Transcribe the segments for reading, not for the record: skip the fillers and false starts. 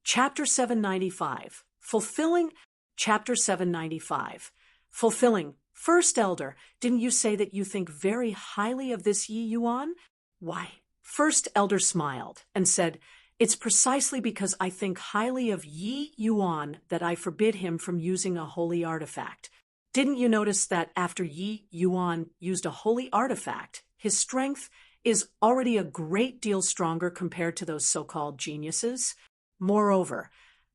Chapter 795. Fulfilling. Chapter 795. Fulfilling. First Elder, didn't you say that you think very highly of this Yi Yuan? Why? First Elder smiled and said, "It's precisely because I think highly of Yi Yuan that I forbid him from using a holy artifact. Didn't you notice that after Yi Yuan used a holy artifact, his strength is already a great deal stronger compared to those so-called geniuses? Moreover,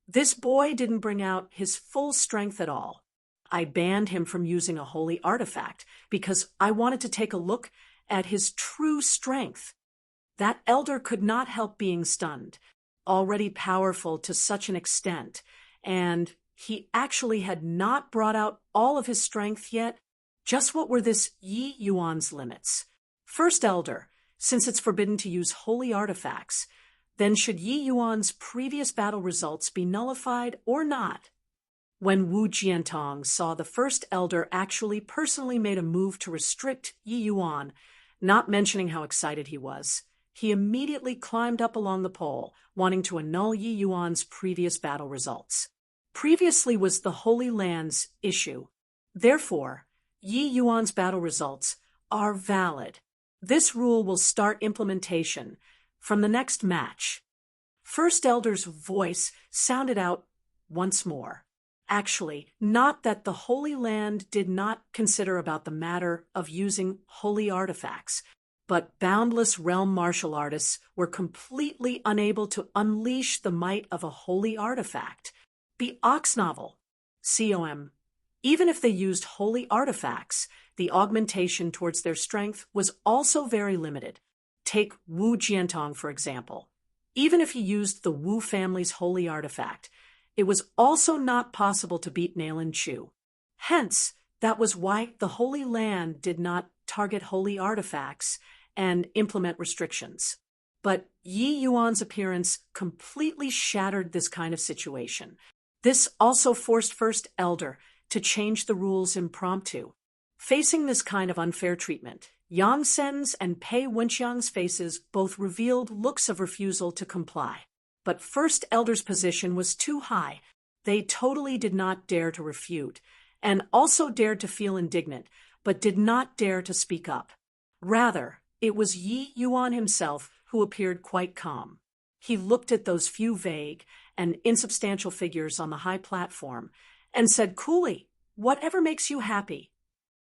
this boy didn't bring out his full strength at all. I banned him from using a holy artifact because I wanted to take a look at his true strength." That elder could not help being stunned, already powerful to such an extent, and he actually had not brought out all of his strength yet. Just what were this Yi Yuan's limits? First Elder, since it's forbidden to use holy artifacts, then should Yi Yuan's previous battle results be nullified or not? When Wu Jiantong saw the First Elder actually personally made a move to restrict Yi Yuan, not mentioning how excited he was, he immediately climbed up along the pole, wanting to annul Yi Yuan's previous battle results. Previously was the Holy Land's issue. Therefore, Yi Yuan's battle results are valid. This rule will start implementation from the next match. First Elder's voice sounded out once more. Actually, not that the Holy Land did not consider about the matter of using holy artifacts, but boundless realm martial artists were completely unable to unleash the might of a holy artifact. The Ox Novel, COM. Even if they used holy artifacts, the augmentation towards their strength was also very limited. Take Wu Jiantong, for example. Even if he used the Wu family's holy artifact, it was also not possible to beat Nailin Chu. Hence, that was why the Holy Land did not target holy artifacts and implement restrictions. But Yi Yuan's appearance completely shattered this kind of situation. This also forced First Elder to change the rules impromptu. Facing this kind of unfair treatment, Yang Sen's and Pei Wenxiang's faces both revealed looks of refusal to comply. But First Elder's position was too high. They totally did not dare to refute, and also dared to feel indignant, but did not dare to speak up. Rather, it was Yi Yuan himself who appeared quite calm. He looked at those few vague and insubstantial figures on the high platform and said coolly, "Whatever makes you happy."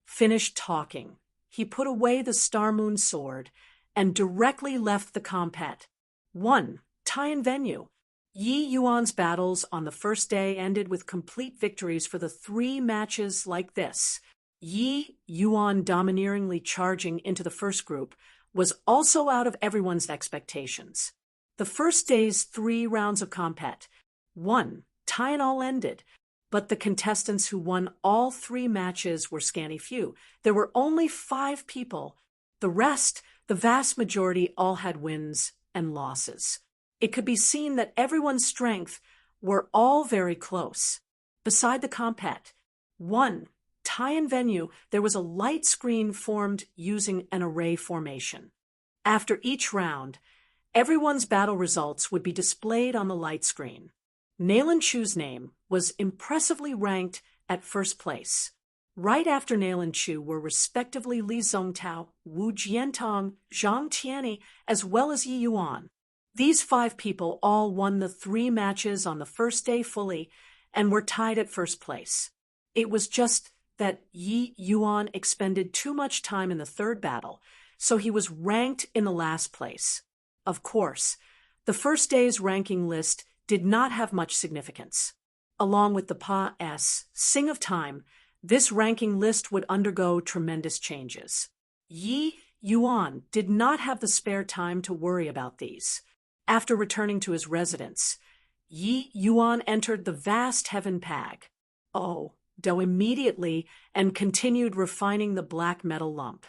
Finished talking, he put away the Star Moon sword and directly left the compet. 1. Tie-in venue. Yi Yuan's battles on the first day ended with complete victories for the 3 matches like this. Yi Yuan domineeringly charging into the first group was also out of everyone's expectations. The first day's 3 rounds of compet. 1. Tie-in all ended, but the contestants who won all 3 matches were scanty few. There were only 5 people. The rest, the vast majority, all had wins and losses. It could be seen that everyone's strength were all very close. Beside the compet, 1. Tie-in venue, there was a light screen formed using an array formation. After each round, everyone's battle results would be displayed on the light screen. Nailin Chu's name was impressively ranked at first place. Right after Nailin Chu were respectively Li Zongtao, Wu Jiantong, Zhang Tianyi, as well as Yi Yuan. These 5 people all won the 3 matches on the first day fully and were tied at first place. It was just that Yi Yuan expended too much time in the 3rd battle, so he was ranked in the last place. Of course, the first day's ranking list did not have much significance. Along with the Pa-S Sing of Time, this ranking list would undergo tremendous changes. Yi Yuan did not have the spare time to worry about these. After returning to his residence, Yi Yuan entered the vast heaven pag. Though immediately and continued refining the black metal lump.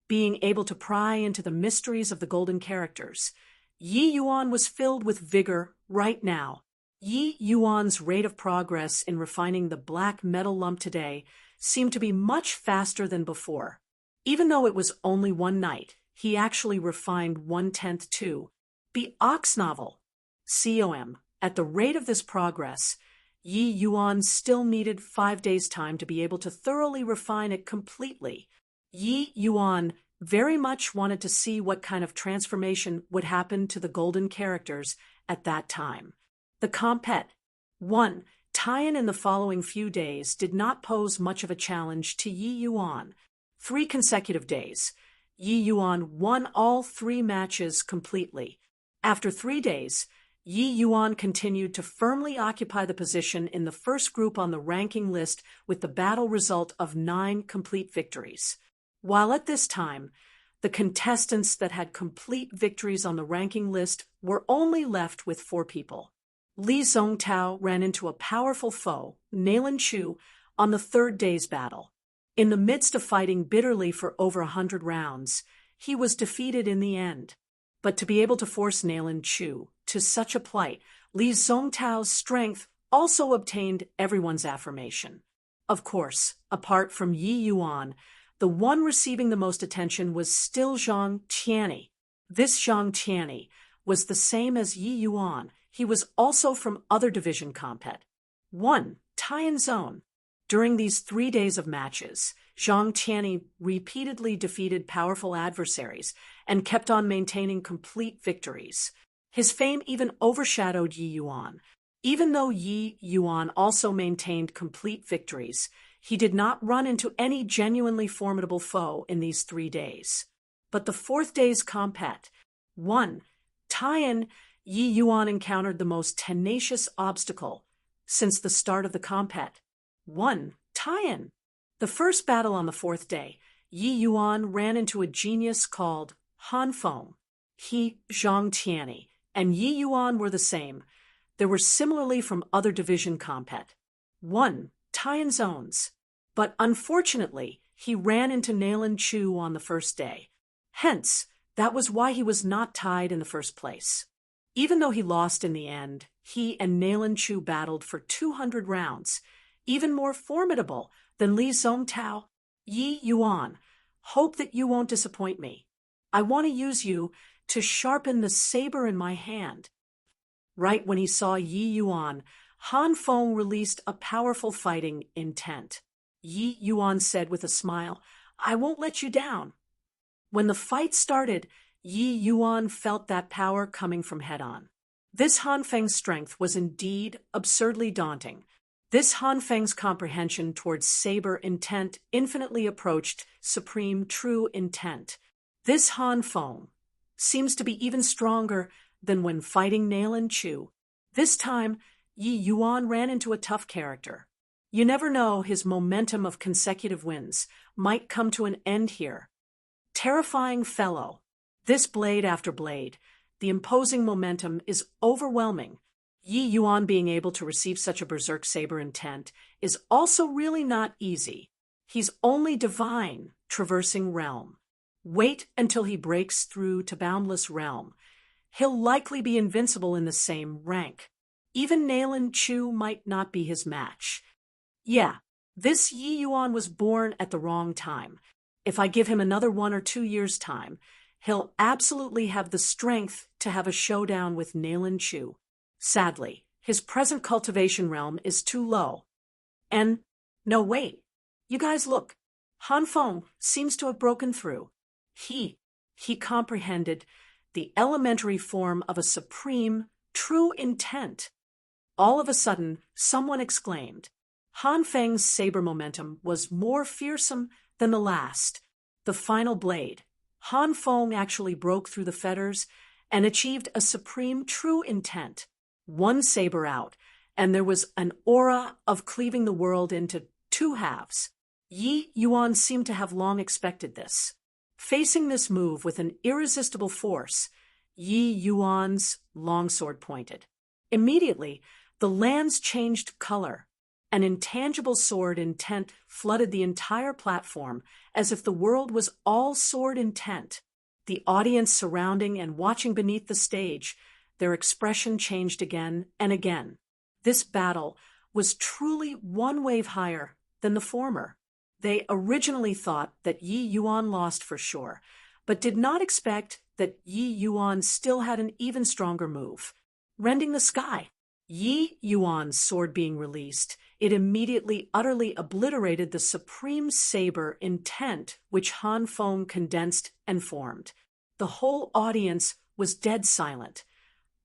Being able to pry into the mysteries of the golden characters, Yi Yuan was filled with vigor right now. Yi Yuan's rate of progress in refining the black metal lump today seemed to be much faster than before. Even though it was only one night, he actually refined 1/10 too. The Ox Novel, COM. At the rate of this progress, Yi Yuan still needed 5 days' time to be able to thoroughly refine it completely. Yi Yuan very much wanted to see what kind of transformation would happen to the golden characters at that time. The compet. 1. Tie-in in the following few days did not pose much of a challenge to Yi Yuan. 3 consecutive days. Yi Yuan won all 3 matches completely. After 3 days, Yi Yuan continued to firmly occupy the position in the first group on the ranking list with the battle result of 9 complete victories. While at this time, the contestants that had complete victories on the ranking list were only left with 4 people. Li Zongtao ran into a powerful foe, Nailan Chu, on the 3rd day's battle. In the midst of fighting bitterly for over 100 rounds, he was defeated in the end. But to be able to force Nailan Chu to such a plight, Li Zongtao's strength also obtained everyone's affirmation. Of course, apart from Yi Yuan, the one receiving the most attention was still Zhang Tianyi. This Zhang Tianyi was the same as Yi Yuan. He was also from other division compet. 1. Tie-in zone. During these 3 days of matches, Zhang Tianyi repeatedly defeated powerful adversaries and kept on maintaining complete victories. His fame even overshadowed Yi Yuan. Even though Yi Yuan also maintained complete victories, he did not run into any genuinely formidable foe in these 3 days. But the 4th day's compet. 1. Tie-in. Yi Yuan encountered the most tenacious obstacle since the start of the compet. 1. Tie-in. The first battle on the 4th day, Yi Yuan ran into a genius called Han Feng. He, Zhang Tianyi, and Yi Yuan were the same. They were similarly from other division compet. 1. Tie-in zones. But unfortunately, he ran into Nailan Chu on the first day. Hence, that was why he was not tied in the first place. Even though he lost in the end, he and Nailan Chu battled for 200 rounds, even more formidable than Li Zongtao. Yi Yuan, hope that you won't disappoint me. I want to use you to sharpen the saber in my hand. Right when he saw Yi Yuan, Han Feng released a powerful fighting intent. Yi Yuan said with a smile, "I won't let you down." When the fight started, Yi Yuan felt that power coming from head-on. This Han Feng's strength was indeed absurdly daunting. This Han Feng's comprehension towards saber intent infinitely approached supreme true intent. This Han Feng seems to be even stronger than when fighting Nailan Chu. This time, Yi Yuan ran into a tough character. You never know, his momentum of consecutive wins might come to an end here. Terrifying fellow. This blade after blade, the imposing momentum is overwhelming. Yi Yuan being able to receive such a berserk saber intent is also really not easy. He's only divine, traversing realm. Wait until he breaks through to boundless realm. He'll likely be invincible in the same rank. Even Nailan Chu might not be his match. Yeah, this Yi Yuan was born at the wrong time. If I give him another 1 or 2 years' time, he'll absolutely have the strength to have a showdown with Nailan Chu. Sadly, his present cultivation realm is too low. And, no wait, you guys look, Han Feng seems to have broken through. He comprehended the elementary form of a supreme, true intent. All of a sudden, someone exclaimed. Han Feng's saber momentum was more fearsome than the last. The final blade. Han Feng actually broke through the fetters and achieved a supreme true intent. One saber out, and there was an aura of cleaving the world into 2 halves. Yi Yuan seemed to have long expected this. Facing this move with an irresistible force, Yi Yuan's longsword pointed. Immediately, the lands changed color. An intangible sword intent flooded the entire platform as if the world was all sword intent. The audience surrounding and watching beneath the stage, their expression changed again and again. This battle was truly 1 wave higher than the former. They originally thought that Yi Yuan lost for sure, but did not expect that Yi Yuan still had an even stronger move, rending the sky. Yi Yuan's sword being released, it immediately utterly obliterated the supreme saber intent which Han Feng condensed and formed. The whole audience was dead silent,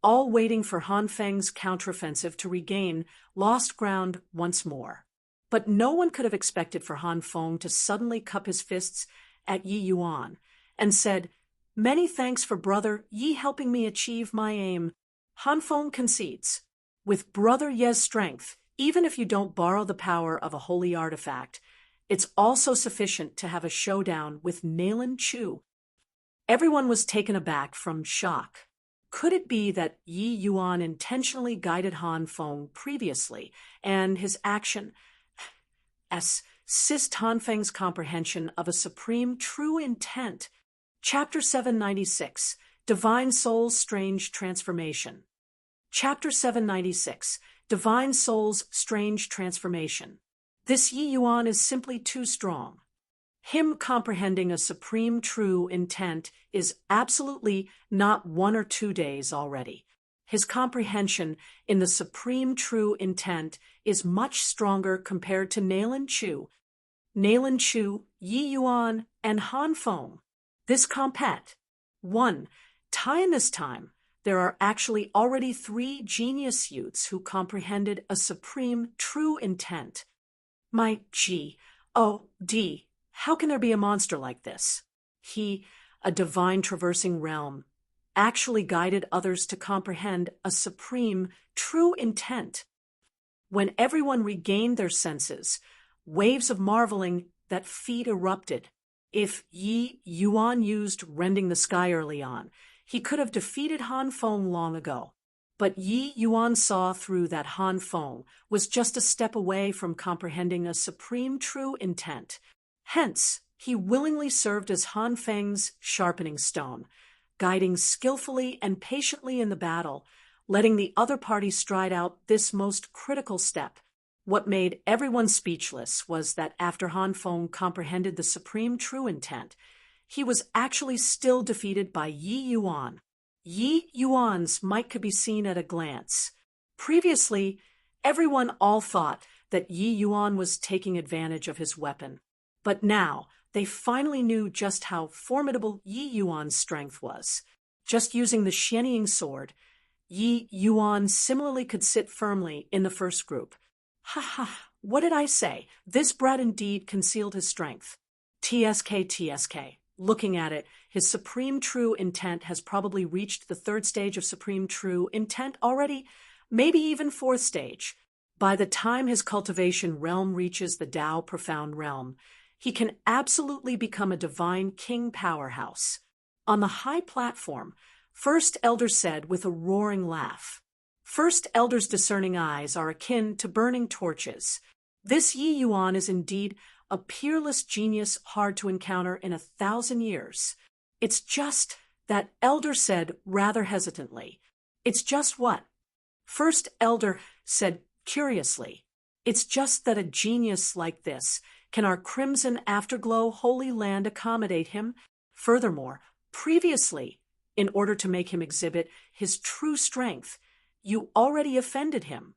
all waiting for Han Feng's counteroffensive to regain lost ground once more. But no one could have expected for Han Feng to suddenly cup his fists at Yi Yuan and said, "Many thanks for brother Yi helping me achieve my aim." Han Feng concedes, "With brother Ye's strength, even if you don't borrow the power of a holy artifact, it's also sufficient to have a showdown with Nalen Chu." Everyone was taken aback from shock. Could it be that Yi Yuan intentionally guided Han Feng previously, and his action assist Han Feng's comprehension of a supreme true intent? Chapter 796, Divine Soul's Strange Transformation. Chapter 796, Divine Soul's Strange Transformation. This Yi Yuan is simply too strong. Him comprehending a supreme true intent is absolutely not 1 or 2 days already. His comprehension in the supreme true intent is much stronger compared to Nalen Chu, Yi Yuan, and Han Feng. This compet. 1. In this time, there are actually already 3 genius youths who comprehended a supreme true intent. My G.O.D. How can there be a monster like this? He, a divine traversing realm, actually guided others to comprehend a supreme, true intent. When everyone regained their senses, waves of marveling that feet erupted. If Yi Yuan used rending the sky early on, he could have defeated Han Feng long ago. But Yi Yuan saw through that Han Feng was just a step away from comprehending a supreme true intent. Hence, he willingly served as Han Feng's sharpening stone, guiding skillfully and patiently in the battle, letting the other party stride out this most critical step. What made everyone speechless was that after Han Feng comprehended the supreme true intent, he was actually still defeated by Yi Yuan. Yi Yuan's might could be seen at a glance. Previously, everyone all thought that Yi Yuan was taking advantage of his weapon. But now, they finally knew just how formidable Yi Yuan's strength was. Just using the Xianying sword, Yi Yuan similarly could sit firmly in the first group. Ha ha, what did I say? This brat indeed concealed his strength. TSK. Looking at it, his supreme true intent has probably reached the 3rd stage of supreme true intent already, maybe even 4th stage. By the time his cultivation realm reaches the Tao profound realm, he can absolutely become a divine king powerhouse. On the high platform, First Elder said with a roaring laugh. First Elder's discerning eyes are akin to burning torches. This Yi Yuan is indeed a peerless genius hard to encounter in 1,000 years. It's just, that Elder said rather hesitantly. It's just what? First Elder said curiously. It's just that a genius like this, can our crimson afterglow holy land accommodate him? Furthermore, previously, in order to make him exhibit his true strength, you already offended him.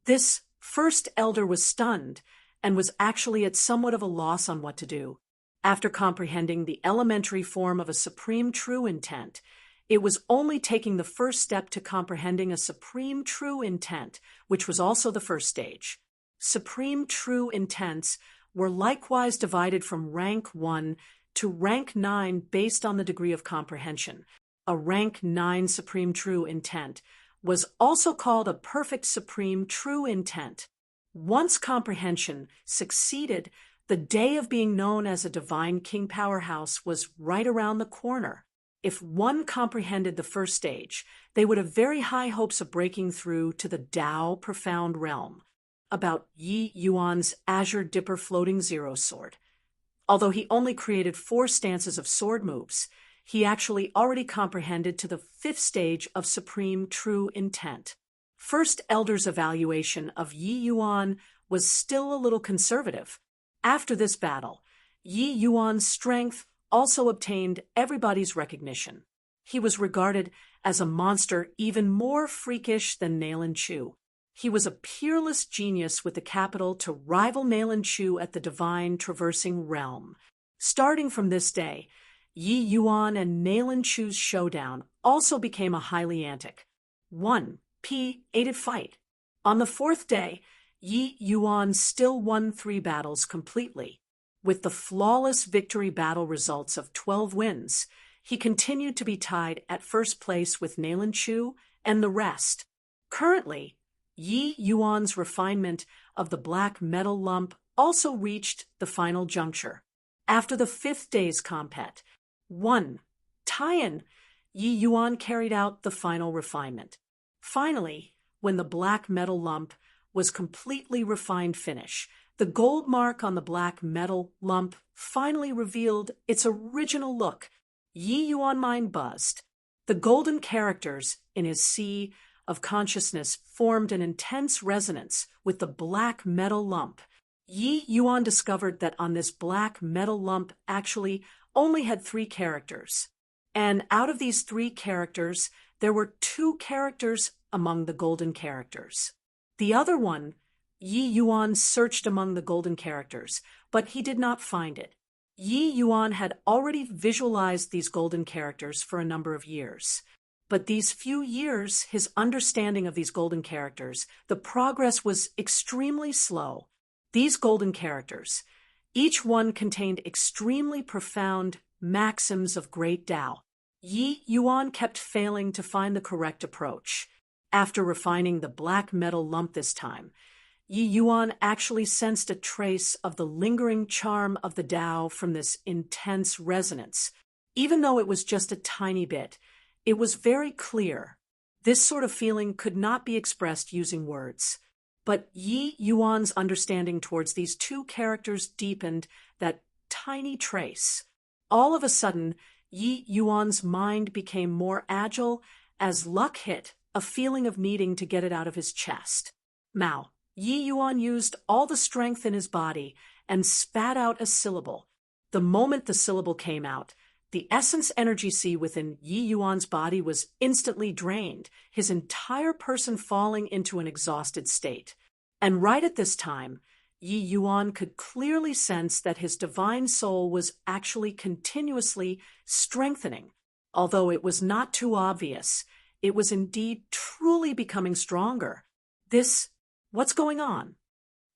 This First Elder was stunned, and was actually at somewhat of a loss on what to do. After comprehending the elementary form of a supreme true intent, it was only taking the first step to comprehending a supreme true intent, which was also the 1st stage. Supreme true intents were likewise divided from rank 1 to rank 9 based on the degree of comprehension. A rank 9 supreme true intent was also called a perfect supreme true intent. Once comprehension succeeded, the day of being known as a divine king powerhouse was right around the corner. If one comprehended the 1st stage, they would have very high hopes of breaking through to the Tao profound realm. About Yi Yuan's Azure Dipper floating zero sword. Although he only created 4 stances of sword moves, he actually already comprehended to the 5th stage of supreme true intent. First Elder's evaluation of Yi Yuan was still a little conservative. After this battle, Yi Yuan's strength also obtained everybody's recognition. He was regarded as a monster even more freakish than Nalan Chu. He was a peerless genius with the capital to rival Nalan Chu at the divine traversing realm. Starting from this day, Yi Yuan and Nalan Chu's showdown also became a highly antic 1p-aided fight. On the fourth day, Yi Yuan still won 3 battles completely. With the flawless victory battle results of 12 wins, he continued to be tied at first place with Nalan Chu and the rest. Currently, Yi Yuan's refinement of the black metal lump also reached the final juncture. After the 5th day's combat, 1 tie-in, Yi Yuan carried out the final refinement. Finally, when the black metal lump was completely refined finish, the gold mark on the black metal lump finally revealed its original look. Yi Yuan mind buzzed. The golden characters in his sea of consciousness formed an intense resonance with the black metal lump. Yi Yuan discovered that on this black metal lump actually only had 3 characters. And out of these 3 characters, there were 2 characters among the golden characters. The other one, Yi Yuan searched among the golden characters, but he did not find it. Yi Yuan had already visualized these golden characters for a number of years. But these few years, his understanding of these golden characters, the progress was extremely slow. These golden characters, each one contained extremely profound maxims of great Tao. Yi Yuan kept failing to find the correct approach. After refining the black metal lump this time, Yi Yuan actually sensed a trace of the lingering charm of the Tao from this intense resonance. Even though it was just a tiny bit, it was very clear. This sort of feeling could not be expressed using words. But Yi Yuan's understanding towards these 2 characters deepened that tiny trace. All of a sudden, Yi Yuan's mind became more agile as luck hit, a feeling of needing to get it out of his chest. Mao. Yi Yuan used all the strength in his body and spat out a syllable. The moment the syllable came out, the essence energy sea within Yi Yuan's body was instantly drained, his entire person falling into an exhausted state. And right at this time, Yi Yuan could clearly sense that his divine soul was actually continuously strengthening. Although it was not too obvious, it was indeed truly becoming stronger. What's going on?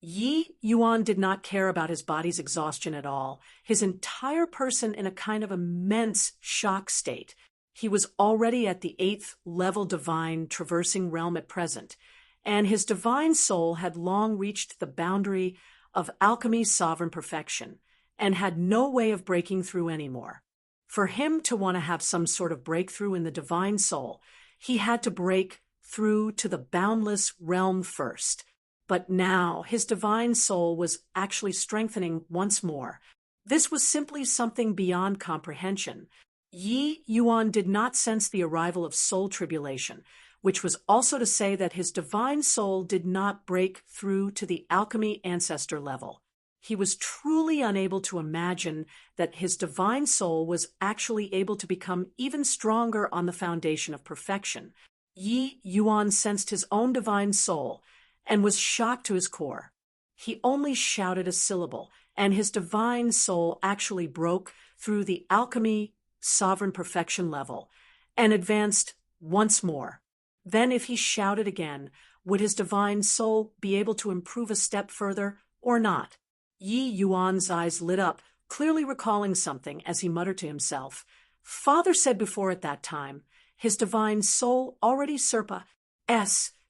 Yi Yuan did not care about his body's exhaustion at all, his entire person in a kind of immense shock state. He was already at the 8th level divine traversing realm at present, and his divine soul had long reached the boundary of alchemy's sovereign perfection, and had no way of breaking through anymore. For him to want to have some sort of breakthrough in the divine soul, he had to break through to the boundless realm first. But now his divine soul was actually strengthening once more. This was simply something beyond comprehension. Yi Yuan did not sense the arrival of soul tribulation, which was also to say that his divine soul did not break through to the alchemy ancestor level. He was truly unable to imagine that his divine soul was actually able to become even stronger on the foundation of perfection. Yi Yuan sensed his own divine soul and was shocked to his core. He only shouted a syllable, and his divine soul actually broke through the alchemy sovereign perfection level and advanced once more. Then if he shouted again, would his divine soul be able to improve a step further or not? Yi Yuan's eyes lit up, clearly recalling something as he muttered to himself. Father said before at that time, his divine soul already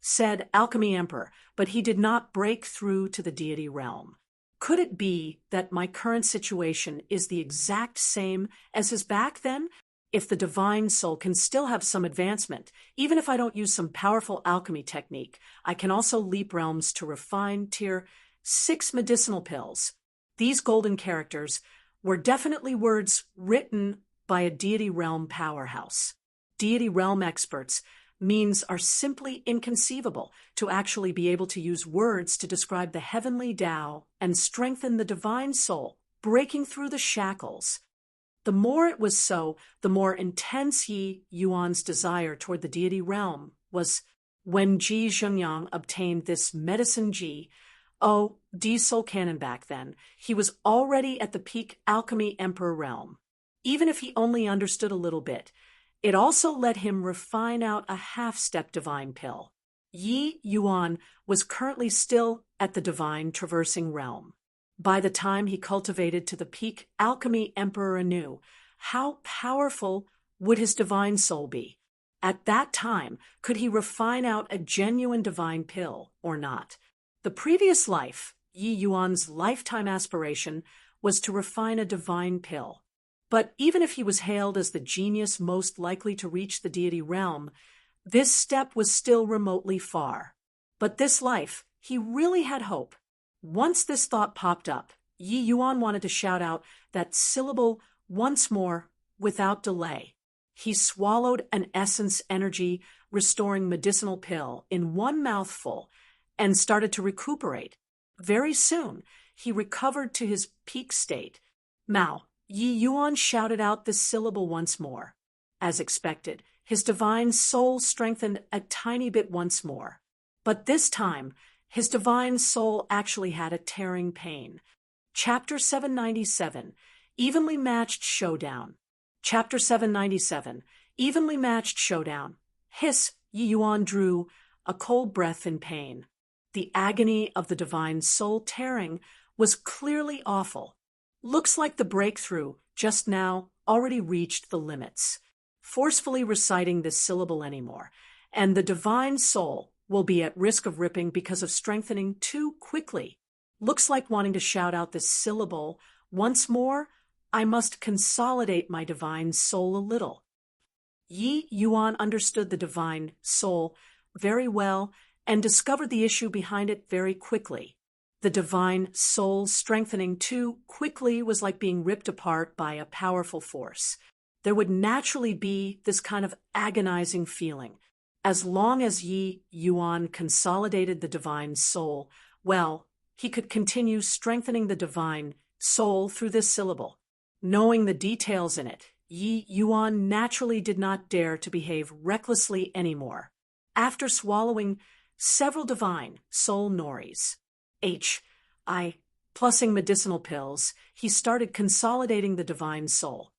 said Alchemy Emperor, but he did not break through to the deity realm. Could it be that my current situation is the exact same as his back then? If the divine soul can still have some advancement, even if I don't use some powerful alchemy technique, I can also leap realms to refine tier 6 medicinal pills. These golden characters were definitely words written by a deity realm powerhouse. Deity realm experts means are simply inconceivable to actually be able to use words to describe the heavenly Tao and strengthen the divine soul, breaking through the shackles. The more it was so, the more intense Yi Yuan's desire toward the deity realm was. When Ji Zhengyang obtained this medicine Ji, D Soul Canon back then, he was already at the peak alchemy emperor realm. Even if he only understood a little bit, it also let him refine out a half-step divine pill. Yi Yuan was currently still at the divine traversing realm. By the time he cultivated to the peak alchemy emperor anew, how powerful would his divine soul be? At that time, could he refine out a genuine divine pill or not? The previous life, Yi Yuan's lifetime aspiration, was to refine a divine pill. But even if he was hailed as the genius most likely to reach the deity realm, this step was still remotely far. But this life, he really had hope. Once this thought popped up, Yi Yuan wanted to shout out that syllable once more without delay. He swallowed an essence energy restoring medicinal pill in one mouthful and started to recuperate. Very soon, he recovered to his peak state. Mao, Yi Yuan shouted out this syllable once more. As expected, his divine soul strengthened a tiny bit once more. But this time, his divine soul actually had a tearing pain. Chapter 797, Evenly Matched Showdown. Chapter 797, Evenly Matched Showdown. Hiss, Yi Yuan drew a cold breath in pain. The agony of the divine soul tearing was clearly awful. Looks like the breakthrough, just now, already reached the limits. Forcefully reciting this syllable anymore, and the divine soul will be at risk of ripping because of strengthening too quickly. Looks like wanting to shout out this syllable once more. I must consolidate my divine soul a little. Yi Yuan understood the divine soul very well and discovered the issue behind it very quickly. The divine soul strengthening too quickly was like being ripped apart by a powerful force. There would naturally be this kind of agonizing feeling. As long as Yi Yuan consolidated the divine soul, well, he could continue strengthening the divine soul through this syllable. Knowing the details in it, Yi Yuan naturally did not dare to behave recklessly anymore. After swallowing several divine soul noris, plussing medicinal pills, he started consolidating the divine soul.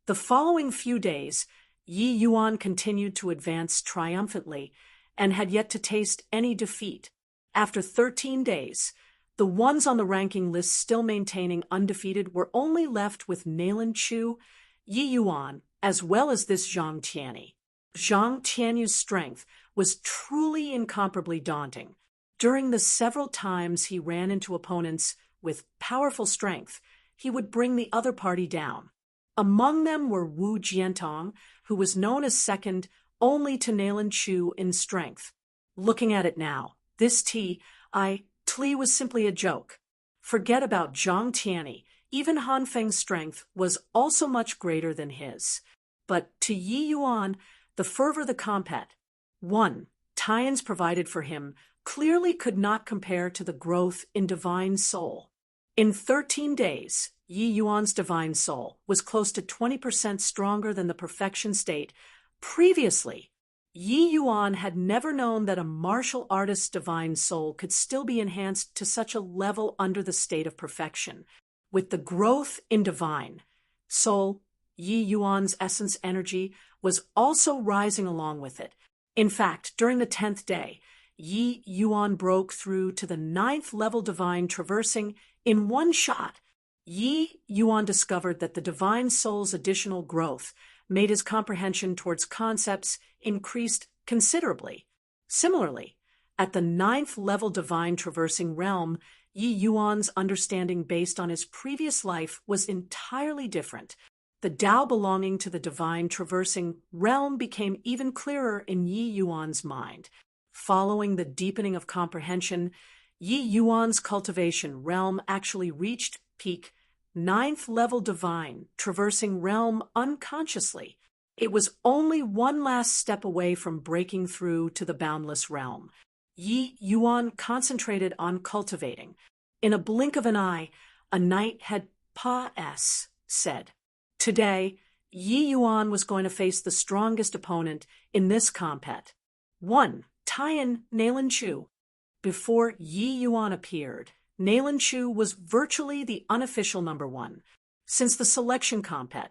The following few days, Yi Yuan continued to advance triumphantly and had yet to taste any defeat. After 13 days, the ones on the ranking list still maintaining undefeated were only left with Nailan Chu, Yi Yuan, as well as this Zhang Tianyi. Zhang Tianyu's strength was truly incomparably daunting. During the several times he ran into opponents with powerful strength, he would bring the other party down. Among them were Wu Jiantong, who was known as second only to Nailan Chu in strength. Looking at it now, this Tli was simply a joke. Forget about Zhang Tianyi. Even Han Feng's strength was also much greater than his. But to Yi Yuan, the fervor the combat, Tian's provided for him, clearly could not compare to the growth in divine soul. In 13 days, Yi Yuan's divine soul was close to 20% stronger than the perfection state. Previously, Yi Yuan had never known that a martial artist's divine soul could still be enhanced to such a level under the state of perfection. With the growth in divine soul, Yi Yuan's essence energy was also rising along with it. In fact, during the 10th day, Yi Yuan broke through to the 9th level divine traversing in one shot. Yi Yuan discovered that the divine soul's additional growth made his comprehension towards concepts increased considerably. Similarly, at the 9th level divine traversing realm, Yi Yuan's understanding based on his previous life was entirely different. The Tao belonging to the divine traversing realm became even clearer in Yi Yuan's mind. Following the deepening of comprehension, Yi Yuan's cultivation realm actually reached peak 9th level divine traversing realm unconsciously. It was only one last step away from breaking through to the boundless realm. Yi Yuan concentrated on cultivating. In a blink of an eye, a knight had said, Today, Yi Yuan was going to face the strongest opponent in this compet. 1. Taiyan Nailan Chu. Before Yi Yuan appeared, Nailan Chu was virtually the unofficial number 1. Since the selection compet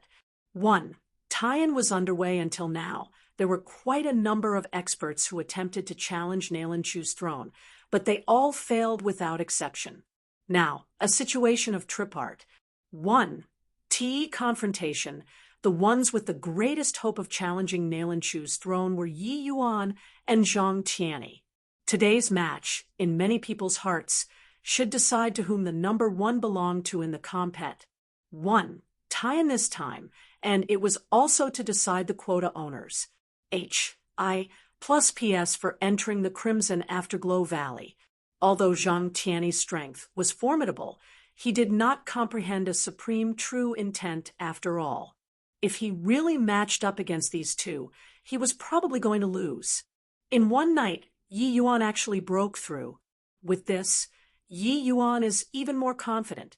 1. Taiyan was underway until now, there were quite a number of experts who attempted to challenge Nailan Chu's throne, but they all failed without exception. Now, a situation of tripart. 1. T confrontation. The ones with the greatest hope of challenging Nailan Chu's throne were Yi Yuan and Zhang Tianyi. Today's match, in many people's hearts, should decide to whom the number 1 belonged to in the compet. 1. Taiyan this time, and it was also to decide the quota owners. HI plus PS for entering the Crimson Afterglow Valley. Although Zhang Tianyi's strength was formidable, he did not comprehend a supreme true intent after all. If he really matched up against these two, he was probably going to lose. In one night, Yi Yuan actually broke through. With this, Yi Yuan is even more confident.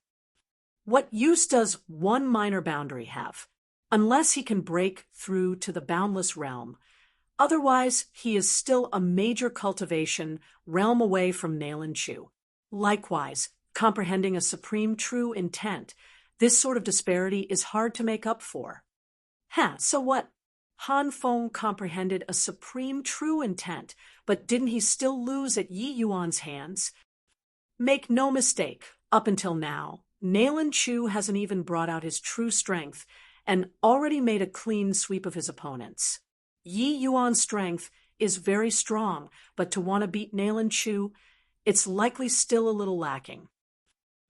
What use does one minor boundary have? Unless he can break through to the boundless realm. Otherwise, he is still a major cultivation realm away from Nailan Chu. Likewise, comprehending a supreme true intent, this sort of disparity is hard to make up for. So what? Han Feng comprehended a supreme true intent, but didn't he still lose at Yi Yuan's hands? Make no mistake, up until now, Nailan Chu hasn't even brought out his true strength and already made a clean sweep of his opponents. Yi Yuan's strength is very strong, but to want to beat Nailan Chu, it's likely still a little lacking.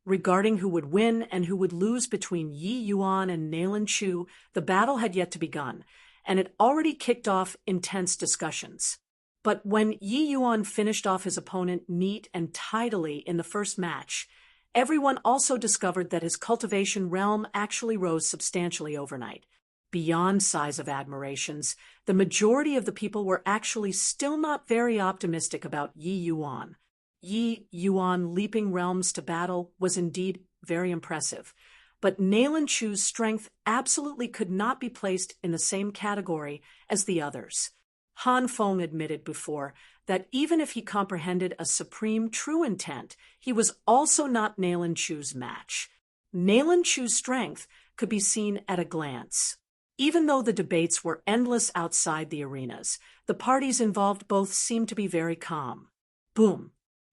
Regarding who would win and who would lose between Yi Yuan and Nailan Chu, the battle had yet to begun, and it already kicked off intense discussions. But when Yi Yuan finished off his opponent neat and tidily in the first match, everyone also discovered that his cultivation realm actually rose substantially overnight. Beyond sighs of admirations, the majority of the people were actually still not very optimistic about Yi Yuan. Yi Yuan leaping realms to battle was indeed very impressive, but Nailan Chu's strength absolutely could not be placed in the same category as the others. Han Feng admitted before that even if he comprehended a supreme true intent, he was also not Nailan Chu's match. Nailan Chu's strength could be seen at a glance. Even though the debates were endless outside the arenas, the parties involved both seemed to be very calm. Boom!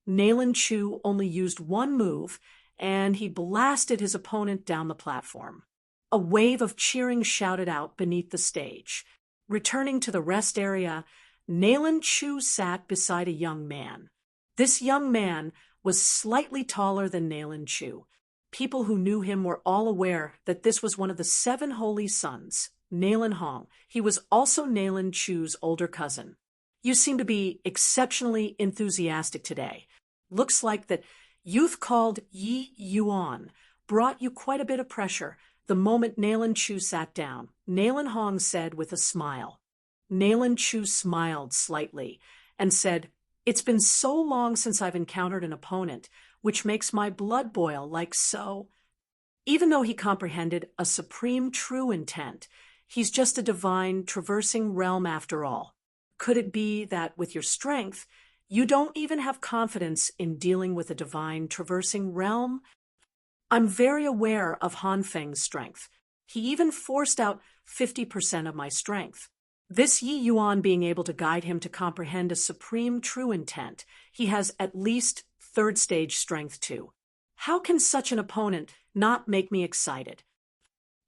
Nailan Chu only used one move, and he blasted his opponent down the platform. A wave of cheering shouted out beneath the stage. Returning to the rest area, Nailan Chu sat beside a young man. This young man was slightly taller than Nailan Chu. People who knew him were all aware that this was one of the 7 holy sons, Nailan Hong. He was also Nailan Chu's older cousin. You seem to be exceptionally enthusiastic today. Looks like that youth called Yi Yuan brought you quite a bit of pressure the moment Nailan Chu sat down, Nailan Hong said with a smile. Nailan Chu smiled slightly and said, "It's been so long since I've encountered an opponent, which makes my blood boil like so." Even though he comprehended a supreme true intent, he's just a divine traversing realm after all. Could it be that with your strength, you don't even have confidence in dealing with a divine traversing realm? I'm very aware of Han Feng's strength. He even forced out 50% of my strength. This Yi Yuan being able to guide him to comprehend a supreme true intent, he has at least 3rd stage strength too. How can such an opponent not make me excited?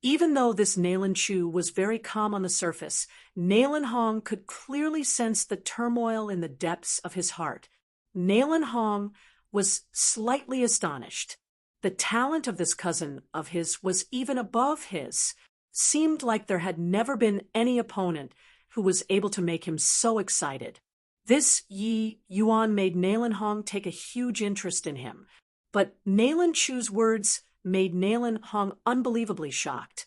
Even though this Nailan Chu was very calm on the surface, Nailan Hong could clearly sense the turmoil in the depths of his heart. Nailan Hong was slightly astonished. The talent of this cousin of his was even above his. Seemed like there had never been any opponent who was able to make him so excited. This Yi Yuan made Nailan Hong take a huge interest in him, but Nailan Chu's words made Nailan Hong unbelievably shocked.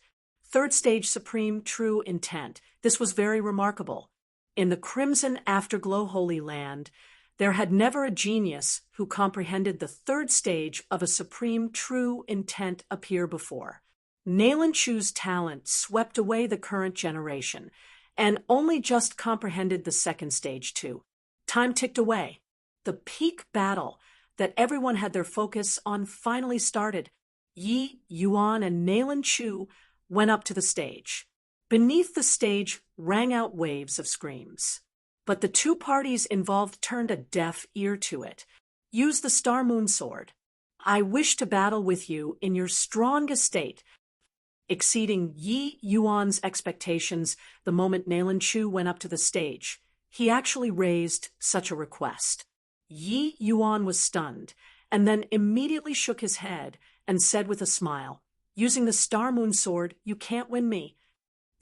3rd stage supreme true intent. This was very remarkable. In the Crimson Afterglow Holy Land, there had never a genius who comprehended the 3rd stage of a supreme true intent appear before. Nailan Chu's talent swept away the current generation, and only just comprehended the second stage too. Time ticked away. The peak battle that everyone had their focus on finally started. Yi Yuan and Nailan Chu went up to the stage. Beneath the stage rang out waves of screams. But the two parties involved turned a deaf ear to it. Use the Star Moon Sword. I wish to battle with you in your strongest state. Exceeding Yi Yuan's expectations the moment Nailan Chu went up to the stage. He actually raised such a request. Yi Yuan was stunned, and then immediately shook his head and said with a smile, "Using the Star Moon Sword, you can't win me."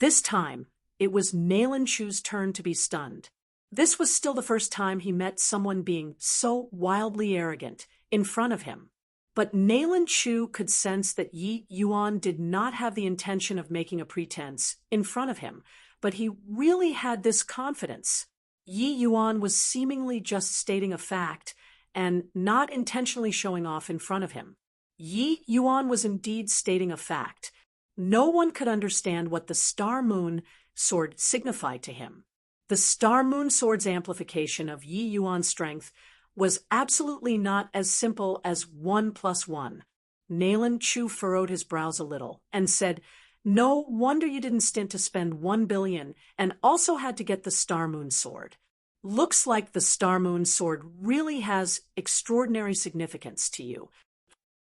This time, it was Nailan Chu's turn to be stunned. This was still the first time he met someone being so wildly arrogant in front of him. But Nailan Chu could sense that Yi Yuan did not have the intention of making a pretense in front of him, but he really had this confidence. Yi Yuan was seemingly just stating a fact and not intentionally showing off in front of him. Yi Yuan was indeed stating a fact. No one could understand what the Star Moon Sword signified to him. The Star Moon Sword's amplification of Yi Yuan's strength was absolutely not as simple as 1 + 1. Nailan Chu furrowed his brows a little and said, "No wonder you didn't stint to spend 1 billion and also had to get the Star Moon Sword. Looks like the Star Moon Sword really has extraordinary significance to you."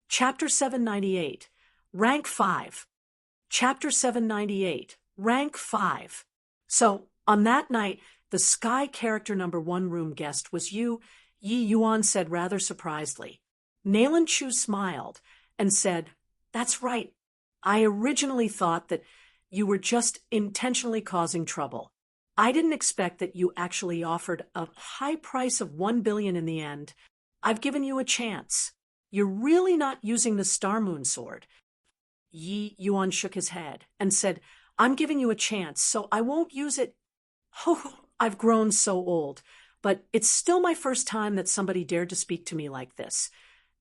Chapter 798, Rank 5. Chapter 798, Rank 5. So, on that night, the Sky Character number 1 room guest was you, Yi Yuan said rather surprisedly. Nailan Chu smiled and said, "That's right. I originally thought that you were just intentionally causing trouble. I didn't expect that you actually offered a high price of 1 billion in the end. I've given you a chance. You're really not using the Star Moon Sword." Yi Yuan shook his head and said, "I'm giving you a chance, so I won't use it. Oh, I've grown so old, but it's still my first time that somebody dared to speak to me like this."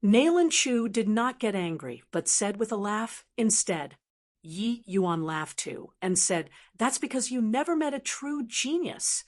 Nailan Chu did not get angry, but said with a laugh instead. Yi Yuan laughed too and said, "That's because you never met a true genius."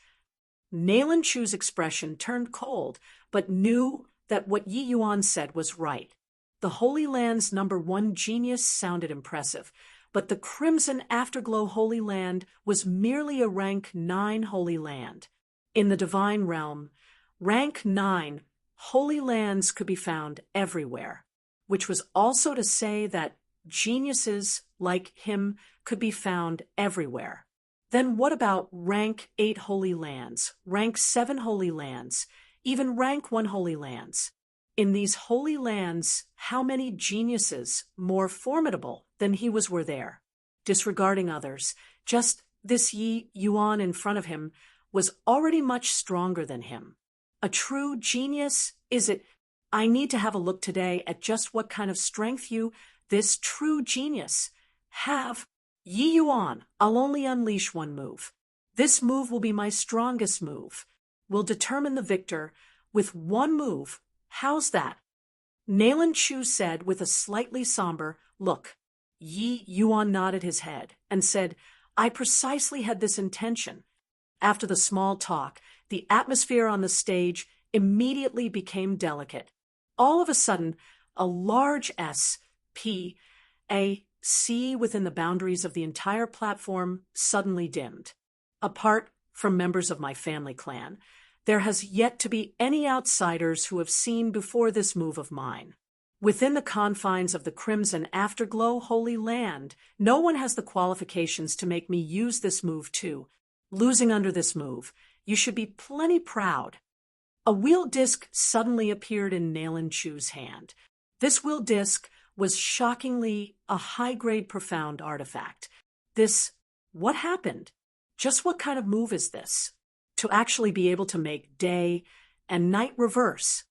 Nailan Chu's expression turned cold, but knew that what Yi Yuan said was right. The Holy Land's number 1 genius sounded impressive, but the Crimson Afterglow Holy Land was merely a rank 9 Holy Land. In the Divine Realm, rank 9 Holy Lands could be found everywhere, which was also to say that geniuses like him could be found everywhere. Then what about rank 8 Holy Lands, rank 7 Holy Lands, even rank 1 Holy Lands? In these Holy Lands, how many geniuses more formidable than he was were there? Disregarding others, just this Yi Yuan in front of him was already much stronger than him. A true genius, is it? I need to have a look today at just what kind of strength you, this true genius, have. Yi Yuan, I'll only unleash one move. This move will be my strongest move. We'll determine the victor with one move. How's that? Nailan Chu said with a slightly somber look. Yi Yuan nodded his head and said, "I precisely had this intention." After the small talk, the atmosphere on the stage immediately became delicate. All of a sudden, a large SPAC within the boundaries of the entire platform suddenly dimmed. Apart from members of my family clan, there has yet to be any outsiders who have seen before this move of mine. Within the confines of the Crimson Afterglow Holy Land, no one has the qualifications to make me use this move too. Losing under this move, you should be plenty proud. A wheel disc suddenly appeared in Nailan Chu's hand. This wheel disc was shockingly a high-grade profound artifact. What happened? Just what kind of move is this? To actually be able to make day and night reverse.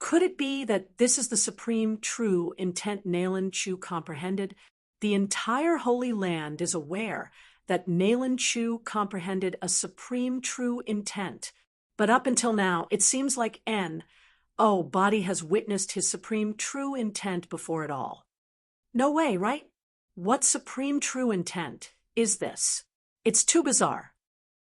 Could it be that this is the supreme true intent Nailan Chu comprehended? The entire Holy Land is aware that Nailan Chu comprehended a supreme true intent. But up until now, it seems like Body has witnessed his supreme true intent before it all. No way, right? What supreme true intent is this? It's too bizarre.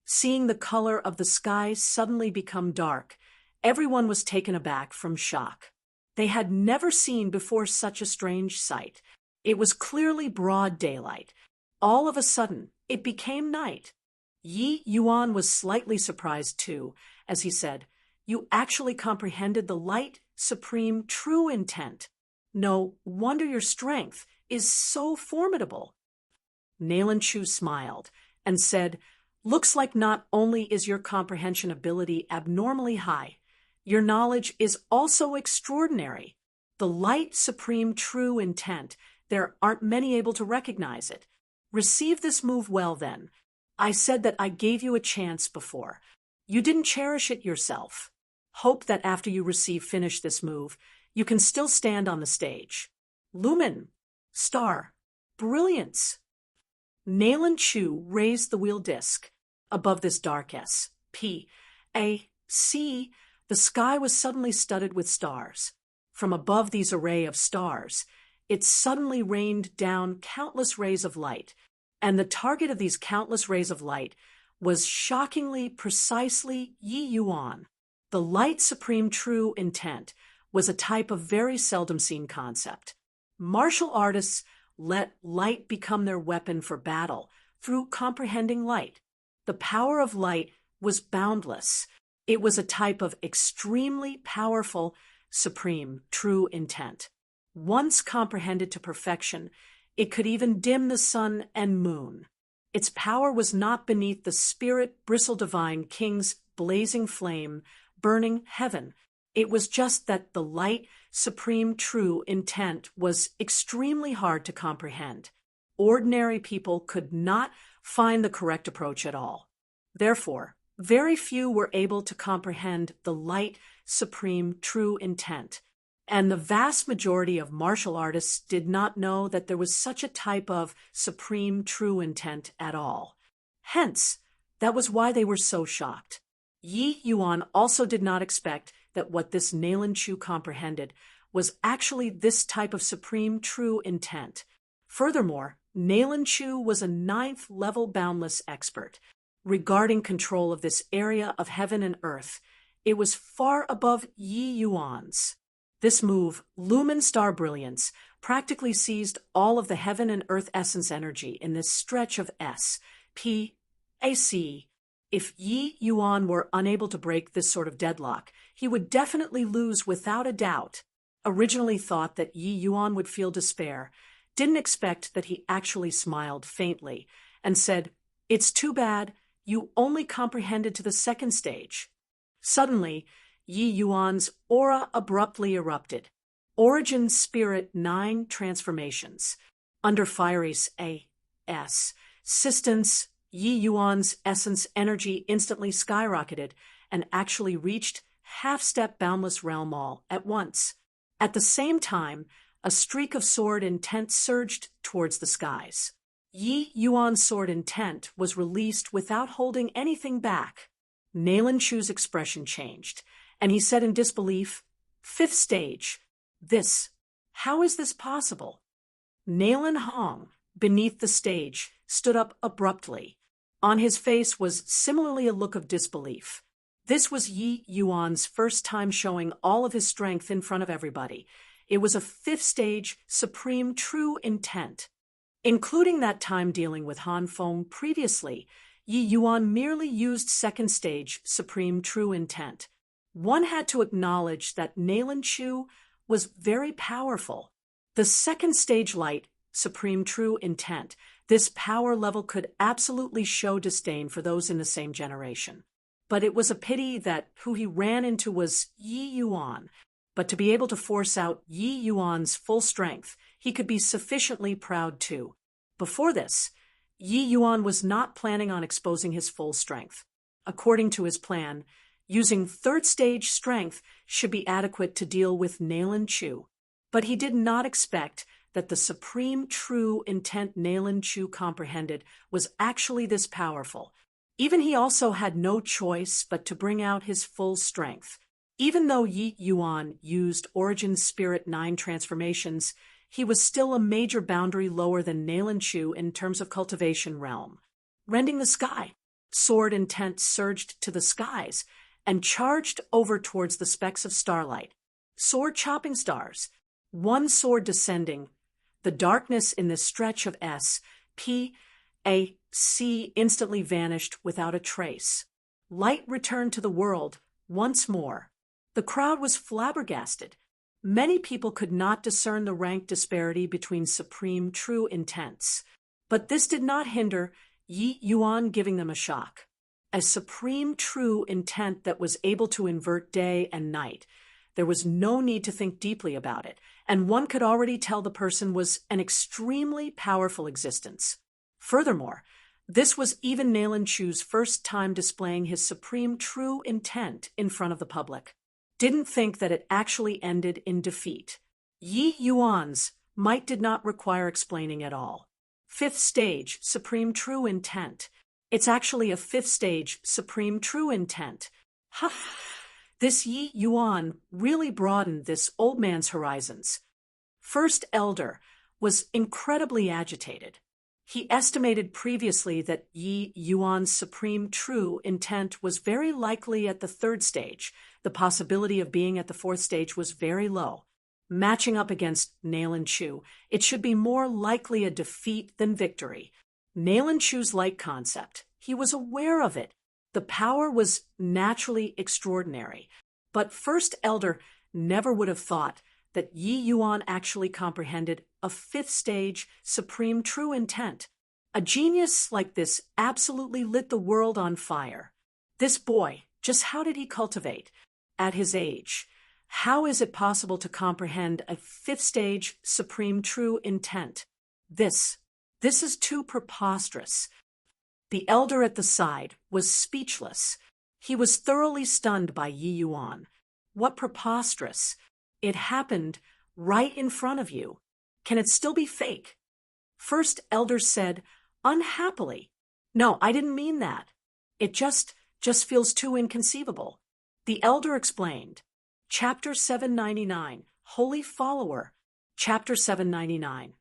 Seeing the color of the sky suddenly become dark, everyone was taken aback from shock. They had never seen before such a strange sight. It was clearly broad daylight. All of a sudden, it became night. Yi Yuan was slightly surprised too, as he said, "You actually comprehended the light, supreme, true intent. No wonder your strength is so formidable." Nalan Chu smiled and said, "Looks like not only is your comprehension ability abnormally high, your knowledge is also extraordinary. The light, supreme, true intent, there aren't many able to recognize it. Receive this move well then. I said that I gave you a chance before. You didn't cherish it yourself. Hope that after you finish this move, you can still stand on the stage. Lumen, star, brilliance." Nalan Chu raised the wheel disc. Above this dark S.P.A.C., the sky was suddenly studded with stars. From above these array of stars, it suddenly rained down countless rays of light, and the target of these countless rays of light was shockingly precisely Yi Yuan. The light supreme true intent was a type of very seldom seen concept. Martial artists let light become their weapon for battle through comprehending light. The power of light was boundless. It was a type of extremely powerful, supreme, true intent. Once comprehended to perfection, it could even dim the sun and moon. Its power was not beneath the spirit bristle divine king's blazing flame, burning heaven. It was just that the light, supreme, true intent was extremely hard to comprehend. Ordinary people could not find the correct approach at all. Therefore, very few were able to comprehend the light, supreme, true intent, and the vast majority of martial artists did not know that there was such a type of supreme, true intent at all. Hence, that was why they were so shocked. Yi Yuan also did not expect that what this Nalan Chu comprehended was actually this type of supreme, true intent. Furthermore, Nalan Chu was a 9th-level boundless expert. Regarding control of this area of heaven and earth, it was far above Yi Yuan's. This move, Lumen Star Brilliance, practically seized all of the heaven and earth essence energy in this stretch of S.P.A.C. If Yi Yuan were unable to break this sort of deadlock, he would definitely lose without a doubt. Originally thought that Yi Yuan would feel despair, didn't expect that he actually smiled faintly and said, "It's too bad. You only comprehended to the second stage." Suddenly, Yi Yuan's aura abruptly erupted. Origin Spirit 9 transformations. Under fiery assistance, Yi Yuan's essence energy instantly skyrocketed and actually reached half-step boundless realm all at once. At the same time, a streak of sword intent surged towards the skies. Yi Yuan's sword intent was released without holding anything back. Nalan Chu's expression changed, and he said in disbelief, "5th stage. How is this possible?" Nalan Hong, beneath the stage, stood up abruptly. On his face was similarly a look of disbelief. This was Yi Yuan's first time showing all of his strength in front of everybody. It was a 5th stage, supreme, true intent. Including that time dealing with Han Feng previously, Yi Yuan merely used 2nd stage, supreme, true intent. One had to acknowledge that Nalan Chu was very powerful. The 2nd stage light, supreme, true intent, this power level could absolutely show disdain for those in the same generation. But it was a pity that who he ran into was Yi Yuan. But to be able to force out Yi Yuan's full strength, he could be sufficiently proud too. Before this, Yi Yuan was not planning on exposing his full strength. According to his plan, using 3rd stage strength should be adequate to deal with Nalan Chu. But he did not expect that the supreme true intent Nalan Chu comprehended was actually this powerful. Even he also had no choice but to bring out his full strength. Even though Yi Yuan used Origin Spirit 9 transformations, he was still a major boundary lower than Nalan Chu in terms of cultivation realm. Rending the sky, sword intent surged to the skies and charged over towards the specks of starlight. Sword chopping stars, one sword descending. The darkness in this stretch of S.P.A.C. instantly vanished without a trace. Light returned to the world once more. The crowd was flabbergasted. Many people could not discern the rank disparity between supreme true intents. But this did not hinder Yi Yuan giving them a shock. A supreme true intent that was able to invert day and night. There was no need to think deeply about it, and one could already tell the person was an extremely powerful existence. Furthermore, this was even Nalan Chu's first time displaying his supreme true intent in front of the public. Didn't think that it actually ended in defeat. Yi Yuan's might did not require explaining at all. Fifth stage, supreme true intent. It's actually a fifth stage, supreme true intent. Ha! This Yi Yuan really broadened this old man's horizons. First Elder was incredibly agitated. He estimated previously that Yi Yuan's supreme true intent was very likely at the third stage. The possibility of being at the fourth stage was very low. Matching up against Nalan Chu, it should be more likely a defeat than victory. Nalan Chu's light concept, he was aware of it. The power was naturally extraordinary. But First Elder never would have thought that Yi Yuan actually comprehended a fifth stage, supreme true intent. A genius like this absolutely lit the world on fire. This boy, just how did he cultivate? At his age, how is it possible to comprehend a fifth stage, supreme true intent? This is too preposterous. The elder at the side was speechless. He was thoroughly stunned by Yi Yuan. What preposterous! It happened right in front of you. Can it still be fake? First Elder said, unhappily, "No, I didn't mean that. It just feels too inconceivable." The elder explained, Chapter 799, Holy Follower. Chapter 799,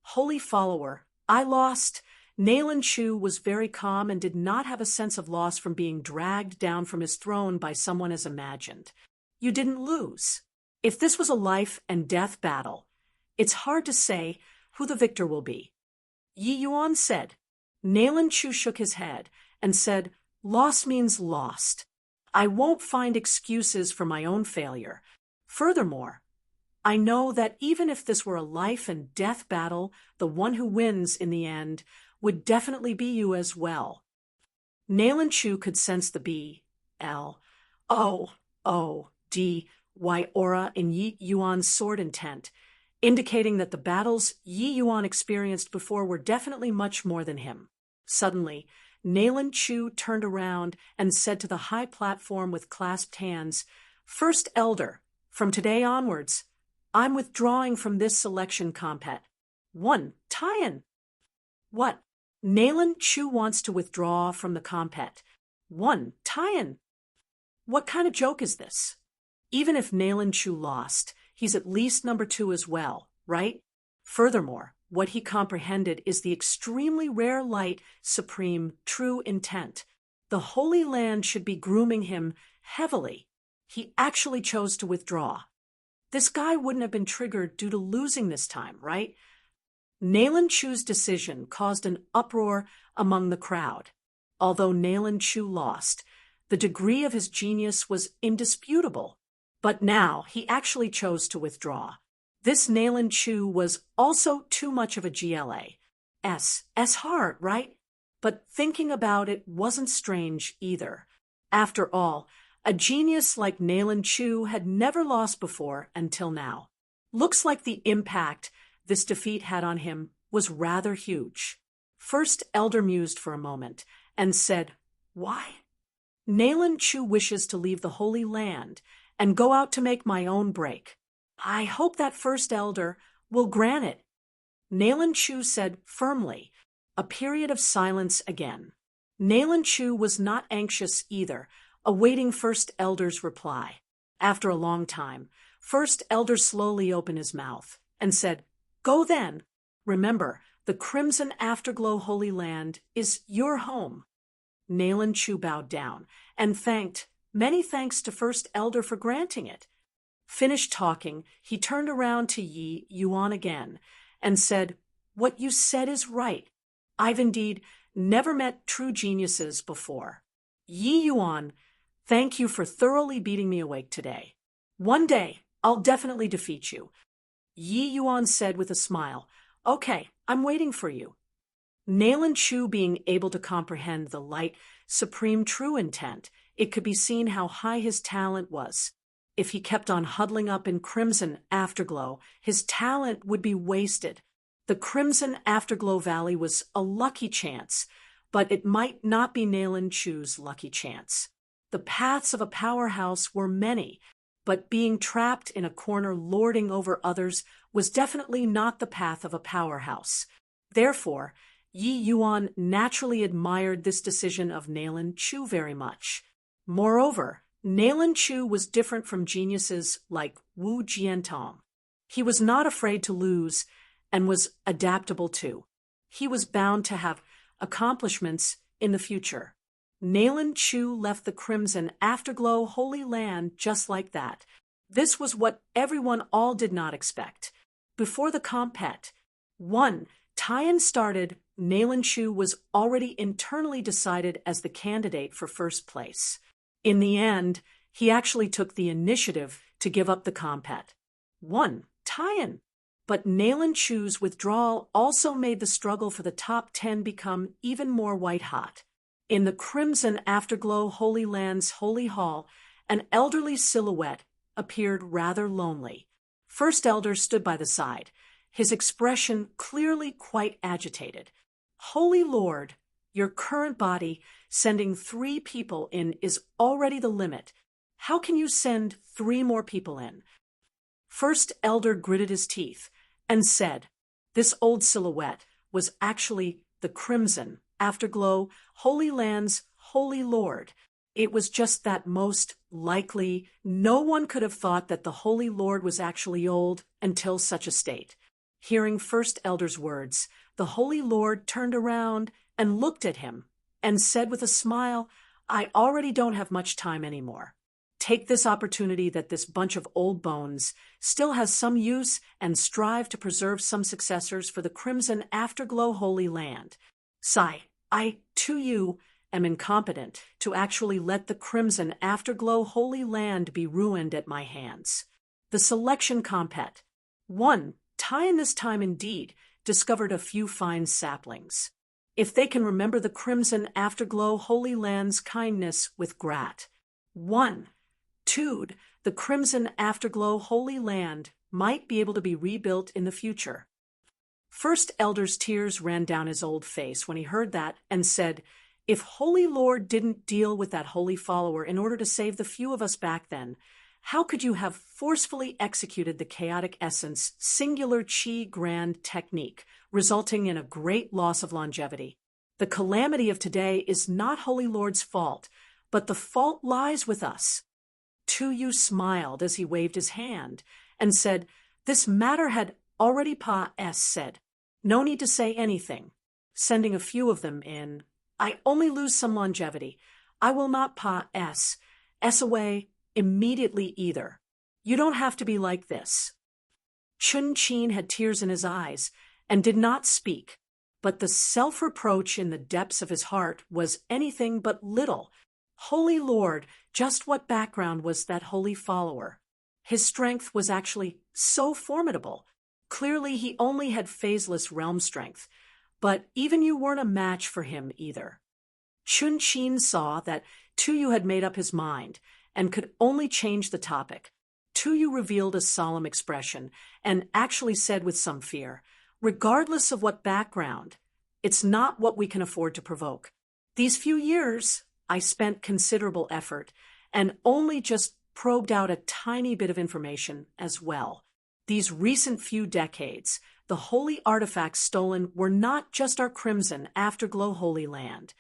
Holy Follower. I lost. Nalan Chu was very calm and did not have a sense of loss from being dragged down from his throne by someone as imagined. You didn't lose. If this was a life and death battle, it's hard to say who the victor will be. Yi Yuan said. Nalan Chu shook his head and said, loss means lost. I won't find excuses for my own failure. Furthermore, I know that even if this were a life and death battle, the one who wins in the end would definitely be you as well. Nalan Chu could sense the B-L-O-O-D-Y aura in Yi Yuan's sword intent, indicating that the battles Yi Yuan experienced before were definitely much more than him. Suddenly, Nalan Chu turned around and said to the high platform with clasped hands, First Elder, from today onwards, I'm withdrawing from this selection compet. 1. Tie-in. What? Nalan Chu wants to withdraw from the compet. 1. Tie-in. What kind of joke is this? Even if Nalan Chu lost, he's at least number 2 as well, right? Furthermore, what he comprehended is the extremely rare light, supreme, true intent. The Holy Land should be grooming him heavily. He actually chose to withdraw. This guy wouldn't have been triggered due to losing this time, right? Nalan Chu's decision caused an uproar among the crowd. Although Nalan Chu lost, the degree of his genius was indisputable. But now he actually chose to withdraw. This Nalan Chu was also too much of a GLA. S hard, right? But thinking about it wasn't strange either. After all, a genius like Nalan Chu had never lost before until now. Looks like the impact this defeat had on him was rather huge. First Elder mused for a moment and said, Why? Nalan Chu wishes to leave the Holy Land and go out to make my own break. I hope that First Elder will grant it. Nalan Chu said firmly. A period of silence again. Nalan Chu was not anxious either, awaiting First Elder's reply. After a long time, First Elder slowly opened his mouth and said, Go then. Remember, the Crimson Afterglow Holy Land is your home. Nalan Chu bowed down and thanked, many thanks to First Elder for granting it. Finished talking, he turned around to Yi Yuan again and said, "What you said is right. I've indeed never met true geniuses before. Yi Yuan, thank you for thoroughly beating me awake today. One day, I'll definitely defeat you." Yi Yuan said with a smile, "Okay, I'm waiting for you." Nalan Chu being able to comprehend the light, supreme true intent, it could be seen how high his talent was. If he kept on huddling up in Crimson Afterglow, his talent would be wasted. The Crimson Afterglow Valley was a lucky chance, but it might not be Nalan Chu's lucky chance. The paths of a powerhouse were many, but being trapped in a corner lording over others was definitely not the path of a powerhouse. Therefore, Yi Yuan naturally admired this decision of Nalan Chu very much. Moreover, Nalan Chu was different from geniuses like Wu Jiantong. He was not afraid to lose and was adaptable too. He was bound to have accomplishments in the future. Nalan Chu left the Crimson Afterglow Holy Land just like that. This was what everyone all did not expect. Before the compet, tie-in started, Nalan Chu was already internally decided as the candidate for first place. In the end, he actually took the initiative to give up the compet. Tie-in. But Nalan Chu's withdrawal also made the struggle for the top 10 become even more white-hot. In the Crimson Afterglow Holy Land's Holy Hall, an elderly silhouette appeared rather lonely. First Elder stood by the side, his expression clearly quite agitated. "Holy Lord, your current body, sending 3 people in is already the limit. How can you send 3 more people in?" First Elder gritted his teeth and said, this old silhouette was actually the Crimson Afterglow Holy Land's Holy Lord. It was just that most likely no one could have thought that the Holy Lord was actually old until such a state. Hearing First Elder's words, the Holy Lord turned around and looked at him and said with a smile, "I already don't have much time anymore. Take this opportunity that this bunch of old bones still has some use and strive to preserve some successors for the Crimson Afterglow Holy Land. I, to you, am incompetent to actually let the Crimson Afterglow Holy Land be ruined at my hands." The selection compet. Tie-in this time indeed discovered a few fine saplings. If they can remember the Crimson Afterglow Holy Land's kindness with grat. 2. The Crimson Afterglow Holy Land might be able to be rebuilt in the future. First Elder's tears ran down his old face when he heard that and said, "If Holy Lord didn't deal with that holy follower in order to save the few of us back then, how could you have forcefully executed the chaotic essence singular chi grand technique, resulting in a great loss of longevity? The calamity of today is not Holy Lord's fault, but the fault lies with us." Tuyu smiled as he waved his hand and said, "This matter had already said. No need to say anything. Sending a few of them in, I only lose some longevity. I will not s away immediately either. You don't have to be like this." Chun Chin had tears in his eyes and did not speak, but the self-reproach in the depths of his heart was anything but little. Holy Lord, just what background was that holy follower? His strength was actually so formidable. Clearly he only had phaseless realm strength, but even you weren't a match for him either. Chun Chin saw that Tuyu had made up his mind and could only change the topic. Tuyu revealed a solemn expression and actually said with some fear, "Regardless of what background, it's not what we can afford to provoke. These few years, I spent considerable effort and only just probed out a tiny bit of information as well. These recent few decades, the holy artifacts stolen were not just our Crimson Afterglow Holy Land.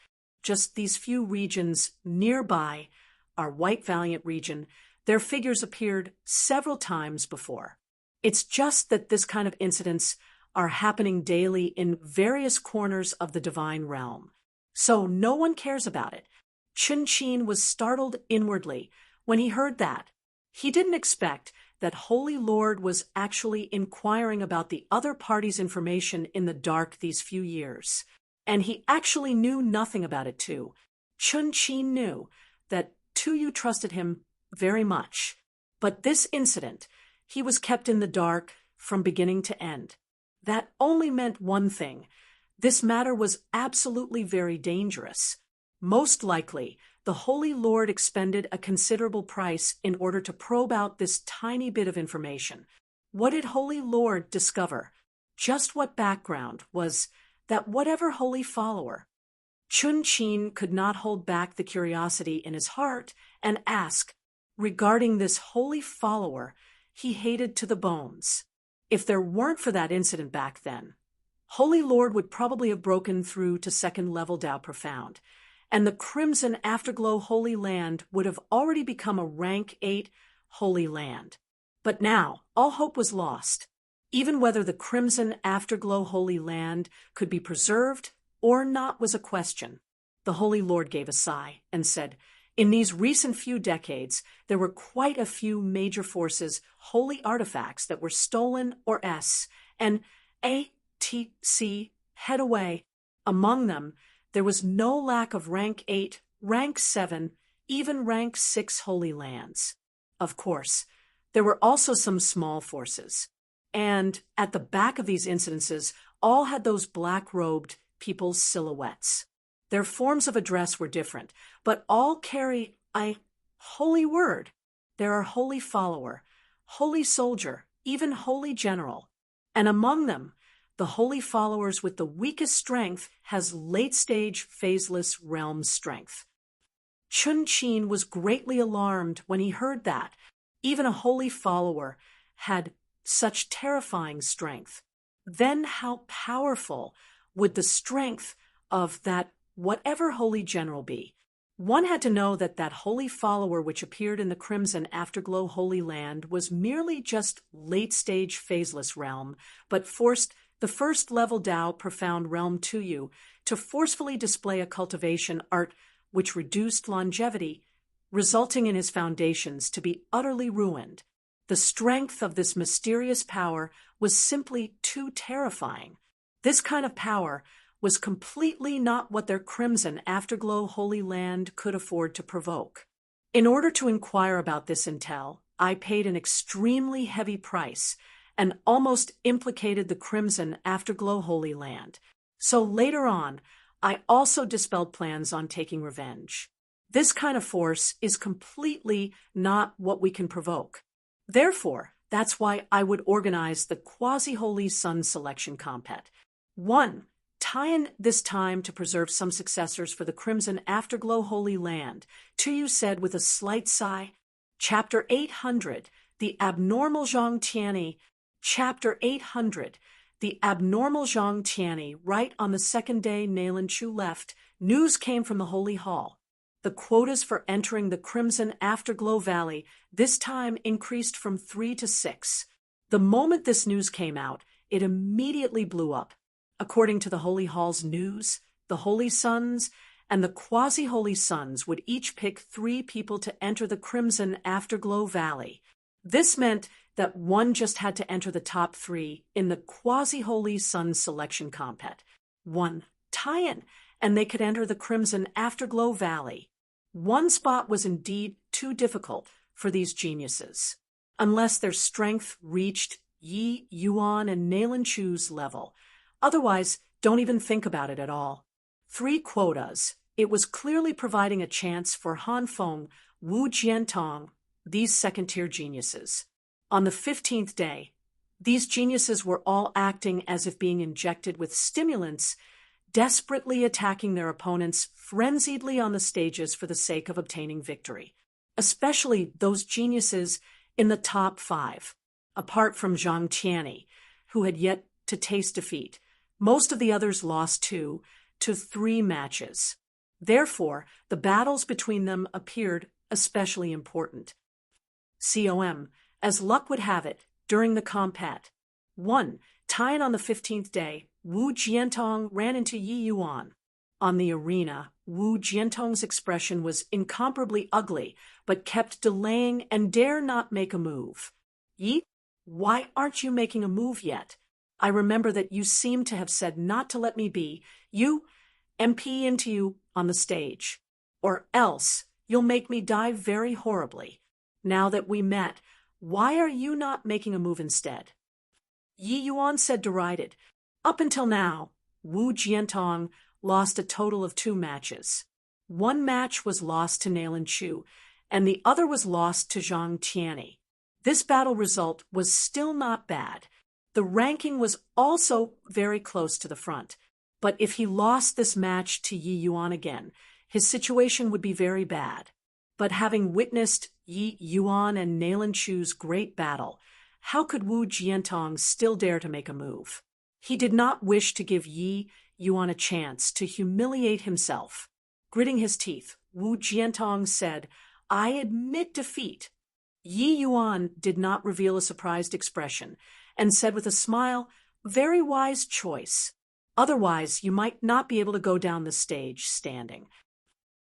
Just these few regions nearby, our White Valiant region, their figures appeared several times before. It's just that this kind of incidents are happening daily in various corners of the divine realm. So no one cares about it. Chun Chin was startled inwardly when he heard that. He didn't expect that Holy Lord was actually inquiring about the other party's information in the dark these few years. And he actually knew nothing about it too. Chun Chin knew that Tuyu trusted him very much. But this incident, he was kept in the dark from beginning to end. That only meant one thing. This matter was absolutely very dangerous. Most likely, the Holy Lord expended a considerable price in order to probe out this tiny bit of information. What did Holy Lord discover? Just what background was that whatever holy follower? Chun Chin could not hold back the curiosity in his heart and ask, regarding this holy follower he hated to the bones. If there weren't for that incident back then, Holy Lord would probably have broken through to second level Tao Profound, and the Crimson Afterglow Holy Land would have already become a rank 8 Holy Land. But now, all hope was lost. Even whether the Crimson Afterglow Holy Land could be preserved or not was a question. The Holy Lord gave a sigh and said, in these recent few decades, there were quite a few major forces, holy artifacts that were stolen or and head away. Among them, there was no lack of rank 8, rank 7, even rank 6 holy lands. Of course, there were also some small forces. And at the back of these incidences, all had those black-robed people's silhouettes. Their forms of address were different, but all carry a holy word. There are holy follower, holy soldier, even holy general. And among them, the holy followers with the weakest strength has late-stage phaseless realm strength. Chun Chin was greatly alarmed when he heard that even a holy follower had such terrifying strength. Then how powerful would the strength of that whatever holy general be? One had to know that that holy follower which appeared in the Crimson Afterglow Holy Land was merely just late-stage phaseless realm, but forced the first-level Tao Profound realm Tuyu to forcefully display a cultivation art which reduced longevity, resulting in his foundations to be utterly ruined. The strength of this mysterious power was simply too terrifying. This kind of power was completely not what their Crimson Afterglow Holy Land could afford to provoke. In order to inquire about this intel, I paid an extremely heavy price and almost implicated the Crimson Afterglow Holy Land. So later on, I also dispelled plans on taking revenge. This kind of force is completely not what we can provoke. Therefore, that's why I would organize the Quasi-Holy Sun Selection Compet. 1. Tie in this time to preserve some successors for the Crimson Afterglow Holy Land. Tuyu said with a slight sigh. Chapter 800, The Abnormal Zhang Tianyi. Chapter 800, The Abnormal Zhang Tianyi. Right on the second day Nayland Chu left, news came from the Holy Hall. The quotas for entering the Crimson Afterglow Valley this time increased from 3 to 6. The moment this news came out, it immediately blew up. According to the Holy Hall's news, the Holy Sons and the Quasi-Holy Sons would each pick 3 people to enter the Crimson Afterglow Valley. This meant that one just had to enter the top 3 in the Quasi-Holy Sun Selection Compet. 1 tie-in, and they could enter the Crimson Afterglow Valley. One spot was indeed too difficult for these geniuses, unless their strength reached Yi, Yuan, and Nayland Chu's level. Otherwise, don't even think about it at all. 3 quotas. It was clearly providing a chance for Han Feng, Wu Jiantong, these second-tier geniuses. On the 15th day, these geniuses were all acting as if being injected with stimulants, desperately attacking their opponents frenziedly on the stages for the sake of obtaining victory, especially those geniuses in the top 5. Apart from Zhang Tianyi, who had yet to taste defeat, most of the others lost 2 to 3 matches. Therefore, the battles between them appeared especially important. As luck would have it, during the compet, 1. Tied on the 15th day, Wu Jiantong ran into Yi Yuan. On the arena, Wu Jiantong's expression was incomparably ugly, but kept delaying and dare not make a move. Yi, why aren't you making a move yet? I remember that you seem to have said not to let me be. You, MP into you on the stage. Or else you'll make me die very horribly. Now that we met, why are you not making a move instead? Yi Yuan said derided. Up until now, Wu Jiantong lost a total of 2 matches. One match was lost to Nailan Chu, and the other was lost to Zhang Tianyi. This battle result was still not bad. The ranking was also very close to the front. But if he lost this match to Yi Yuan again, his situation would be very bad. But having witnessed Yi Yuan and Nailan Chu's great battle, how could Wu Jiantong still dare to make a move? He did not wish to give Yi Yuan a chance to humiliate himself. Gritting his teeth, Wu Jiantong said, I admit defeat. Yi Yuan did not reveal a surprised expression and said with a smile, very wise choice. Otherwise, you might not be able to go down the stage standing.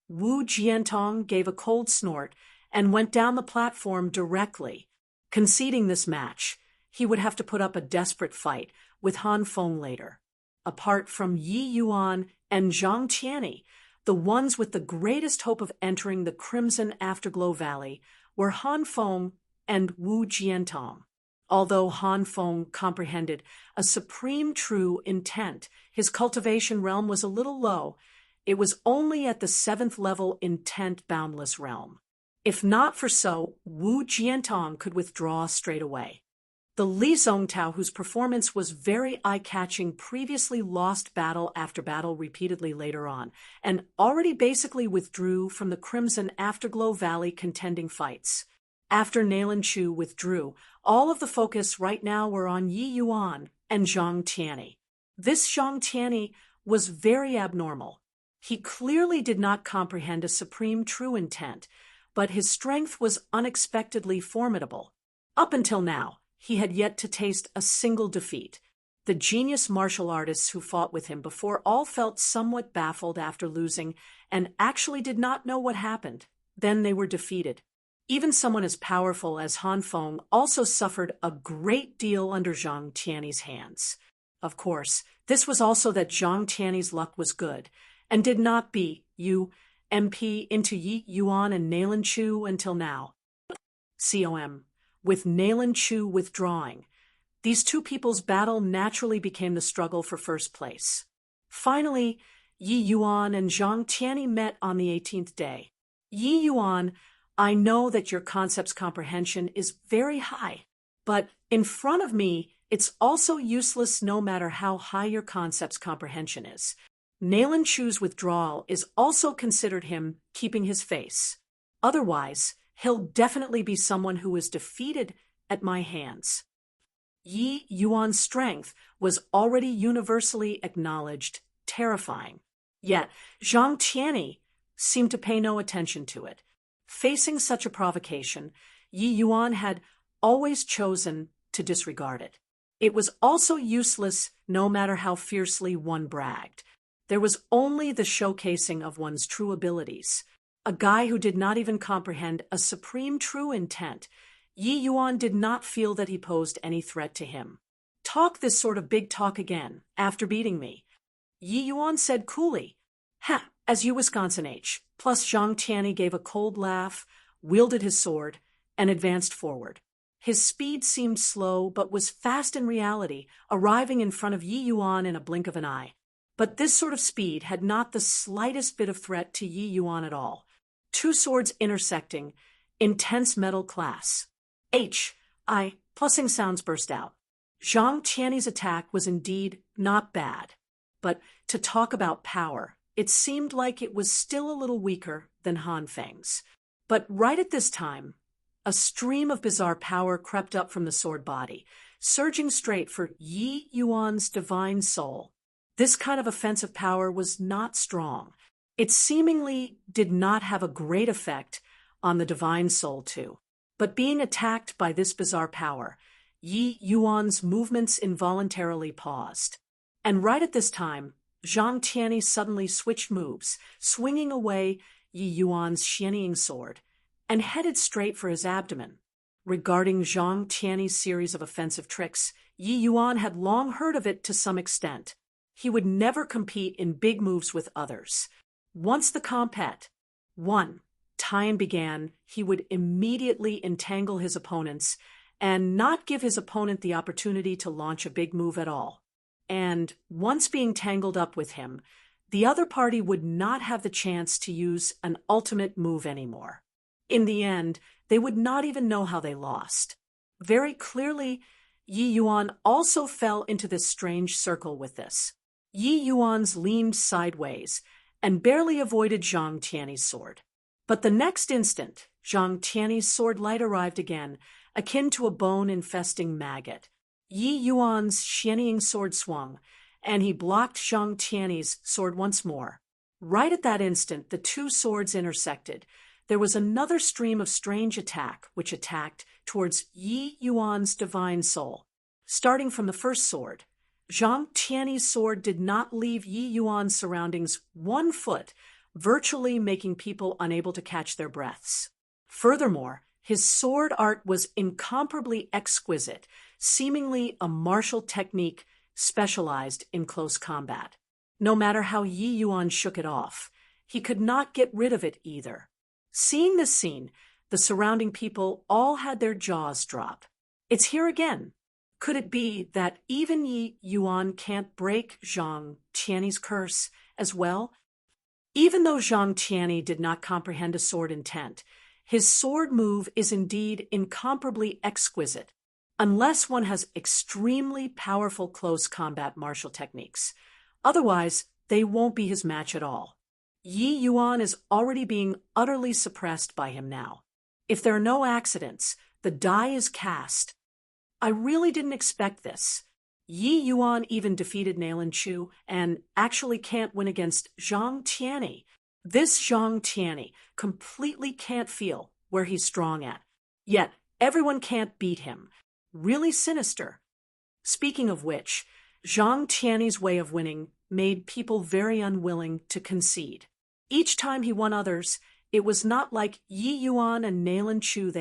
Wu Jiantong gave a cold snort and went down the platform directly. Conceding this match, he would have to put up a desperate fight with Han Feng later. Apart from Yi Yuan and Zhang Tianyi, the ones with the greatest hope of entering the Crimson Afterglow Valley were Han Feng and Wu Jiantong. Although Han Feng comprehended a supreme true intent, his cultivation realm was a little low. It was only at the 7th level intent boundless realm. If not for so, Wu Jiantong could withdraw straight away. The Li Zongtao, whose performance was very eye-catching, previously lost battle after battle repeatedly later on, and already basically withdrew from the Crimson Afterglow Valley contending fights. After Nailan Chu withdrew, all of the focus right now were on Yi Yuan and Zhang Tianyi. This Zhang Tianyi was very abnormal. He clearly did not comprehend a supreme true intent, but his strength was unexpectedly formidable. Up until now, he had yet to taste a single defeat. The genius martial artists who fought with him before all felt somewhat baffled after losing and actually did not know what happened. Then they were defeated. Even someone as powerful as Han Feng also suffered a great deal under Zhang Tianyi's hands. Of course, this was also that Zhang Tianyi's luck was good, and did not be MP into Yi Yuan and Nailan Chu until now. With Nailan Chu withdrawing, these two people's battle naturally became the struggle for first place. Finally, Yi Yuan and Zhang Tianyi met on the 18th day. Yi Yuan, I know that your concept's comprehension is very high, but in front of me, it's also useless no matter how high your concept's comprehension is. Nailan Chu's withdrawal is also considered him keeping his face. Otherwise, he'll definitely be someone who is defeated at my hands. Yi Yuan's strength was already universally acknowledged, terrifying. Yet, Zhang Tianyi seemed to pay no attention to it. Facing such a provocation, Yi Yuan had always chosen to disregard it. It was also useless no matter how fiercely one bragged. There was only the showcasing of one's true abilities. A guy who did not even comprehend a supreme true intent, Yi Yuan did not feel that he posed any threat to him. Talk this sort of big talk again, after beating me. Yi Yuan said coolly. Ha, as you Wisconsin H. Plus Zhang Tianyi gave a cold laugh, wielded his sword, and advanced forward. His speed seemed slow, but was fast in reality, arriving in front of Yi Yuan in a blink of an eye. But this sort of speed had not the slightest bit of threat to Yi Yuan at all. Two swords intersecting, intense metal class. Plussing sounds burst out. Zhang Tianyi's attack was indeed not bad. But to talk about power, it seemed like it was still a little weaker than Han Feng's. But right at this time, a stream of bizarre power crept up from the sword body, surging straight for Yi Yuan's divine soul. This kind of offensive power was not strong. It seemingly did not have a great effect on the divine soul too. But being attacked by this bizarre power, Yi Yuan's movements involuntarily paused. And right at this time, Zhang Tianyi suddenly switched moves, swinging away Yi Yuan's shianying sword, and headed straight for his abdomen. Regarding Zhang Tianyi's series of offensive tricks, Yi Yuan had long heard of it to some extent. He would never compete in big moves with others. Once the combat 1 time began, he would immediately entangle his opponents and not give his opponent the opportunity to launch a big move at all. And once being tangled up with him, the other party would not have the chance to use an ultimate move anymore. In the end, they would not even know how they lost. Very clearly, Yi Yuan also fell into this strange circle with this. Yi Yuan's leaned sideways and barely avoided Zhang Tianyi's sword. But the next instant, Zhang Tianyi's sword light arrived again, akin to a bone-infesting maggot. Yi Yuan's shianying sword swung, and he blocked Zhang Tianyi's sword once more. Right at that instant, the two swords intersected. There was another stream of strange attack, which attacked towards Yi Yuan's divine soul. Starting from the first sword, Zhang Tianyi's sword did not leave Yi Yuan's surroundings 1 foot, virtually making people unable to catch their breaths. Furthermore, his sword art was incomparably exquisite, seemingly a martial technique specialized in close combat. No matter how Yi Yuan shook it off, he could not get rid of it either. Seeing this scene, the surrounding people all had their jaws drop. It's here again. Could it be that even Yi Yuan can't break Zhang Tianyi's curse as well? Even though Zhang Tianyi did not comprehend a sword intent, his sword move is indeed incomparably exquisite, unless one has extremely powerful close combat martial techniques. Otherwise, they won't be his match at all. Yi Yuan is already being utterly suppressed by him now. If there are no accidents, the die is cast. I really didn't expect this. Yi Yuan even defeated Nalan Chu and actually can't win against Zhang Tianyi. This Zhang Tianyi completely can't feel where he's strong at. Yet, everyone can't beat him. Really sinister. Speaking of which, Zhang Tianyi's way of winning made people very unwilling to concede. Each time he won others, it was not like Yi Yuan and Nalan Chu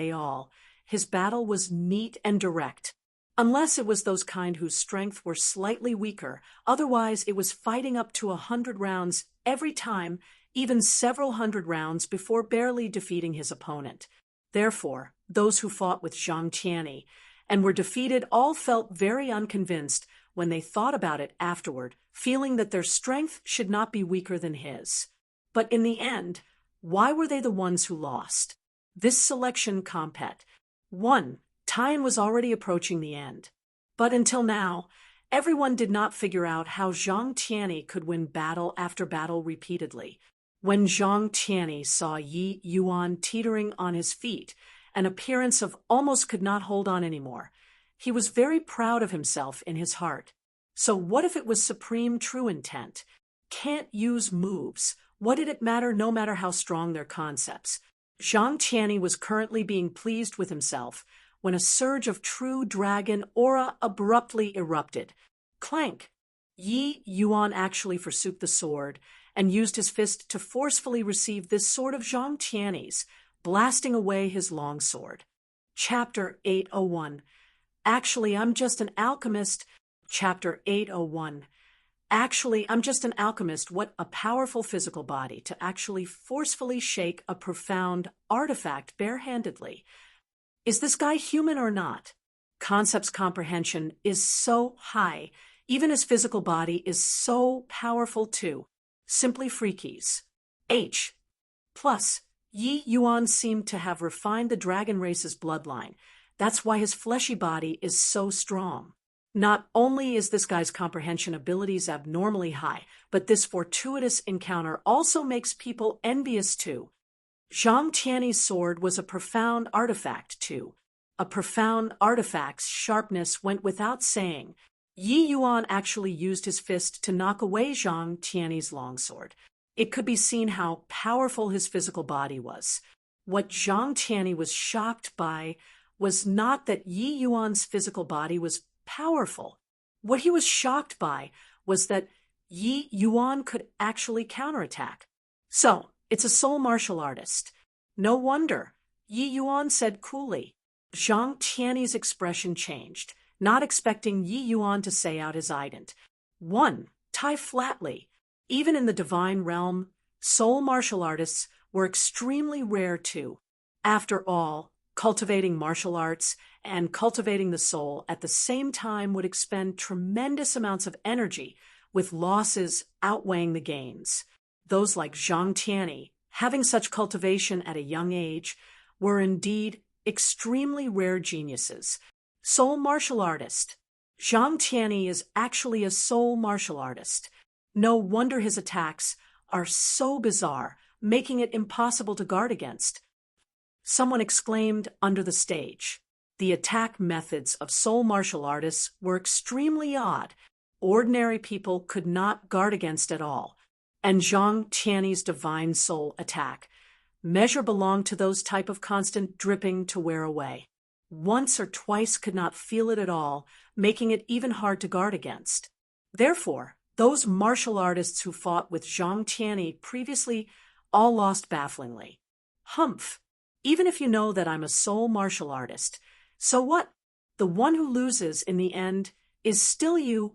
his battle was neat and direct. Unless it was those kind whose strength were slightly weaker, otherwise it was fighting up to 100 rounds every time, even several hundred rounds before barely defeating his opponent. Therefore, those who fought with Zhang Tianyi and were defeated all felt very unconvinced when they thought about it afterward, feeling that their strength should not be weaker than his. But in the end, why were they the ones who lost? This selection compet. 1. Time was already approaching the end. But until now, everyone did not figure out how Zhang Tianyi could win battle after battle repeatedly. When Zhang Tianyi saw Yi Yuan teetering on his feet, an appearance of almost could not hold on anymore, he was very proud of himself in his heart. So what if it was supreme true intent? Can't use moves. What did it matter, no matter how strong their concepts? Zhang Tianyi was currently being pleased with himself when a surge of true dragon aura abruptly erupted. Clank! Yi Yuan actually forsook the sword and used his fist to forcefully receive this sword of Zhang Tianyi's, blasting away his long sword. Chapter 801. Actually, I'm just an alchemist. Chapter 801. Actually, I'm just an alchemist. What a powerful physical body to actually forcefully shake a profound artifact barehandedly. Is this guy human or not? Concept's comprehension is so high. Even his physical body is so powerful too. Simply freakies. H. Plus, Yi Yuan seemed to have refined the dragon race's bloodline. That's why his fleshy body is so strong. Not only is this guy's comprehension abilities abnormally high, but this fortuitous encounter also makes people envious too. Zhang Tianyi's sword was a profound artifact too. A profound artifact's sharpness went without saying. Yi Yuan actually used his fist to knock away Zhang Tianyi's longsword. It could be seen how powerful his physical body was. What Zhang Tianyi was shocked by was not that Yi Yuan's physical body was powerful. What he was shocked by was that Yi Yuan could actually counterattack. So, it's a soul martial artist. No wonder, Yi Yuan said coolly. Zhang Tiany's expression changed, not expecting Yi Yuan to say out his ident. One, tie flatly. Even in the divine realm, soul martial artists were extremely rare too. After all, cultivating martial arts and cultivating the soul at the same time would expend tremendous amounts of energy, with losses outweighing the gains. Those like Zhang Tiany, having such cultivation at a young age, were indeed extremely rare geniuses. Soul martial artist. Zhang Tiany is actually a soul martial artist. No wonder his attacks are so bizarre, making it impossible to guard against. Someone exclaimed under the stage. The attack methods of soul martial artists were extremely odd. Ordinary people could not guard against at all. And Zhang Tiany's divine soul attack measure belonged to those type of constant dripping to wear away. Once or twice could not feel it at all, making it even hard to guard against. Therefore, those martial artists who fought with Zhang Tiany previously all lost bafflingly. Humph! Even if you know that I'm a soul martial artist, so what? The one who loses in the end is still you.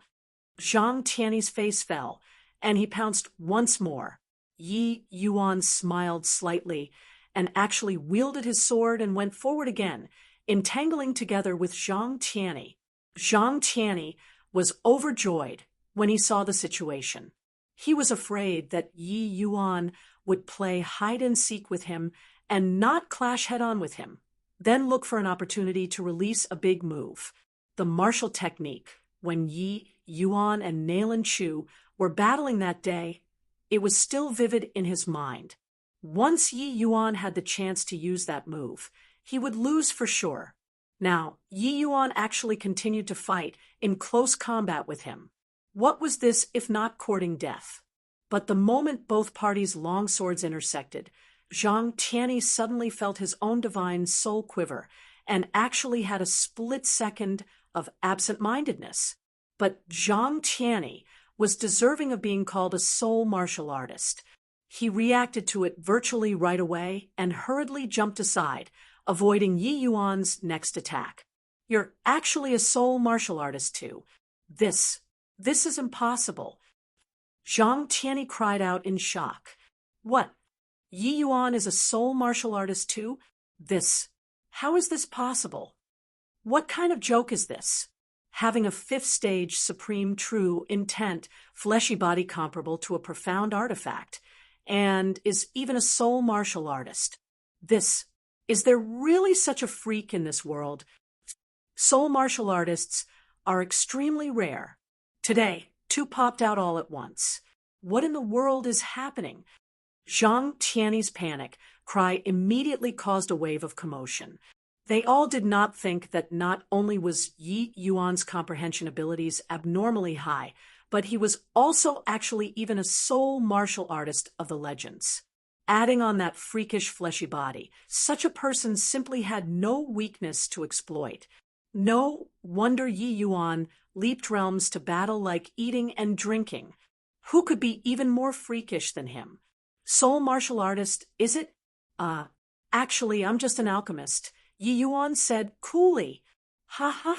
Zhang Tiany's face fell, and he pounced once more. Yi Yuan smiled slightly and actually wielded his sword and went forward again, entangling together with Zhang Tiany. Zhang Tiany was overjoyed when he saw the situation. He was afraid that Yi Yuan would play hide-and-seek with him and not clash head-on with him, then look for an opportunity to release a big move. The martial technique, when Yi Yuan and Nailan Chu were battling that day, it was still vivid in his mind. Once Yi Yuan had the chance to use that move, he would lose for sure. Now, Yi Yuan actually continued to fight in close combat with him. What was this if not courting death? But the moment both parties' long swords intersected, Zhang Tiany suddenly felt his own divine soul quiver and actually had a split second of absent-mindedness. But Zhang Tiany was deserving of being called a soul martial artist. He reacted to it virtually right away and hurriedly jumped aside, avoiding Yi Yuan's next attack. You're actually a soul martial artist too. This is impossible. Zhang Tiany cried out in shock. What? Yi Yuan is a soul martial artist too? How is this possible? What kind of joke is this? Having a fifth stage supreme true intent fleshy body comparable to a profound artifact, and is even a soul martial artist. Is there really such a freak in this world? Soul martial artists are extremely rare. Today, two popped out all at once. What in the world is happening? Zhang Tiany's panic cry immediately caused a wave of commotion. They all did not think that not only was Yi Yuan's comprehension abilities abnormally high, but he was also actually even a soul martial artist of the legends. Adding on that freakish fleshy body, such a person simply had no weakness to exploit. No wonder Yi Yuan leaped realms to battle like eating and drinking. Who could be even more freakish than him? Soul martial artist, is it? Actually, I'm just an alchemist, Yi Yuan said coolly. Ha ha.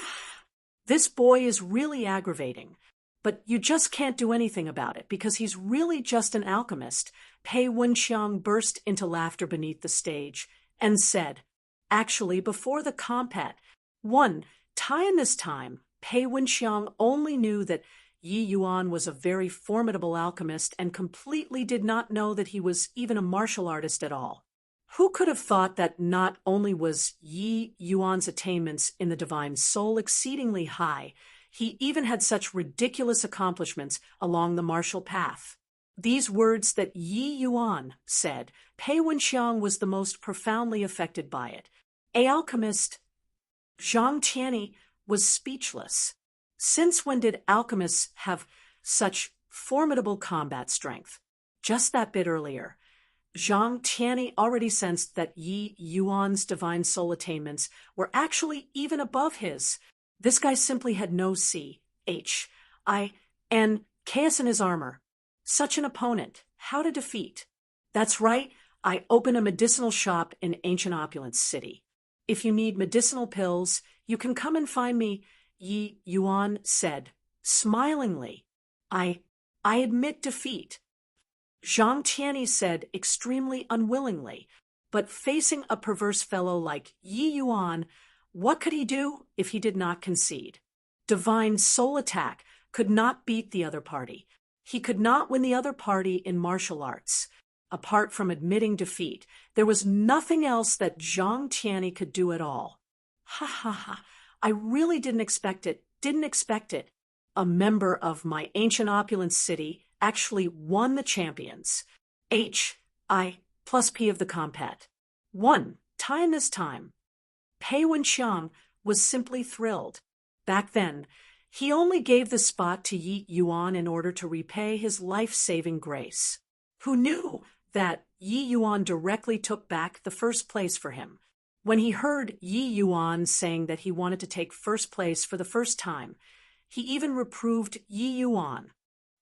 This boy is really aggravating. But you just can't do anything about it because he's really just an alchemist. Pei Wenxiang burst into laughter beneath the stage and said, actually, before the combat, in this time, Pei Wenxiang only knew that Yi Yuan was a very formidable alchemist and completely did not know that he was even a martial artist at all. Who could have thought that not only was Yi Yuan's attainments in the divine soul exceedingly high, he even had such ridiculous accomplishments along the martial path. These words that Yi Yuan said, Pei Wenxiang was the most profoundly affected by it. A alchemist, Zhang Tiany was speechless. Since when did alchemists have such formidable combat strength? Just that bit earlier, Zhang Tianyi already sensed that Yi Yuan's divine soul attainments were actually even above his. This guy simply had no C, H, I, and chaos in his armor. Such an opponent, how to defeat? That's right, I open a medicinal shop in ancient opulence city. If you need medicinal pills, you can come and find me, Yi Yuan said, smilingly. I admit defeat. Zhang Tianyi said extremely unwillingly, but facing a perverse fellow like Yi Yuan, what could he do if he did not concede? Divine soul attack could not beat the other party. He could not win the other party in martial arts. Apart from admitting defeat, there was nothing else that Zhang Tianyi could do at all. Ha ha ha, I really didn't expect it. A member of my ancient opulence city actually won the champions. H, I, plus P of the compet. Won, time this time. Pei Wenxiang was simply thrilled. Back then, he only gave the spot to Yi Yuan in order to repay his life-saving grace. Who knew that Yi Yuan directly took back the first place for him? When he heard Yi Yuan saying that he wanted to take first place for the first time, he even reproved Yi Yuan,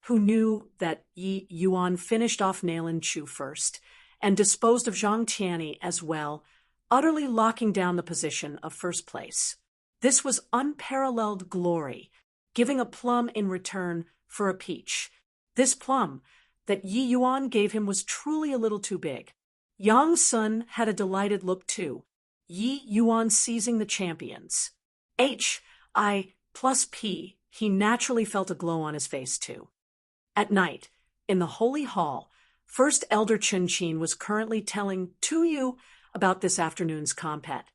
who knew that Yi Yuan finished off Nailan Chu first and disposed of Zhang Tianyi as well, utterly locking down the position of first place. This was unparalleled glory, giving a plum in return for a peach. This plum that Yi Yuan gave him was truly a little too big. Yang Sun had a delighted look too, Yi Yuan seizing the champions. H, I, plus P, he naturally felt a glow on his face too. At night, in the Holy Hall, First Elder Chun Chin was currently telling Tu Yu about this afternoon's compet.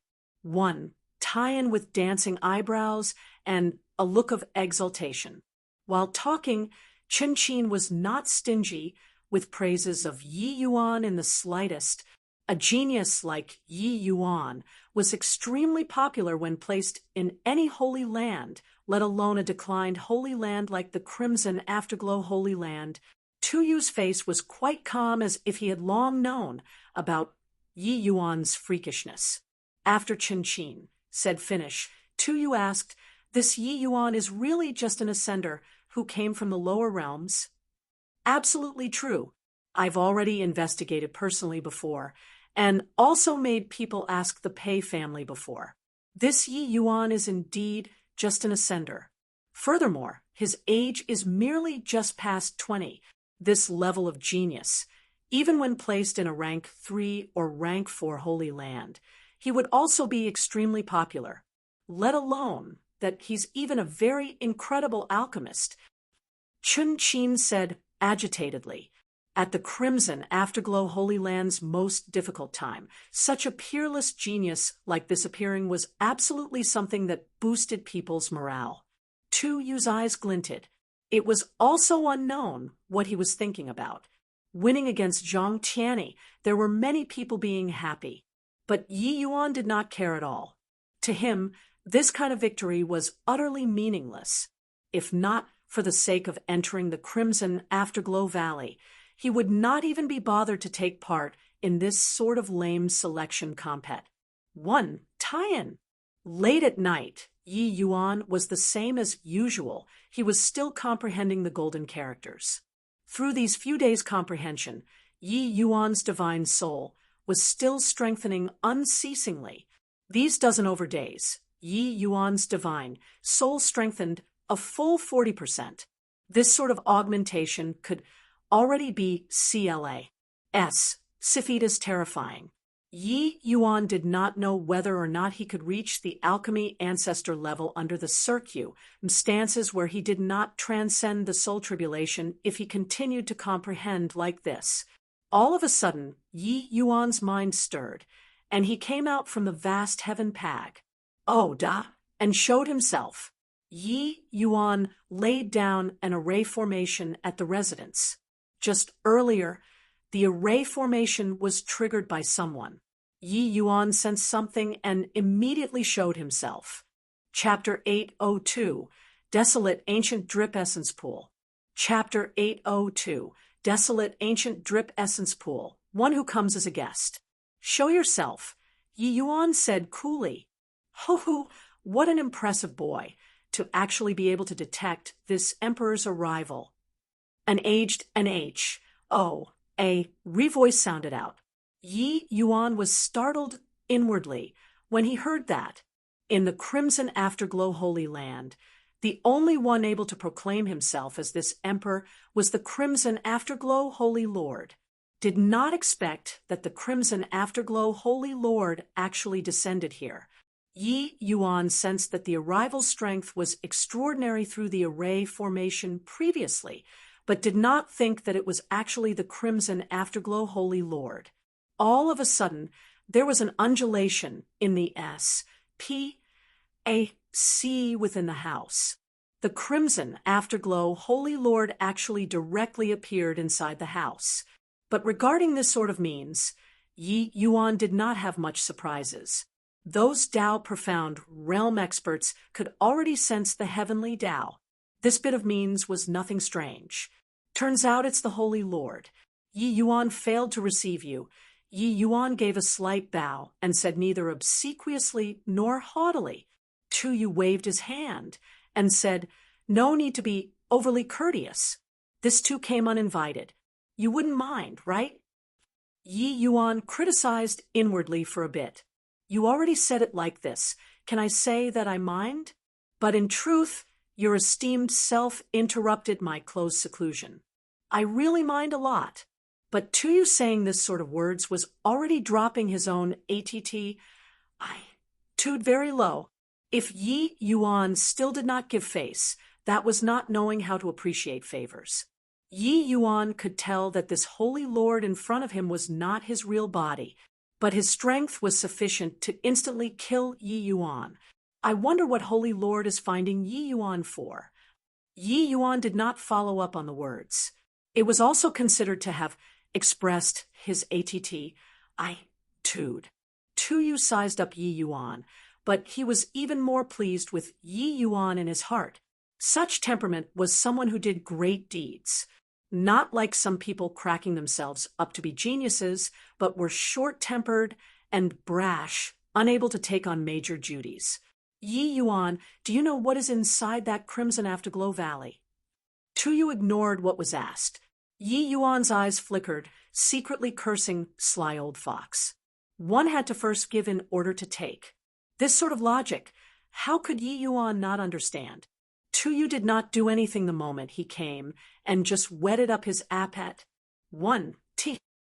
1. Tie-in with dancing eyebrows and a look of exultation. While talking, Chun Chin was not stingy with praises of Yi Yuan in the slightest. A genius like Yi Yuan was extremely popular when placed in any holy land, let alone a declined holy land like the Crimson Afterglow Holy Land. Tu Yu's face was quite calm, as if he had long known about Yi Yuan's freakishness. After Chun Chin said finish, Tu Yu asked, "This Yi Yuan is really just an ascender who came from the lower realms?" Absolutely true. I've already investigated personally before, and also made people ask the Pei family before. This Yi Yuan is indeed just an ascender. Furthermore, his age is merely just past 20. This level of genius, even when placed in a rank 3 or rank 4 holy land, he would also be extremely popular, let alone that he's even a very incredible alchemist. Chun Chin said agitatedly, at the Crimson Afterglow Holy Land's most difficult time, such a peerless genius like this appearing was absolutely something that boosted people's morale. Tu Yu's eyes glinted. It was also unknown what he was thinking about. Winning against Zhang Tianyi, there were many people being happy, but Yi Yuan did not care at all. To him, this kind of victory was utterly meaningless. If not for the sake of entering the Crimson Afterglow Valley, he would not even be bothered to take part in this sort of lame selection compet. 1. Tie-in. Late at night, Yi Yuan was the same as usual. He was still comprehending the golden characters. Through these few days' comprehension, Yi Yuan's divine soul was still strengthening unceasingly. These dozen over days, Yi Yuan's divine soul strengthened a full 40%. This sort of augmentation could already be CLA. Sifita's terrifying. Yi Yuan did not know whether or not he could reach the alchemy ancestor level under the circumstances where he did not transcend the soul tribulation if he continued to comprehend like this. All of a sudden, Yi Yuan's mind stirred, and he came out from the vast heaven pag. And showed himself. Yi Yuan laid down an array formation at the residence. Just earlier, the array formation was triggered by someone. Yi Yuan sensed something and immediately showed himself. Chapter 802, Desolate Ancient Drip Essence Pool. Chapter 802, Desolate Ancient Drip Essence Pool. one who comes as a guest. Show yourself, Yi Yuan said coolly. Ho, what an impressive boy, to actually be able to detect this emperor's arrival. An re-voice sounded out. Yi Yuan was startled inwardly when he heard that. In the crimson afterglow Holy Land, the only one able to proclaim himself as this emperor was the crimson afterglow Holy Lord. Did not expect that the crimson afterglow Holy Lord actually descended here. Yi Yuan sensed that the arrival strength was extraordinary through the array formation previously, but did not think that it was actually the crimson afterglow Holy Lord. All of a sudden, there was an undulation in the S-P-A-C within the house. The crimson afterglow Holy Lord actually directly appeared inside the house. But regarding this sort of means, Yi Yuan did not have much surprises. Those Tao profound realm experts could already sense the heavenly Tao. This bit of means was nothing strange. Turns out it's the Holy Lord. Yi Yuan failed to receive you. Yi Yuan gave a slight bow and said neither obsequiously nor haughtily. Tu Yu waved his hand and said, no need to be overly courteous. This too came uninvited. You wouldn't mind, right? Yi Yuan criticized inwardly for a bit. You already said it like this. Can I say that I mind? But in truth, your esteemed self interrupted my close seclusion. I really mind a lot. But Tu Yu saying this sort of words was already dropping his own ATT. I toed very low. If Yi Yuan still did not give face, that was not knowing how to appreciate favors. Yi Yuan could tell that this Holy Lord in front of him was not his real body, but his strength was sufficient to instantly kill Yi Yuan. I wonder what Holy Lord is finding Yi Yuan for. Yi Yuan did not follow up on the words. It was also considered to have expressed his ATT. I tooed. Tu Yu sized up Yi Yuan, but he was even more pleased with Yi Yuan in his heart. Such temperament was someone who did great deeds. Not like some people cracking themselves up to be geniuses, but were short-tempered and brash, unable to take on major duties. Yi Yuan, do you know what is inside that crimson afterglow valley? Tu Yu ignored what was asked. Yi Yuan's eyes flickered, secretly cursing sly old fox. One had to first give in order to take. This sort of logic, how could Yi Yuan not understand? Tu Yu did not do anything the moment he came and just whetted up his appet.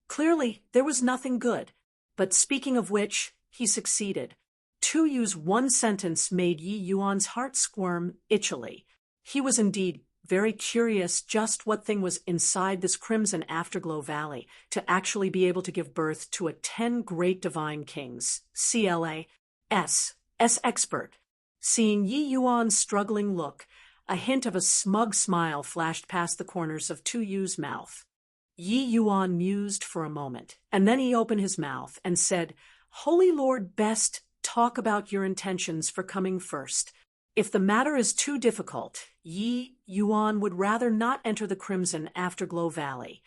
Clearly, there was nothing good. But speaking of which, he succeeded. Tu Yu's one sentence made Yi Yuan's heart squirm itchily. He was indeed very curious just what thing was inside this crimson afterglow valley to actually be able to give birth to a 10 great divine kings, CLAS expert. Seeing Yi Yuan's struggling look, a hint of a smug smile flashed past the corners of Tu Yu's mouth. Yi Yuan mused for a moment, and then he opened his mouth and said, Holy Lord, best talk about your intentions for coming first. If the matter is too difficult, Yi Yuan would rather not enter the crimson afterglow valley.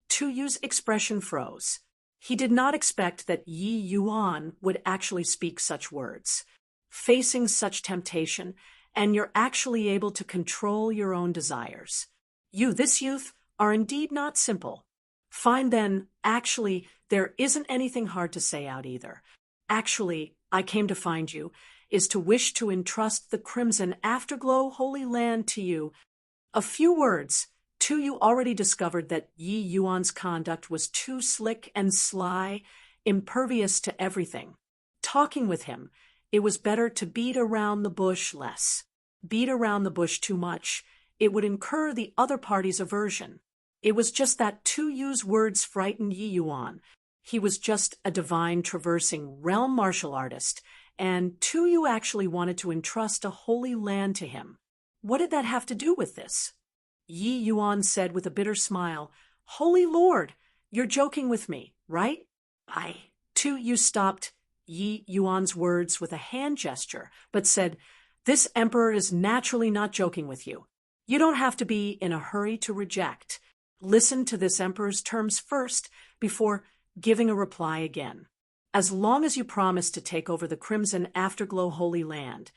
Tu Yu's expression froze. He did not expect that Yi Yuan would actually speak such words. Facing such temptation, and you're actually able to control your own desires. You, this youth, are indeed not simple. Fine then, actually, there isn't anything hard to say out either. Actually, I came to find you, is to wish to entrust the crimson afterglow Holy Land to you. A few words. Tu Yu already discovered that Yi Yuan's conduct was too slick and sly, impervious to everything. Talking with him, it was better to beat around the bush less. Beat around the bush too much, it would incur the other party's aversion. It was just that Tu Yu's words frightened Yi Yuan. He was just a divine traversing realm martial artist, and Tu Yu actually wanted to entrust a holy land to him. What did that have to do with this? Yi Yuan said with a bitter smile, Holy Lord, you're joking with me, right? Tu Yu stopped Yi Yuan's words with a hand gesture, but said, This emperor is naturally not joking with you. You don't have to be in a hurry to reject. Listen to this emperor's terms first before giving a reply again. As long as you promise to take over the Crimson Afterglow Holy Land,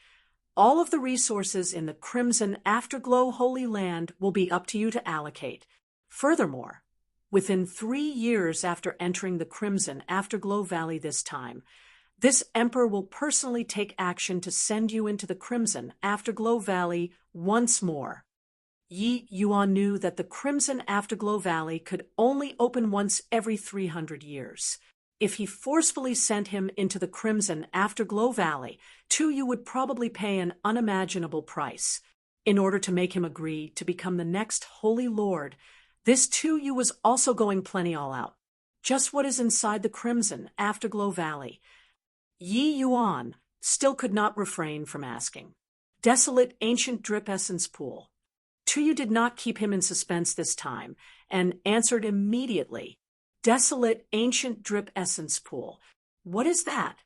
all of the resources in the Crimson Afterglow Holy Land will be up to you to allocate. Furthermore, within 3 years after entering the Crimson Afterglow Valley this time, this emperor will personally take action to send you into the Crimson Afterglow Valley once more. Yi Yuan knew that the Crimson Afterglow Valley could only open once every 300 years. If he forcefully sent him into the Crimson Afterglow Valley, you would probably pay an unimaginable price. In order to make him agree to become the next Holy Lord, this you was also going plenty all out. Just what is inside the Crimson Afterglow Valley? Yi Yuan still could not refrain from asking. Desolate ancient drip essence pool. Tuyu did not keep him in suspense this time, and answered immediately. Desolate ancient drip essence pool. What is that?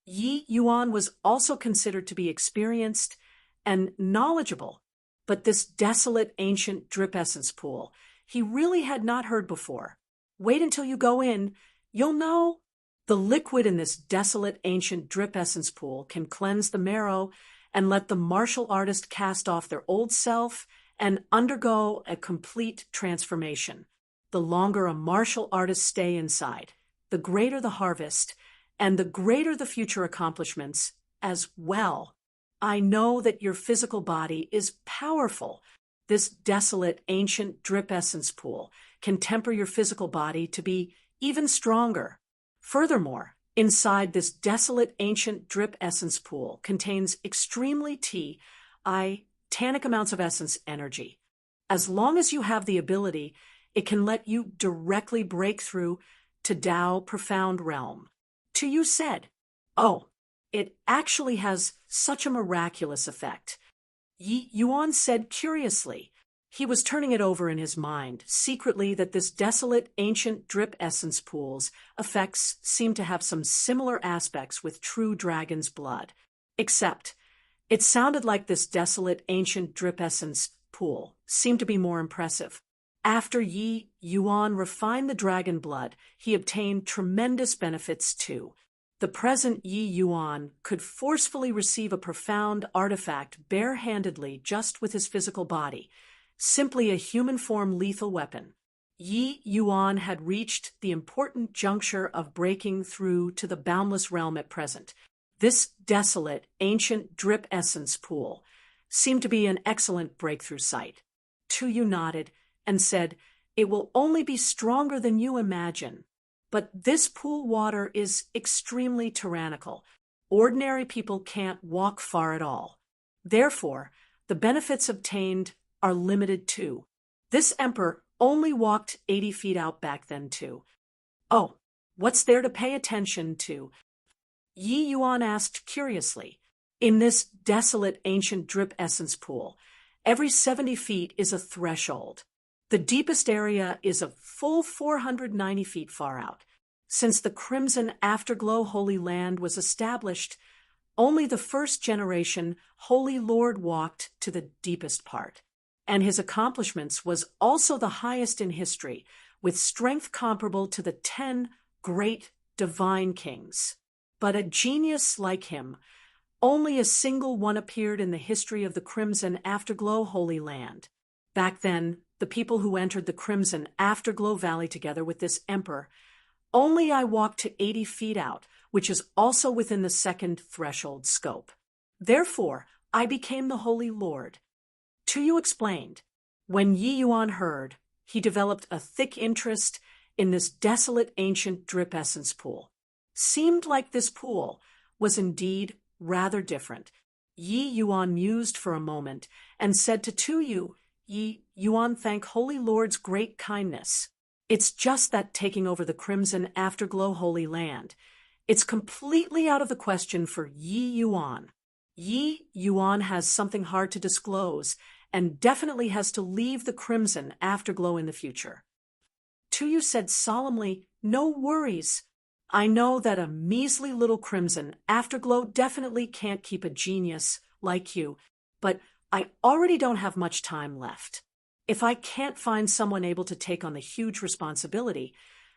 Yi Yuan was also considered to be experienced and knowledgeable, but this desolate ancient drip essence pool he really had not heard before. Wait until you go in, you'll know. The liquid in this desolate ancient drip essence pool can cleanse the marrow and let the martial artist cast off their old self and undergo a complete transformation. The longer a martial artist stay inside, the greater the harvest and the greater the future accomplishments as well. I know that your physical body is powerful. This desolate ancient drip essence pool can temper your physical body to be even stronger. Furthermore, inside this desolate ancient drip essence pool contains extremely tanic amounts of essence energy. As long as you have the ability, it can let you directly break through to Tao profound realm. Tuyu said, "Oh, it actually has such a miraculous effect." Yi Yuan said curiously. He was turning it over in his mind, secretly, that this desolate ancient drip essence pool's effects seemed to have some similar aspects with true dragon's blood. Except, it sounded like this desolate ancient drip essence pool seemed to be more impressive. After Yi Yuan refined the dragon blood, he obtained tremendous benefits too. The present Yi Yuan could forcefully receive a profound artifact barehandedly just with his physical body, simply a human-form lethal weapon. Yi Yuan had reached the important juncture of breaking through to the boundless realm at present. This desolate, ancient drip essence pool seemed to be an excellent breakthrough site. Tuyu nodded and said, "It will only be stronger than you imagine. But this pool water is extremely tyrannical. Ordinary people can't walk far at all. Therefore, the benefits obtained are limited too. This emperor only walked 80 feet out back then too." "Oh, what's there to pay attention to?" Yi Yuan asked curiously. "In this desolate ancient drip essence pool, every 70 feet is a threshold. The deepest area is a full 490 feet far out. Since the Crimson Afterglow Holy Land was established, only the first generation Holy Lord walked to the deepest part. And his accomplishments was also the highest in history, with strength comparable to the 10 great divine kings. But a genius like him, only a single one appeared in the history of the Crimson Afterglow Holy Land. Back then, the people who entered the Crimson Afterglow Valley together with this emperor, only I walked to 80 feet out, which is also within the second threshold scope. Therefore, I became the Holy Lord." Tuyu explained. When Yi Yuan heard, he developed a thick interest in this desolate ancient drip essence pool. Seemed like this pool was indeed rather different. Yi Yuan mused for a moment and said to Tuyu, "Yi Yuan, thank Holy Lord's great kindness. It's just that taking over the Crimson Afterglow Holy Land, it's completely out of the question for Yi Yuan. Yi Yuan has something hard to disclose and definitely has to leave the Crimson Afterglow in the future." Tuyu said solemnly, "No worries. I know that a measly little Crimson Afterglow definitely can't keep a genius like you, but I already don't have much time left. If I can't find someone able to take on the huge responsibility,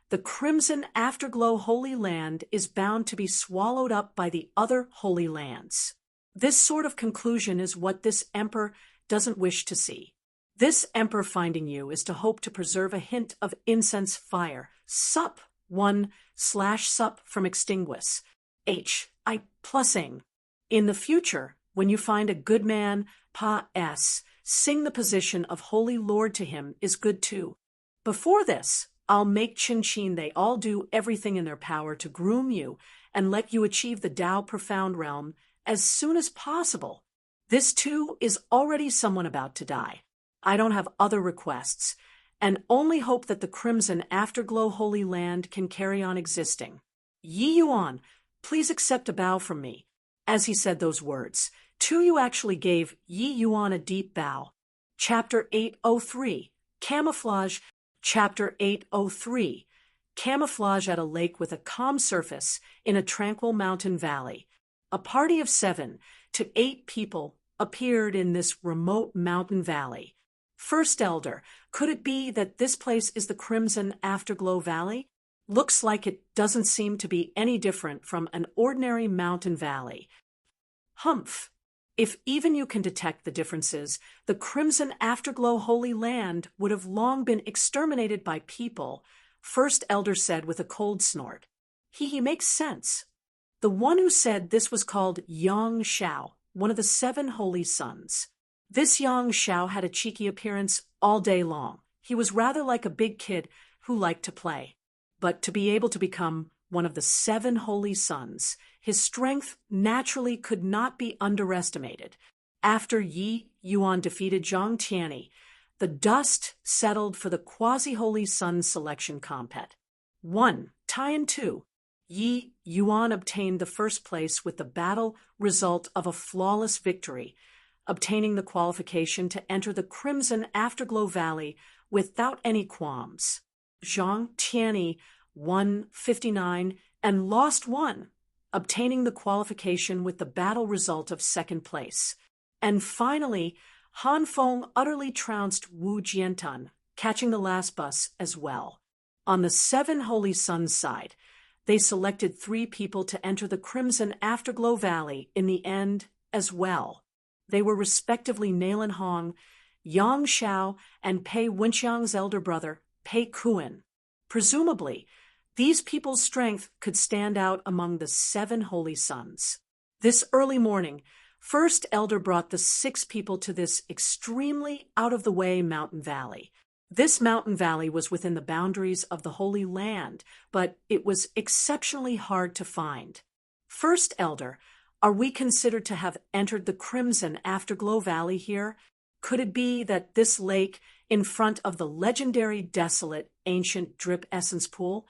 the Crimson Afterglow Holy Land is bound to be swallowed up by the other holy lands. This sort of conclusion is what this emperor doesn't wish to see. This emperor finding you is to hope to preserve a hint of incense fire. Sup 1/sup from extinguish. I plusing. In the future, when you find a good man, sing the position of Holy Lord to him is good too. Before this, I'll make Chin they all do everything in their power to groom you and let you achieve the Tao profound realm as soon as possible. This too is already someone about to die. I don't have other requests, and only hope that the Crimson Afterglow Holy Land can carry on existing. Yi Yuan, please accept a bow from me. As he said those words, Tu Yu actually gave Yi Yuan a deep bow. Chapter 803, Camouflage. Chapter 803, Camouflage at a lake with a calm surface in a tranquil mountain valley. A party of 7 to 8 people appeared in this remote mountain valley. First Elder, could it be that this place is the Crimson Afterglow Valley? Looks like it doesn't seem to be any different from an ordinary mountain valley. Humph! If even you can detect the differences, the Crimson Afterglow Holy Land would have long been exterminated by people, First Elder said with a cold snort. He makes sense. The one who said this was called Yang Shao, one of the 7 holy sons. This Yang Shao had a cheeky appearance all day long. He was rather like a big kid who liked to play. But to be able to become one of the 7 holy sons, his strength naturally could not be underestimated. After Yi Yuan defeated Zhang Tianyi, the dust settled for the quasi-holy son selection compet. 1. Tian 2. Yi Yuan obtained the first place with the battle result of a flawless victory, obtaining the qualification to enter the Crimson Afterglow Valley without any qualms. Zhang Tianyi won 59 and lost 1, obtaining the qualification with the battle result of second place. And finally, Han Feng utterly trounced Wu Jiantan, catching the last bus as well. On the 7 holy sons side, they selected 3 people to enter the Crimson Afterglow Valley in the end as well. They were respectively Nailan Hong, Yang Shao, and Pei Wenxiang's elder brother, Pei Kuan. Presumably, these people's strength could stand out among the 7 holy sons. This early morning, First Elder brought the 6 people to this extremely out-of-the-way mountain valley. This mountain valley was within the boundaries of the Holy Land, but it was exceptionally hard to find. First Elder, are we considered to have entered the Crimson Afterglow Valley here? Could it be that this lake, in front of the legendary desolate ancient drip essence pool?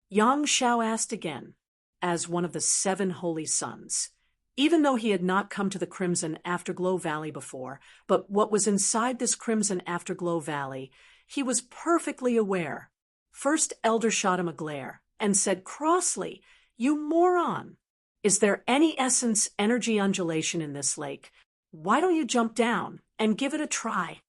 Yang Shao asked again, as one of the 7 holy sons. Even though he had not come to the Crimson Afterglow Valley before, but what was inside this Crimson Afterglow Valley, he was perfectly aware. First Elder shot him a glare and said crossly, "You moron! Is there any essence energy undulation in this lake? Why don't you jump down and give it a try?"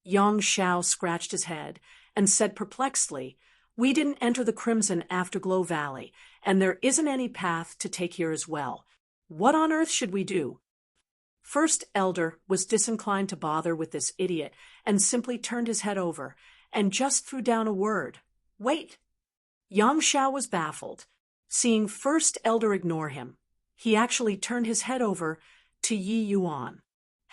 Yang Shao scratched his head and said perplexedly, "We didn't enter the Crimson Afterglow Valley, and there isn't any path to take here as well. What on earth should we do?" First Elder was disinclined to bother with this idiot and simply turned his head over and just threw down a word. "Wait." Yang Shao was baffled. Seeing First Elder ignore him, he actually turned his head over to Yi Yuan.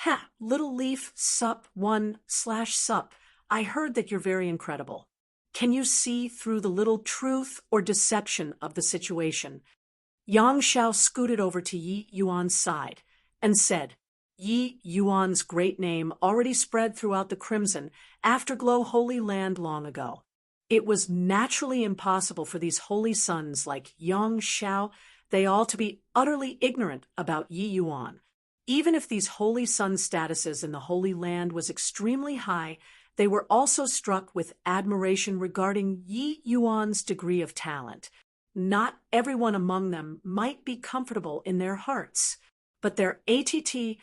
"Ha, little leaf, sup 1/sup. I heard that you're very incredible. Can you see through the little truth or deception of the situation?" Yang Shao scooted over to Yi Yuan's side and said, "Yi Yuan's great name already spread throughout the Crimson Afterglow Holy Land long ago. It was naturally impossible for these holy sons like Yang Shao, they all to be utterly ignorant about Yi Yuan. Even if these holy sons' statuses in the Holy Land was extremely high, they were also struck with admiration regarding Yi Yuan's degree of talent. Not everyone among them might be comfortable in their hearts, but their attitudes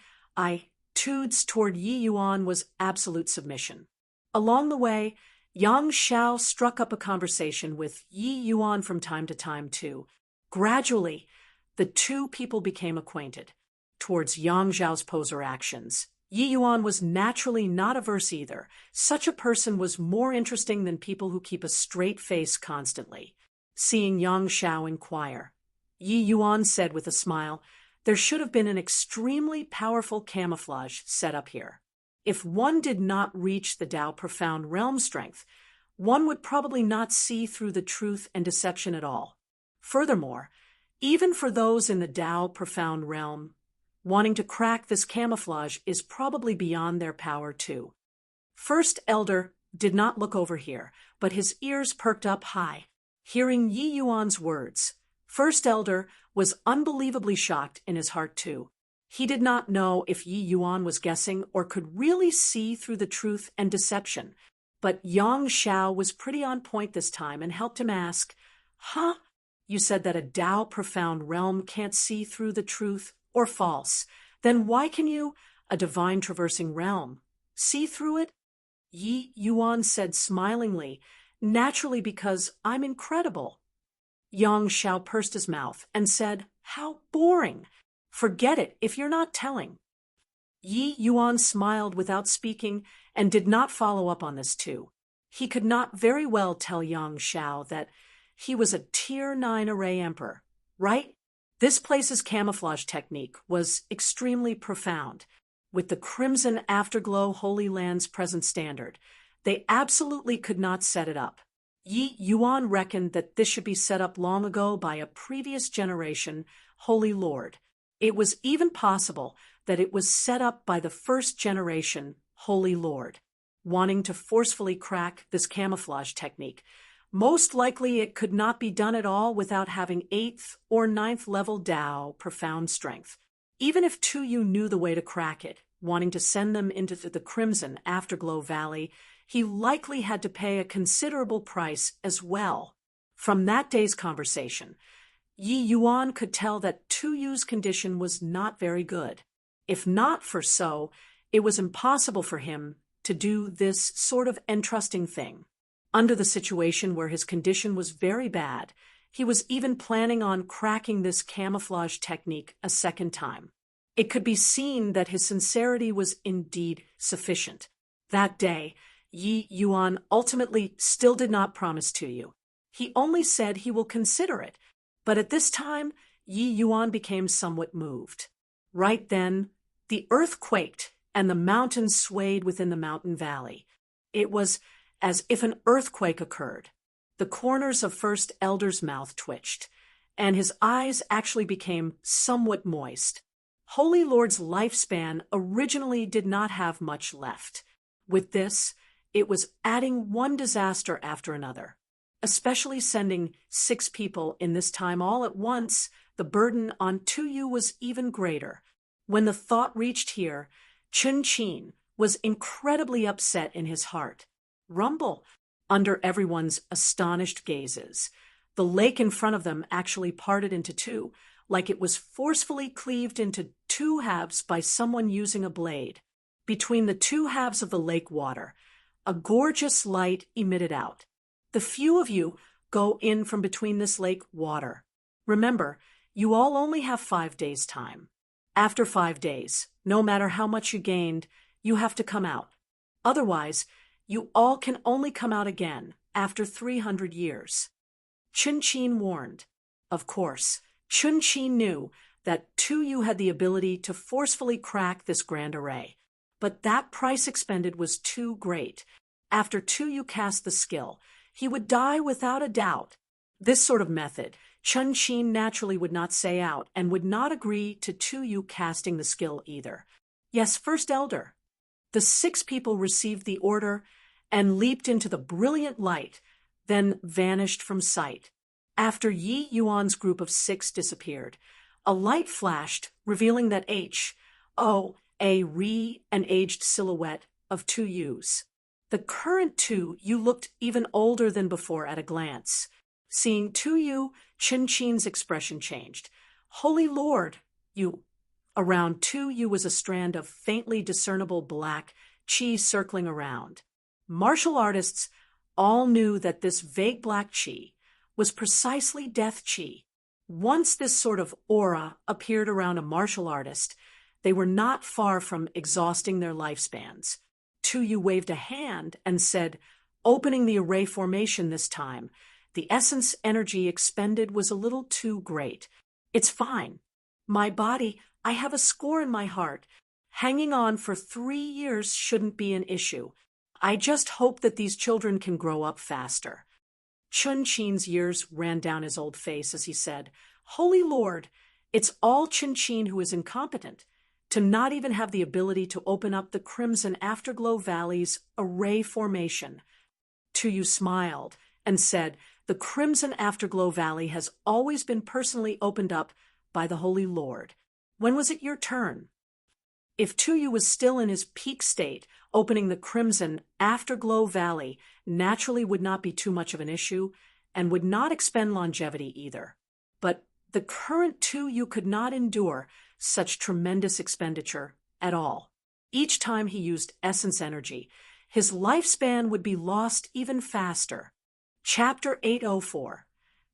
toward Yi Yuan was absolute submission. Along the way, Yang Xiao struck up a conversation with Yi Yuan from time to time, too. Gradually, the two people became acquainted. Towards Yang Xiao's poser actions, Yi Yuan was naturally not averse either. Such a person was more interesting than people who keep a straight face constantly. Seeing Yang Xiao inquire, Yi Yuan said with a smile, "There should have been an extremely powerful camouflage set up here. If one did not reach the Tao profound realm strength, one would probably not see through the truth and deception at all. Furthermore, even for those in the Tao profound realm, wanting to crack this camouflage is probably beyond their power too." First Elder did not look over here, but his ears perked up high. Hearing Yi Yuan's words, First Elder was unbelievably shocked in his heart too. He did not know if Yi Yuan was guessing or could really see through the truth and deception, but Yang Xiao was pretty on point this time and helped him ask, "Huh? You said that a Tao profound realm can't see through the truth or false. Then why can you, a divine traversing realm, see through it?" Yi Yuan said smilingly, "Naturally, because I'm incredible." Yang Xiao pursed his mouth and said, "How boring! Forget it if you're not telling." Yi Yuan smiled without speaking and did not follow up on this too. He could not very well tell Yang Xiao that he was a Tier 9 array emperor, right? This place's camouflage technique was extremely profound. With the crimson afterglow Holy Land's present standard, they absolutely could not set it up. Yi Yuan reckoned that this should be set up long ago by a previous generation Holy Lord. It was even possible that it was set up by the first generation Holy Lord, wanting to forcefully crack this camouflage technique. Most likely it could not be done at all without having 8th or 9th level Tao profound strength. Even if Tuyu knew the way to crack it, wanting to send them into the Crimson Afterglow Valley, he likely had to pay a considerable price as well. From that day's conversation, Yi Yuan could tell that Tuyu's condition was not very good. If not for so, it was impossible for him to do this sort of entrusting thing. Under the situation where his condition was very bad, he was even planning on cracking this camouflage technique a second time. It could be seen that his sincerity was indeed sufficient. That day, Yi Yuan ultimately still did not promise Tuyu. He only said he will consider it, but at this time, Yi Yuan became somewhat moved. Right then, the earth quaked and the mountains swayed within the mountain valley. It was as if an earthquake occurred. The corners of First Elder's mouth twitched, and his eyes actually became somewhat moist. Holy Lord's lifespan originally did not have much left. With this, it was adding one disaster after another. Especially sending 6 people in this time all at once, the burden on Tuyu was even greater. When the thought reached here, Chun Qin was incredibly upset in his heart. Rumble, under everyone's astonished gazes. The lake in front of them actually parted into two, like it was forcefully cleaved into 2 halves by someone using a blade. Between the 2 halves of the lake water, a gorgeous light emitted out. The few of you go in from between this lake water. Remember, you all only have 5 days' time. After 5 days, no matter how much you gained, you have to come out. Otherwise, you all can only come out again after 300 years. Chun Qin warned. Of course, Chun Qin knew that Tuyu had the ability to forcefully crack this grand array, but that price expended was too great. After Tuyu cast the skill, he would die without a doubt. This sort of method, Chun Qin naturally would not say out and would not agree to Tuyu casting the skill either. Yes, First Elder. The 6 people received the order and leaped into the brilliant light, then vanished from sight. After Yi Yuan's group of 6 disappeared, a light flashed, revealing that a an aged silhouette of 2 Yus. The current 2 Yu looked even older than before at a glance. Seeing 2 Yu, Chun Qin's expression changed. Holy Lord, you. Around 2 Yu was a strand of faintly discernible black chi circling around. Martial artists all knew that this vague black chi was precisely death chi. Once this sort of aura appeared around a martial artist, they were not far from exhausting their lifespans. Tuyu waved a hand and said, opening the array formation this time, the essence energy expended was a little too great. It's fine. My body, I have a score in my heart. Hanging on for 3 years shouldn't be an issue. I just hope that these children can grow up faster. Chun Chin's years ran down his old face as he said, Holy Lord, it's all Chun Chin who is incompetent, to not even have the ability to open up the Crimson Afterglow Valley's array formation. Tuyu smiled and said, the Crimson Afterglow Valley has always been personally opened up by the Holy Lord. When was it your turn? If Tuyu was still in his peak state, opening the Crimson Afterglow Valley naturally would not be too much of an issue and would not expend longevity either. But the current Tuyu could not endure such tremendous expenditure at all. Each time he used essence energy, his lifespan would be lost even faster. Chapter 804,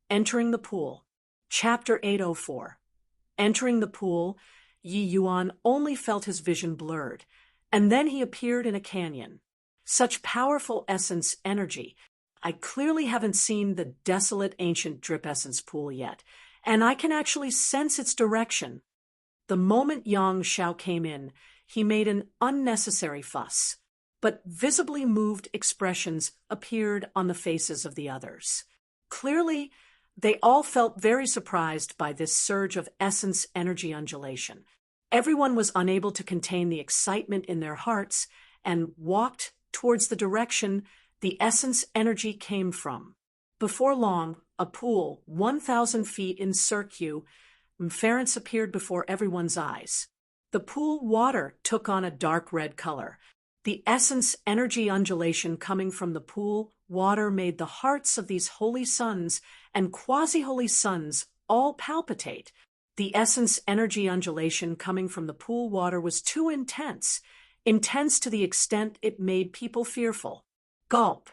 Entering the Pool. Chapter 804. Entering the pool, Yi Yuan only felt his vision blurred, and then he appeared in a canyon. Such powerful essence energy. I clearly haven't seen the desolate ancient drip essence pool yet, and I can actually sense its direction. The moment Yang Xiao came in, he made an unnecessary fuss, but visibly moved expressions appeared on the faces of the others. Clearly, they all felt very surprised by this surge of essence energy undulation. Everyone was unable to contain the excitement in their hearts and walked towards the direction the essence energy came from. Before long, a pool 1,000 feet in circuit appeared before everyone's eyes. The pool water took on a dark red color. The essence energy undulation coming from the pool water made the hearts of these holy sons and quasi-holy sons all palpitate. The essence energy undulation coming from the pool water was too intense to the extent it made people fearful. Gulp.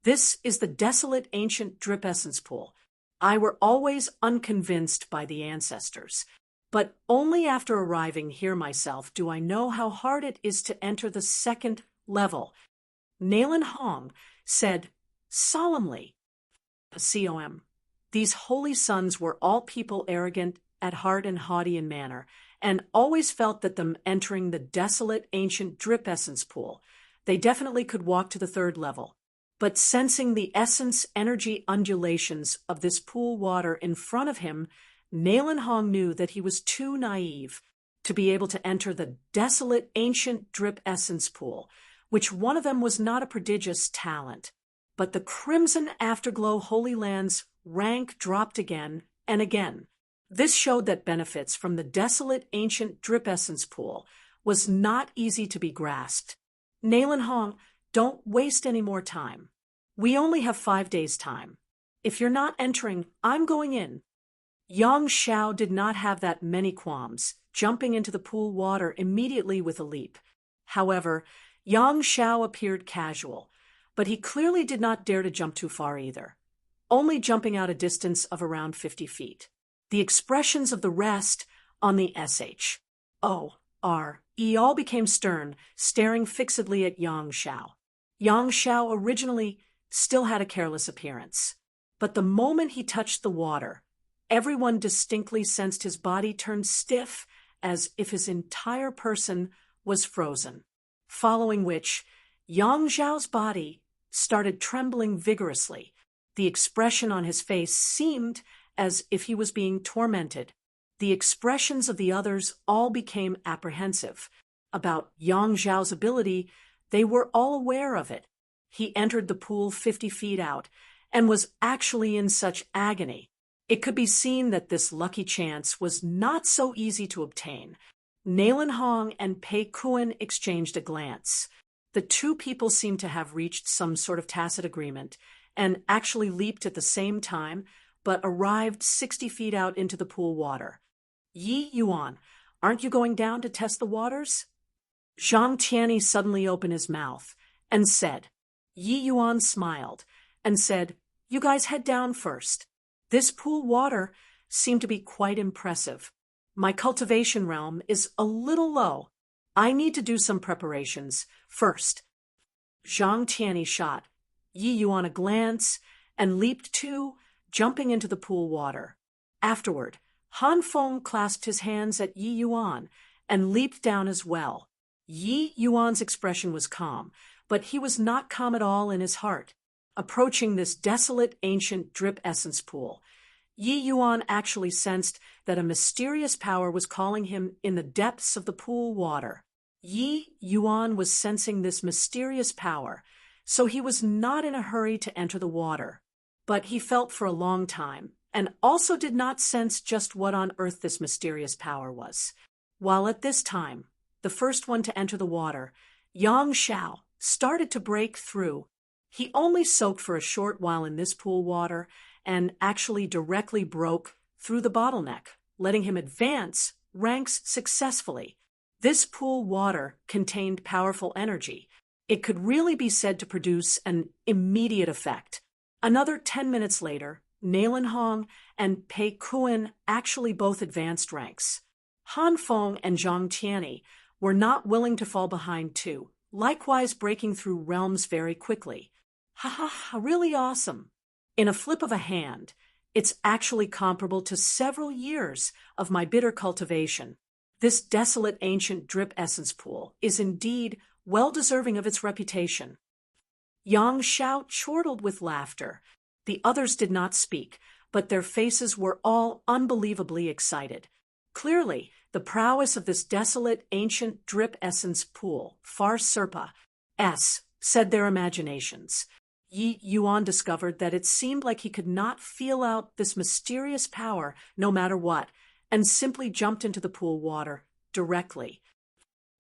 This is the desolate ancient drip essence pool. I were always unconvinced by the ancestors, but only after arriving here myself do I know how hard it is to enter the second level. Nalen Hong said solemnly, "Com. These holy sons were all people arrogant at heart and haughty in manner, and always felt that them entering the desolate ancient drip essence pool, they definitely could walk to the third level. But sensing the essence energy undulations of this pool water in front of him, Nalen Hong knew that he was too naive to be able to enter the desolate ancient drip essence pool, which one of them was not a prodigious talent. But the Crimson Afterglow Holy Land's rank dropped again and again. This showed that benefits from the desolate ancient drip essence pool was not easy to be grasped. Nalen Hong, don't waste any more time. We only have 5 days' time. If you're not entering, I'm going in." Yang Xiao did not have that many qualms, jumping into the pool water immediately with a leap. However, Yang Xiao appeared casual, but he clearly did not dare to jump too far either, only jumping out a distance of around 50 feet. The expressions of the rest on the SHORE all became stern, staring fixedly at Yang Xiao. Yang Xiao originally still had a careless appearance, but the moment he touched the water, everyone distinctly sensed his body turn stiff as if his entire person was frozen. Following which, Yang Xiao's body started trembling vigorously. The expression on his face seemed as if he was being tormented. The expressions of the others all became apprehensive. About Yang Xiao's ability, they were all aware of it. He entered the pool 50 feet out and was actually in such agony. It could be seen that this lucky chance was not so easy to obtain. Nalen Hong and Pei Kuan exchanged a glance. The two people seemed to have reached some sort of tacit agreement and actually leaped at the same time, but arrived 60 feet out into the pool water. "Yi Yuan, aren't you going down to test the waters?" Zhang Tianyi suddenly opened his mouth and said, Yi Yuan smiled and said, "You guys head down first. This pool water seemed to be quite impressive. My cultivation realm is a little low. I need to do some preparations first." Zhang Tianyi shot Yi Yuan a glance and leaped too, jumping into the pool water. Afterward, Han Feng clasped his hands at Yi Yuan and leaped down as well. Yi Yuan's expression was calm, but he was not calm at all in his heart. Approaching this desolate ancient drip essence pool, Yi Yuan actually sensed that a mysterious power was calling him in the depths of the pool water. Yi Yuan was sensing this mysterious power, so he was not in a hurry to enter the water. But he felt for a long time, and also did not sense just what on earth this mysterious power was. While at this time, the first one to enter the water, Yang Xiao, started to break through. He only soaked for a short while in this pool water and actually directly broke through the bottleneck, letting him advance ranks successfully. This pool water contained powerful energy. It could really be said to produce an immediate effect. Another 10 minutes later, Nailan Hong and Pei Kuan actually both advanced ranks. Han Feng and Zhang Tianyi were not willing to fall behind too, likewise breaking through realms very quickly. Really awesome. In a flip of a hand, it's actually comparable to several years of my bitter cultivation. This desolate ancient drip essence pool is indeed well deserving of its reputation. Yang Xiao chortled with laughter. The others did not speak, but their faces were all unbelievably excited. Clearly, the prowess of this desolate ancient drip essence pool far surpassed their imaginations. Yi Yuan discovered that it seemed like he could not feel out this mysterious power no matter what, and simply jumped into the pool water directly.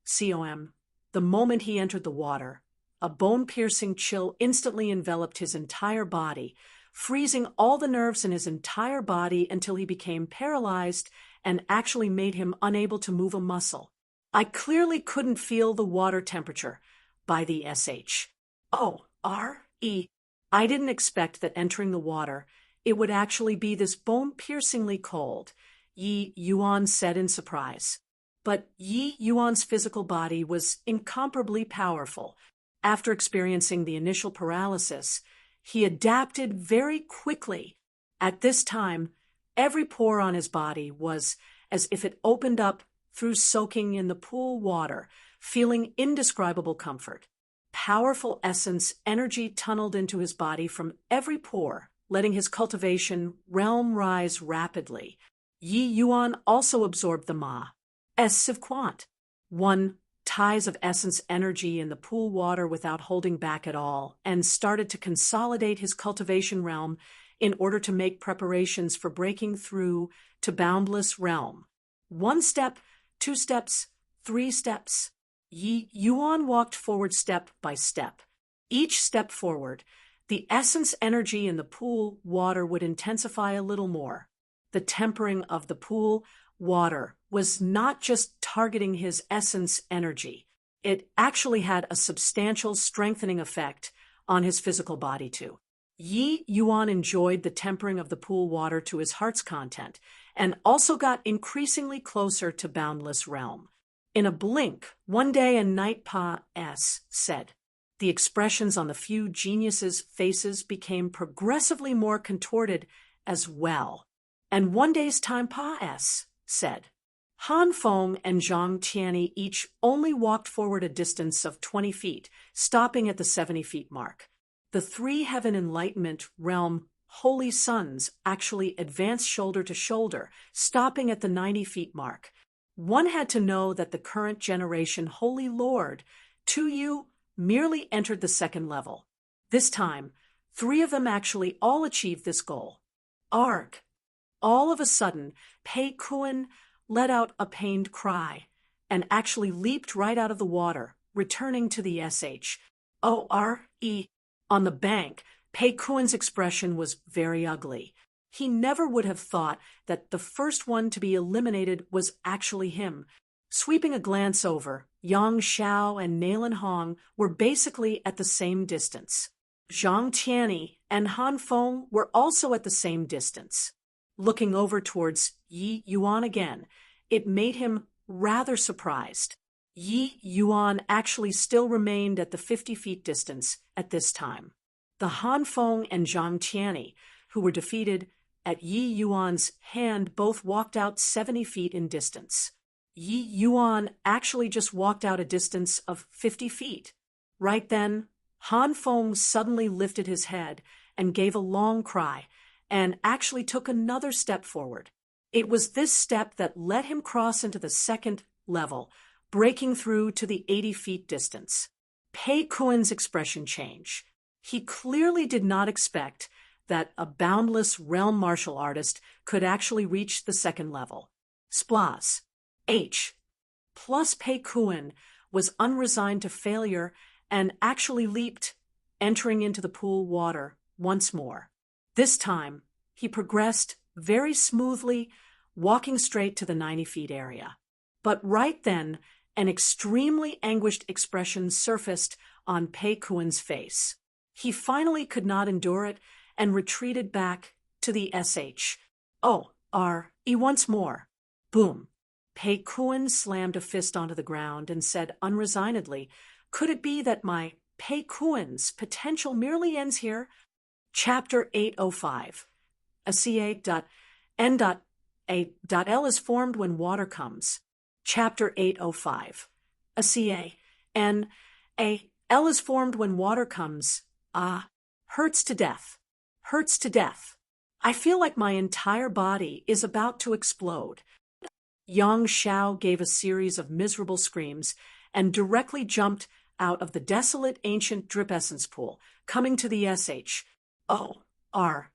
The moment he entered the water, a bone-piercing chill instantly enveloped his entire body, freezing all the nerves in his entire body until he became paralyzed and actually made him unable to move a muscle. I clearly couldn't feel the water temperature by the SHORE. I didn't expect that entering the water, it would actually be this bone-piercingly cold, Yi Yuan said in surprise. But Yi Yuan's physical body was incomparably powerful. After experiencing the initial paralysis, he adapted very quickly. At this time, every pore on his body was as if it opened up through soaking in the pool water, feeling indescribable comfort. Powerful essence energy tunneled into his body from every pore, letting his cultivation realm rise rapidly. Yi Yuan also absorbed the massive ties of essence energy in the pool water without holding back at all, and started to consolidate his cultivation realm in order to make preparations for breaking through to boundless realm. 1 step, 2 steps, 3 steps. Yi Yuan walked forward step by step. Each step forward, the essence energy in the pool water would intensify a little more. The tempering of the pool water was not just targeting his essence energy. It actually had a substantial strengthening effect on his physical body too. Yi Yuan enjoyed the tempering of the pool water to his heart's content and also got increasingly closer to boundless realm. In a blink, one day and night said. The expressions on the few geniuses' faces became progressively more contorted as well. And one day's time said. Han Feng and Zhang Tianyi each only walked forward a distance of 20 feet, stopping at the 70 feet mark. The 3 heaven enlightenment realm holy sons actually advanced shoulder to shoulder, stopping at the 90 feet mark. One had to know that the current generation Holy Lord, Tu merely entered the 2nd level. This time, 3 of them actually all achieved this goal. Arg! All of a sudden, Pei Kuan let out a pained cry and actually leaped right out of the water, returning to the SHORE. On the bank, Pei Kuan's expression was very ugly. He never would have thought that the first one to be eliminated was actually him. Sweeping a glance over, Yang Xiao and Nailan Hong were basically at the same distance. Zhang Tianyi and Han Feng were also at the same distance. Looking over towards Yi Yuan again, it made him rather surprised. Yi Yuan actually still remained at the 50 feet distance at this time. The Han Feng and Zhang Tianyi, who were defeated at Yi Yuan's hand, both walked out 70 feet in distance. Yi Yuan actually just walked out a distance of 50 feet. Right then, Han Feng suddenly lifted his head and gave a long cry, and actually took another step forward. It was this step that let him cross into the second level, breaking through to the 80 feet distance. Pei Kuen's expression changed. He clearly did not expect that a boundless realm martial artist could actually reach the second level. Splas. H. Plus Pei Kuen was unresigned to failure and actually leaped, entering into the pool water once more. This time, he progressed very smoothly, walking straight to the 90 feet area. But right then, an extremely anguished expression surfaced on Pei Kuen's face. He finally could not endure it and retreated back to the SHORE once more. Boom. Pei Kuen slammed a fist onto the ground and said unresignedly, "Could it be that my Pei Kuen's potential merely ends here?" Chapter 805. N.L is formed when water comes. Chapter 805. N.L is formed when water comes. Hurts to death. Hurts to death. I feel like my entire body is about to explode. Yang Xiao gave a series of miserable screams and directly jumped out of the desolate ancient drip essence pool, coming to the SHORE,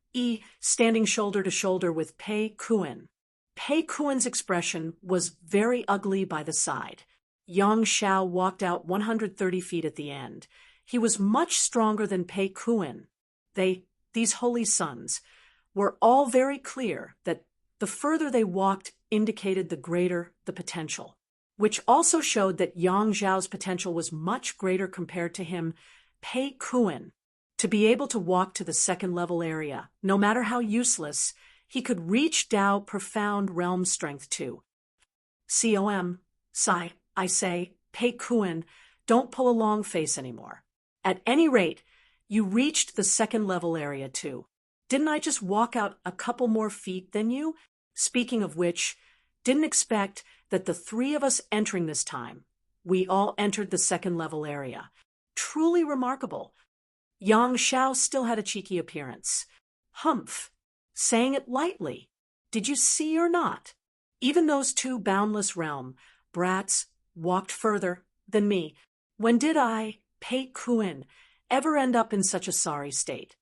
standing shoulder to shoulder with Pei Kuen. Pei Kuen's expression was very ugly by the side. Yang Xiao walked out 130 feet at the end. He was much stronger than Pei Kuen. These holy sons, were all very clear that the further they walked indicated the greater the potential, which also showed that Yang Xiao's potential was much greater compared to him, Pei Kuen. To be able to walk to the second level area, no matter how useless, he could reach Dao profound realm strength too. I say, Pei Kuen, don't pull a long face anymore. At any rate, you reached the second level area too. Didn't I just walk out a couple more feet than you? Speaking of which, didn't expect that the three of us entering this time, we all entered the second level area. Truly remarkable. Yang Xiao still had a cheeky appearance. Humph. Saying it lightly. Did you see or not? Even those two boundless realm brats walked further than me. When did I, Pei Kuen, ever end up in such a sorry state?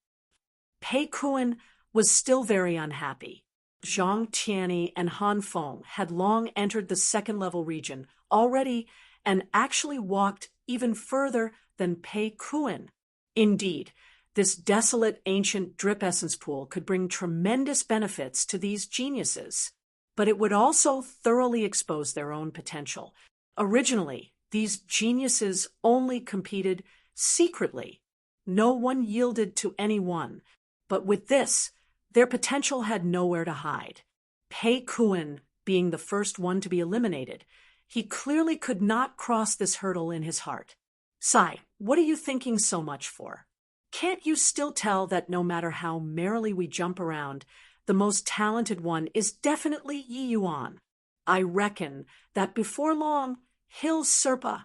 Pei Kuen was still very unhappy. Zhang Tianyi and Han Feng had long entered the second level region already and actually walked even further than Pei Kuen. Indeed, this desolate ancient drip essence pool could bring tremendous benefits to these geniuses, but it would also thoroughly expose their own potential. Originally, these geniuses only competed secretly. No one yielded to any one, but with this, their potential had nowhere to hide. Pei Kuen being the first one to be eliminated, he clearly could not cross this hurdle in his heart. Sai, what are you thinking so much for? Can't you still tell that no matter how merrily we jump around, the most talented one is definitely Yi Yuan? I reckon that before long, he'll surpass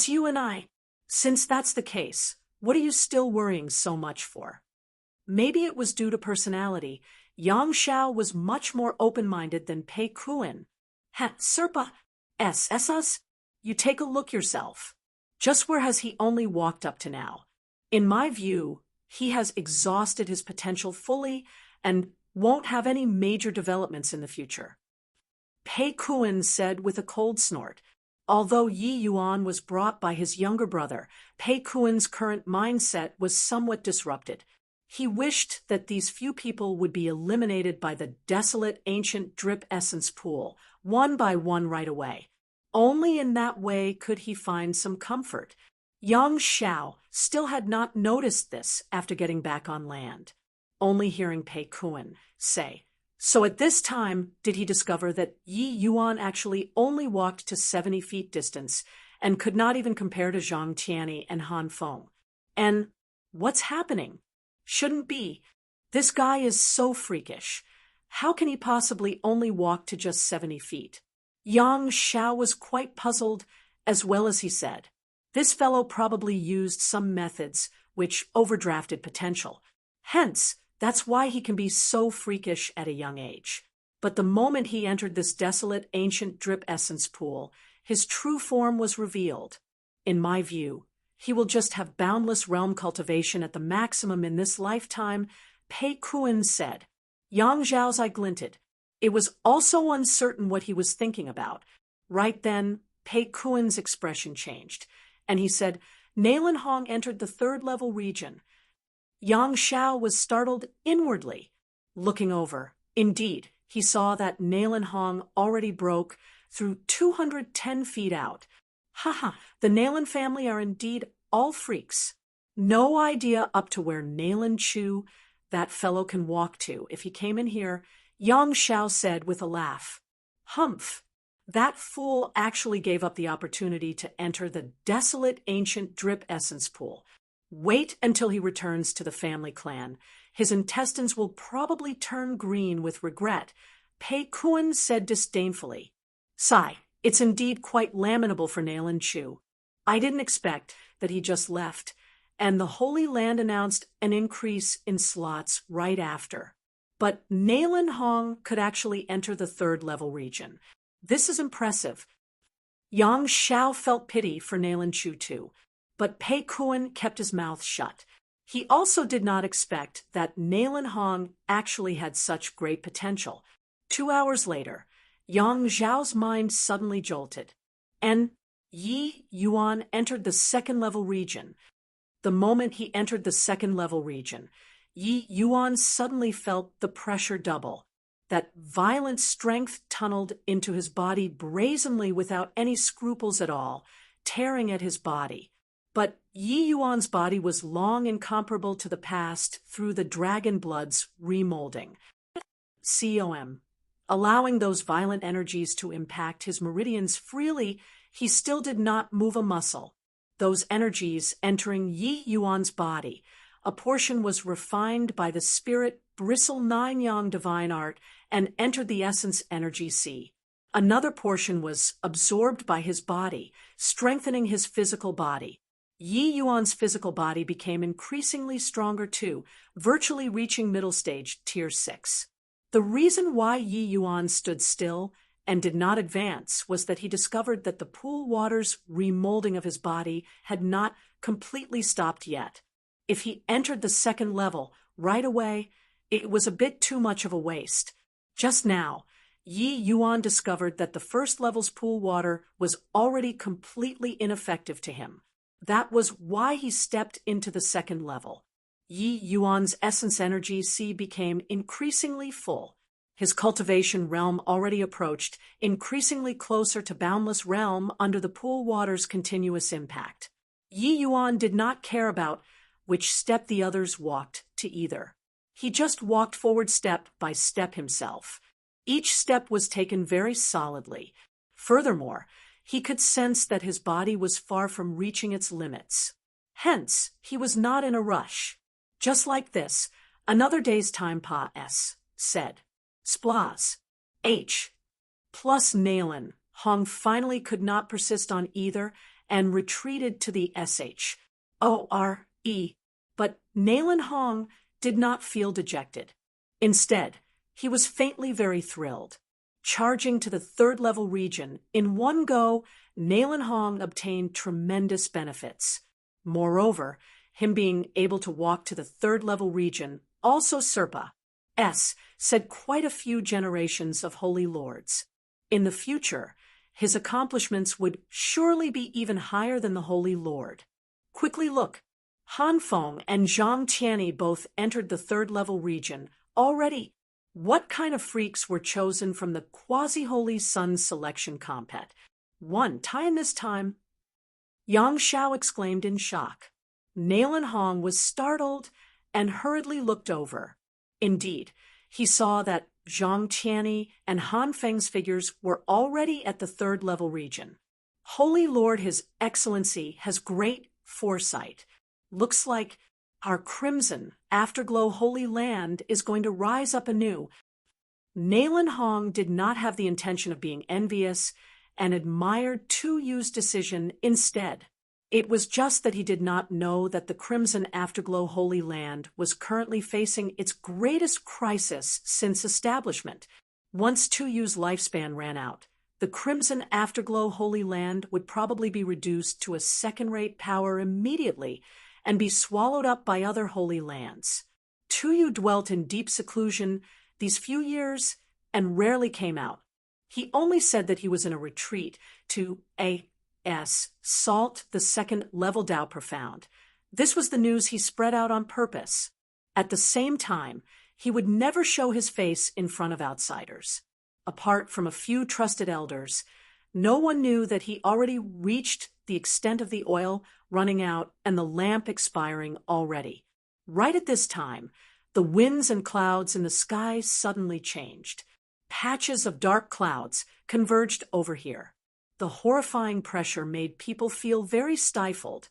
you and I. Since that's the case, what are you still worrying so much for? Maybe it was due to personality. Yang Xiao was much more open-minded than Pei Kuen. Surpass us? You take a look yourself. Just where has he only walked up to now? In my view, he has exhausted his potential fully and won't have any major developments in the future. Pei Kuen said with a cold snort. Although Yi Yuan was brought by his younger brother, Pei Kuen's current mindset was somewhat disrupted. He wished that these few people would be eliminated by the desolate ancient drip essence pool, one by one right away. Only in that way could he find some comfort. Yang Xiao still had not noticed this after getting back on land, only hearing Pei Kuan say. So at this time did he discover that Yi Yuan actually only walked to 70 feet distance and could not even compare to Zhang Tianyi and Han Feng. And what's happening? Shouldn't be. This guy is so freakish. How can he possibly only walk to just 70 feet? Yang Xiao was quite puzzled, as well as he said. This fellow probably used some methods which overdrafted potential. Hence, that's why he can be so freakish at a young age. But the moment he entered this desolate ancient drip essence pool, his true form was revealed. In my view, he will just have boundless realm cultivation at the maximum in this lifetime, Pei Kuan said. Yang Zhao's eye glinted. It was also uncertain what he was thinking about. Right then, Pei Kuan's expression changed, and he said, Nailan Hong entered the third-level region. Yang Xiao was startled inwardly. Looking over, indeed, he saw that Nailan Hong already broke through 210 feet out. Haha, the Nailan family are indeed all freaks. No idea up to where Nailan Chu, that fellow, can walk to if he came in here, Yang Xiao said with a laugh. Humph! That fool actually gave up the opportunity to enter the desolate ancient drip essence pool. Wait until he returns to the family clan. His intestines will probably turn green with regret, Pei Kuan said disdainfully. Sigh, it's indeed quite lamentable for Nailan Chu. I didn't expect that he just left, and the Holy Land announced an increase in slots right after. But Nailan Hong could actually enter the third-level region. This is impressive. Yang Xiao felt pity for Nailan Chu too, but Pei Kuan kept his mouth shut. He also did not expect that Nailan Hong actually had such great potential. 2 hours later, Yang Zhao's mind suddenly jolted, and Yi Yuan entered the second-level region. The moment he entered the second-level region, Yi Yuan suddenly felt the pressure double. That violent strength tunneled into his body brazenly without any scruples at all, tearing at his body. But Yi Yuan's body was long incomparable to the past through the dragon blood's remolding. Allowing those violent energies to impact his meridians freely, he still did not move a muscle. Those energies entering Yi Yuan's body, a portion was refined by the spirit bristle nine yang divine art and entered the essence energy sea. Another portion was absorbed by his body, strengthening his physical body. Yi Yuan's physical body became increasingly stronger too, virtually reaching middle stage tier 6. The reason why Yi Yuan stood still and did not advance was that he discovered that the pool water's remolding of his body had not completely stopped yet. If he entered the second level right away, it was a bit too much of a waste. Just now, Yi Yuan discovered that the first level's pool water was already completely ineffective to him. That was why he stepped into the second level. Yi Yuan's essence energy sea became increasingly full. His cultivation realm already approached, increasingly closer to boundless realm under the pool water's continuous impact. Yi Yuan did not care about which step the others walked to either. He just walked forward step by step himself. Each step was taken very solidly. Furthermore, he could sense that his body was far from reaching its limits. Hence, he was not in a rush. Just like this, another day's time said. Splaz. H. Plus Nailan Hong finally could not persist on either and retreated to the SHORE. But Nailan Hong did not feel dejected. Instead, he was faintly very thrilled. Charging to the third-level region, in one go, Nailan Hong obtained tremendous benefits. Moreover, him being able to walk to the third-level region, also Serpa said quite a few generations of holy lords. In the future, his accomplishments would surely be even higher than the holy lord. Quickly look. Han Feng and Zhang Tianyi both entered the third-level region already. What kind of freaks were chosen from the quasi-holy sun selection compet? One, tie in this time. Yang Xiao exclaimed in shock. Nailan Hong was startled and hurriedly looked over. Indeed, he saw that Zhang Tianyi and Han Feng's figures were already at the third-level region. Holy Lord, His Excellency has great foresight. Looks like our crimson afterglow holy land is going to rise up anew. Nailan Hong did not have the intention of being envious and admired Tu Yu's decision instead. It was just that he did not know that the Crimson Afterglow Holy Land was currently facing its greatest crisis since establishment. Once Tu Yu's lifespan ran out, the Crimson Afterglow Holy Land would probably be reduced to a second-rate power immediately and be swallowed up by other holy lands. Tu Yu dwelt in deep seclusion these few years and rarely came out. He only said that he was in a retreat to Salt the second-level Dao Profound. This was the news he spread out on purpose. At the same time, he would never show his face in front of outsiders. Apart from a few trusted elders, no one knew that he already reached the extent of the oil running out and the lamp expiring already. Right at this time, the winds and clouds in the sky suddenly changed. Patches of dark clouds converged over here. The horrifying pressure made people feel very stifled,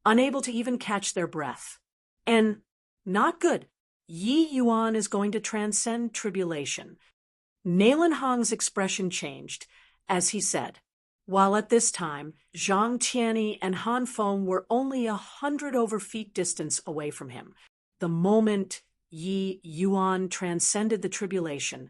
unable to even catch their breath. And not good. Yi Yuan is going to transcend tribulation. Nailan Hong's expression changed as he said, while at this time, Zhang Tianyi and Han Feng were only 100 feet distance away from him. The moment Yi Yuan transcended the tribulation,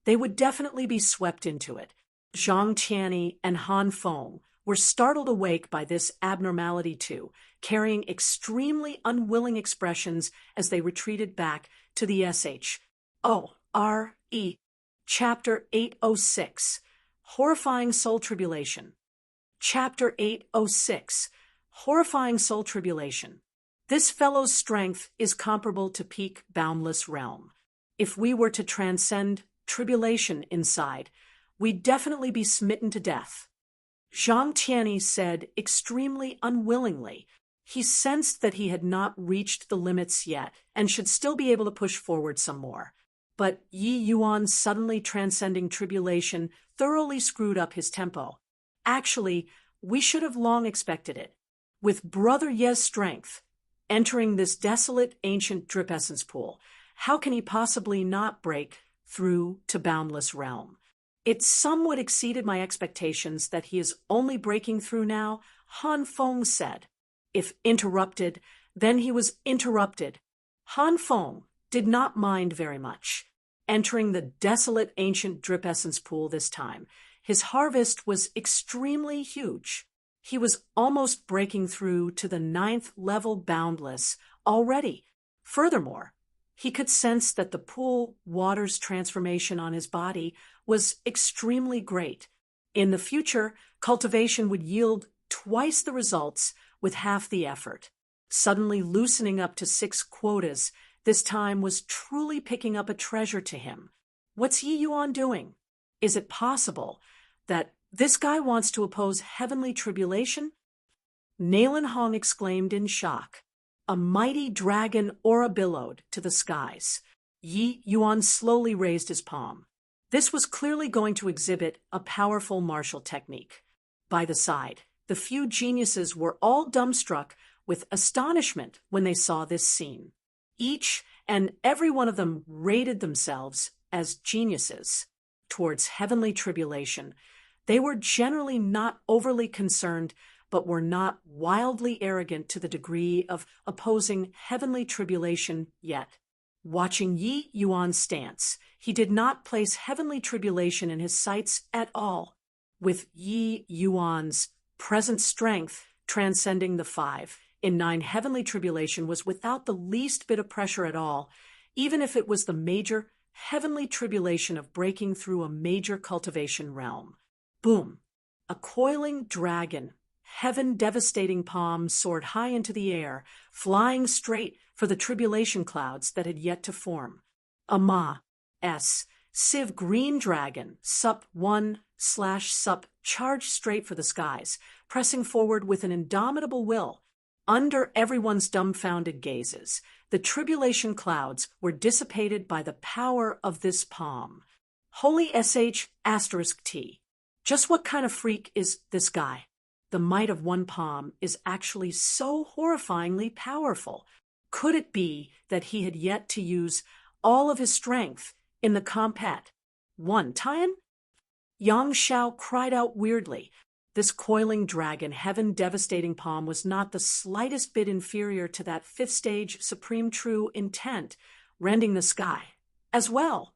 they would definitely be swept into it. Zhang Tianyi and Han Feng were startled awake by this abnormality too, carrying extremely unwilling expressions as they retreated back to the SHORE. Chapter 806, Horrifying Soul Tribulation. Chapter 806, Horrifying Soul Tribulation. This fellow's strength is comparable to peak boundless realm. If we were to transcend tribulation inside, we'd definitely be smitten to death. Zhang Tianyi said extremely unwillingly. He sensed that he had not reached the limits yet and should still be able to push forward some more. But Yi Yuan suddenly transcending tribulation thoroughly screwed up his tempo. Actually, we should have long expected it. With Brother Ye's strength entering this desolate ancient drip essence pool, how can he possibly not break through to boundless realm? It somewhat exceeded my expectations that he is only breaking through now, Han Feng said. If interrupted, then he was interrupted. Han Feng did not mind very much. Entering the desolate ancient drip essence pool this time, his harvest was extremely huge. He was almost breaking through to the 9th level boundless already. Furthermore, he could sense that the pool water's transformation on his body was extremely great. In the future, cultivation would yield twice the results with half the effort. Suddenly loosening up to 6 quotas, this time was truly picking up a treasure to him. What's Yi Yuan doing? Is it possible that this guy wants to oppose heavenly tribulation? Nailan Hong exclaimed in shock. A mighty dragon aura billowed to the skies. Yi Yuan slowly raised his palm. This was clearly going to exhibit a powerful martial technique. By the side, the few geniuses were all dumbstruck with astonishment when they saw this scene. Each and every one of them rated themselves as geniuses. Towards heavenly tribulation, they were generally not overly concerned, but were not wildly arrogant to the degree of opposing heavenly tribulation yet. Watching Yi Yuan's stance, he did not place heavenly tribulation in his sights at all. With Yi Yuan's present strength transcending the 5 in 9, heavenly tribulation was without the least bit of pressure at all, even if it was the major heavenly tribulation of breaking through a major cultivation realm. Boom! A coiling dragon, heaven-devastating palm soared high into the air, flying straight for the tribulation clouds that had yet to form. Civ Green Dragon, Sup 1/Sup, charged straight for the skies, pressing forward with an indomitable will. Under everyone's dumbfounded gazes, the tribulation clouds were dissipated by the power of this palm. Holy sh*T. Just what kind of freak is this guy? The might of one palm is actually so horrifyingly powerful. Could it be that he had yet to use all of his strength in the combat? One Tian? Yang Shao cried out weirdly. This coiling dragon, heaven-devastating palm was not the slightest bit inferior to that fifth-stage supreme true intent, rending the sky. As well,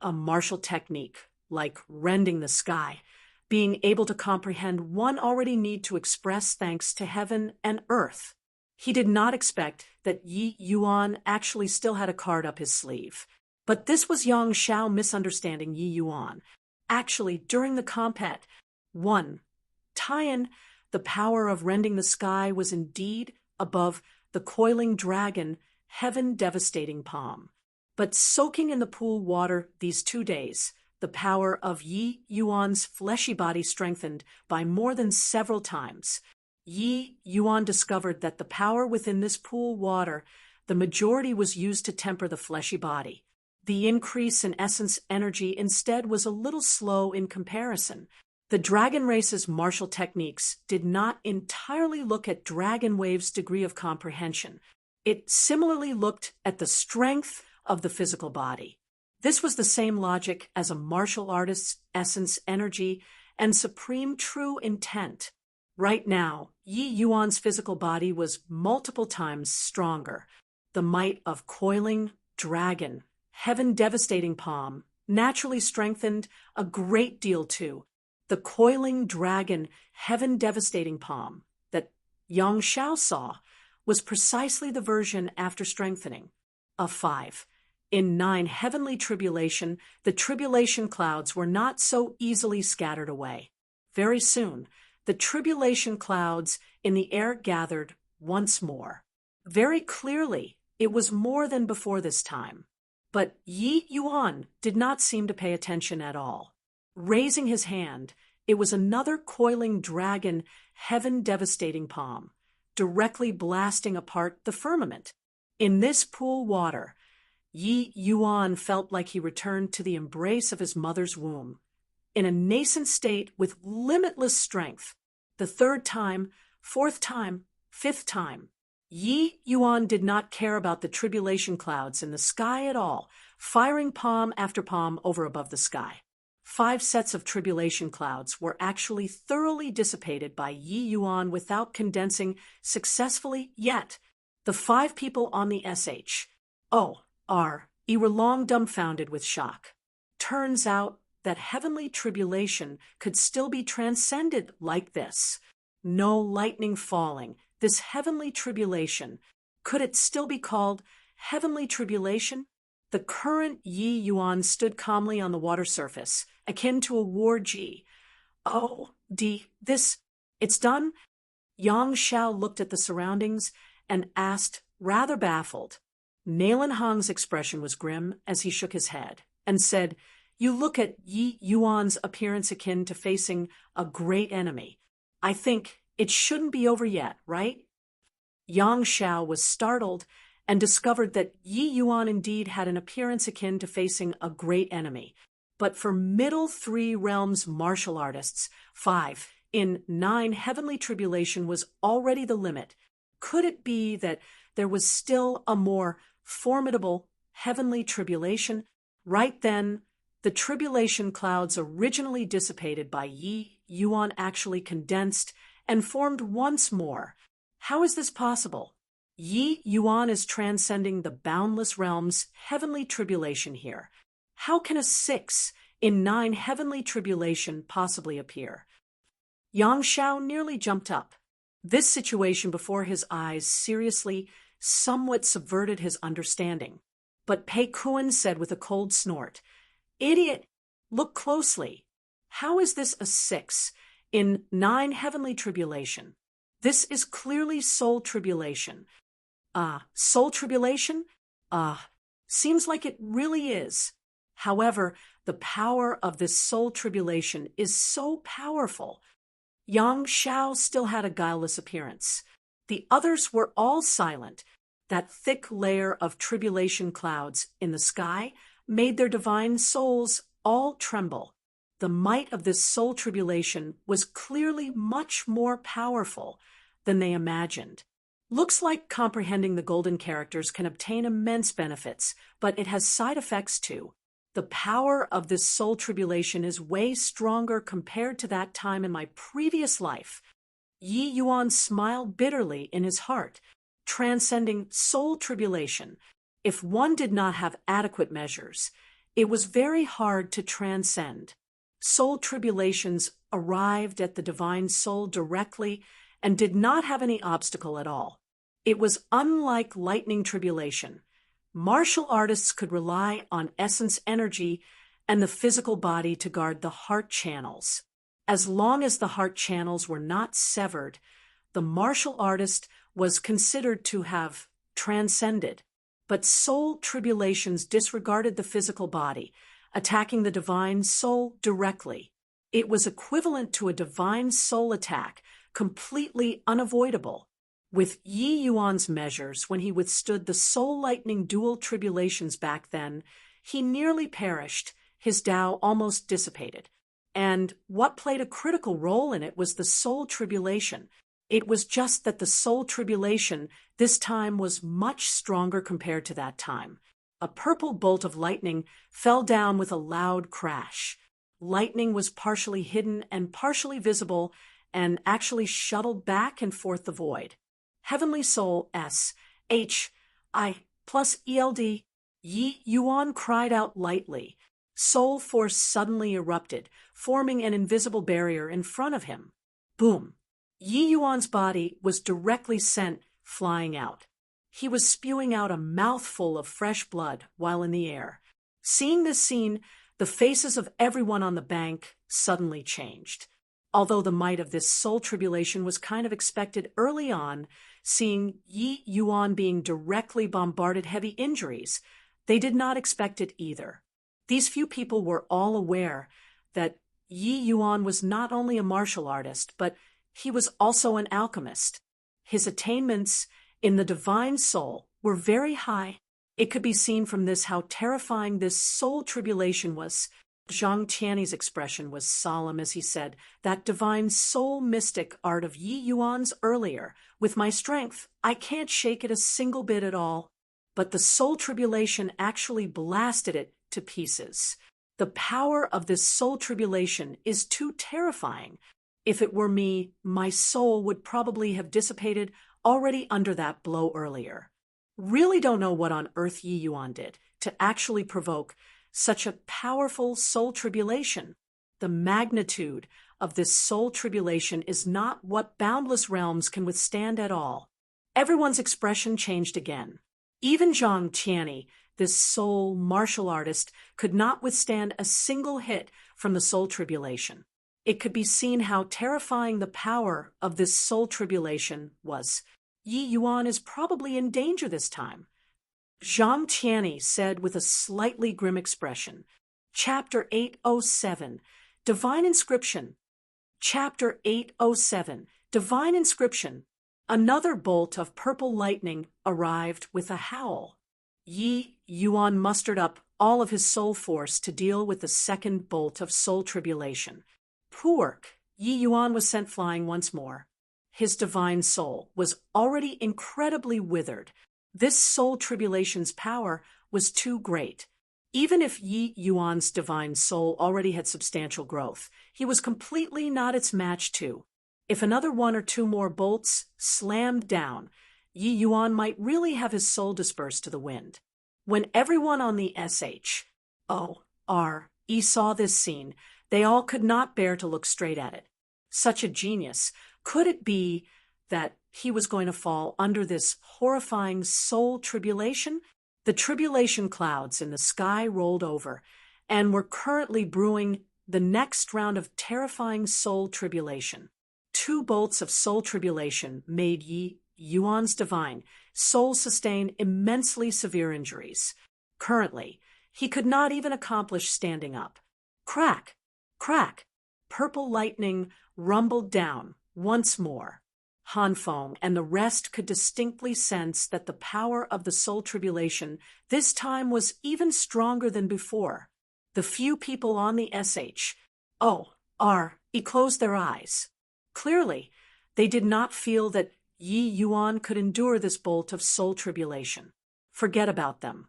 a martial technique, like rending the sky, being able to comprehend one already need to express thanks to heaven and earth. He did not expect that Yi Yuan actually still had a card up his sleeve. But this was Yang Shao misunderstanding Yi Yuan. Actually, during the combat, Tian, the power of rending the sky was indeed above the coiling dragon, heaven-devastating palm. But soaking in the pool water these 2 days, the power of Yi Yuan's fleshy body strengthened by more than several times. Yi Yuan discovered that the power within this pool water, the majority was used to temper the fleshy body. The increase in essence energy instead was a little slow in comparison. The dragon race's martial techniques did not entirely look at Dragon Wave's degree of comprehension. It similarly looked at the strength of the physical body. This was the same logic as a martial artist's essence energy and supreme true intent. Right now, Yi Yuan's physical body was multiple times stronger. The might of coiling dragon, heaven-devastating palm, naturally strengthened a great deal too. The coiling dragon, heaven-devastating palm that Yang Shao saw was precisely the version after strengthening. A 5. In 9 heavenly tribulation, the tribulation clouds were not so easily scattered away. Very soon, the tribulation clouds in the air gathered once more. Very clearly, it was more than before this time. But Yi Yuan did not seem to pay attention at all. Raising his hand, it was another coiling dragon, heaven-devastating palm, directly blasting apart the firmament. In this pool water, Yi Yuan felt like he returned to the embrace of his mother's womb. In a nascent state with limitless strength, the 3rd time, 4th time, 5th time, Yi Yuan did not care about the tribulation clouds in the sky at all, firing palm after palm over above the sky. 5 sets of tribulation clouds were actually thoroughly dissipated by Yi Yuan without condensing successfully yet. The 5 people on the SHORE were long dumbfounded with shock. Turns out that heavenly tribulation could still be transcended like this. No lightning falling. This heavenly tribulation, could it still be called heavenly tribulation? The current Yi Yuan stood calmly on the water surface, akin to a war G. It's done? Yang Shao looked at the surroundings and asked, rather baffled. Nailan Hong's expression was grim as he shook his head and said, "You look at Yi Yuan's appearance akin to facing a great enemy. I think it shouldn't be over yet, right?" Yang Shao was startled and discovered that Yi Yuan indeed had an appearance akin to facing a great enemy. But for middle 3 realms martial artists, 5 in 9 heavenly tribulation was already the limit. Could it be that there was still a more formidable heavenly tribulation? Right then, the tribulation clouds originally dissipated by Yi Yuan actually condensed and formed once more. How is this possible? Yi Yuan is transcending the boundless realms heavenly tribulation here. How can a 6 in 9 heavenly tribulation possibly appear? Yang Shao nearly jumped up. This situation before his eyes seriously, somewhat subverted his understanding. But Pei Kuan said with a cold snort, "Idiot, look closely. How is this a 6 in 9 heavenly tribulation? This is clearly soul tribulation." Soul tribulation? Seems like it really is. However, the power of this soul tribulation is so powerful. Yang Xiao still had a guileless appearance. The others were all silent. That thick layer of tribulation clouds in the sky made their divine souls all tremble. The might of this soul tribulation was clearly much more powerful than they imagined. Looks like comprehending the golden characters can obtain immense benefits, but it has side effects too. The power of this soul tribulation is way stronger compared to that time in my previous life. Yi Yuan smiled bitterly in his heart, transcending soul tribulation. If one did not have adequate measures, it was very hard to transcend. Soul tribulations arrived at the divine soul directly and did not have any obstacle at all. It was unlike lightning tribulation. Martial artists could rely on essence energy and the physical body to guard the heart channels. As long as the heart channels were not severed, the martial artist was considered to have transcended. But soul tribulations disregarded the physical body, attacking the divine soul directly. It was equivalent to a divine soul attack, completely unavoidable. With Yi Yuan's measures, when he withstood the soul-lightning dual tribulations back then, he nearly perished, his Tao almost dissipated. And what played a critical role in it was the soul tribulation. It was just that the soul tribulation this time was much stronger compared to that time. A purple bolt of lightning fell down with a loud crash. Lightning was partially hidden and partially visible and actually shuttled back and forth the void. Heavenly Soul S, H, I plus ELD. Yi Yuan cried out lightly. Soul force suddenly erupted, forming an invisible barrier in front of him. Boom! Yi Yuan's body was directly sent flying out. He was spewing out a mouthful of fresh blood while in the air. Seeing this scene, the faces of everyone on the bank suddenly changed. Although the might of this soul tribulation was kind of expected early on, seeing Yi Yuan being directly bombarded heavy injuries, they did not expect it either. These few people were all aware that Yi Yuan was not only a martial artist, but he was also an alchemist. His attainments in the divine soul were very high. It could be seen from this how terrifying this soul tribulation was. Zhang Tiany's expression was solemn as he said, "That divine soul mystic art of Yi Yuan's earlier, with my strength, I can't shake it a single bit at all." But the soul tribulation actually blasted it to pieces. The power of this soul tribulation is too terrifying. If it were me, my soul would probably have dissipated already under that blow earlier. Really don't know what on earth Yi Yuan did to actually provoke such a powerful soul tribulation. The magnitude of this soul tribulation is not what boundless realms can withstand at all. Everyone's expression changed again. Even Zhang Tiany, this soul martial artist, could not withstand a single hit from the soul tribulation. It could be seen how terrifying the power of this soul tribulation was. Yi Yuan is probably in danger this time. Zhang Tiany said with a slightly grim expression. Chapter 807, Divine Inscription. Chapter 807, Divine Inscription. Another bolt of purple lightning arrived with a howl. Yi Yuan mustered up all of his soul force to deal with the second bolt of soul tribulation. Poork! Yi Yuan was sent flying once more. His divine soul was already incredibly withered. This soul tribulation's power was too great. Even if Yi Yuan's divine soul already had substantial growth, he was completely not its match too. If another one or two more bolts slammed down, Yi Yuan might really have his soul dispersed to the wind. When everyone on the SHORE saw this scene, they all could not bear to look straight at it. Such a genius. Could it be that he was going to fall under this horrifying soul tribulation? The tribulation clouds in the sky rolled over and were currently brewing the next round of terrifying soul tribulation. 2 bolts of soul tribulation made Yi Yuan's divine soul sustain immensely severe injuries. Currently, He could not even accomplish standing up. Crack! Crack! Purple lightning rumbled down once more. Han Feng and the rest could distinctly sense that the power of the soul tribulation this time was even stronger than before. The few people on the closed their eyes. Clearly, they did not feel that Yi Yuan could endure this bolt of soul tribulation. Forget about them.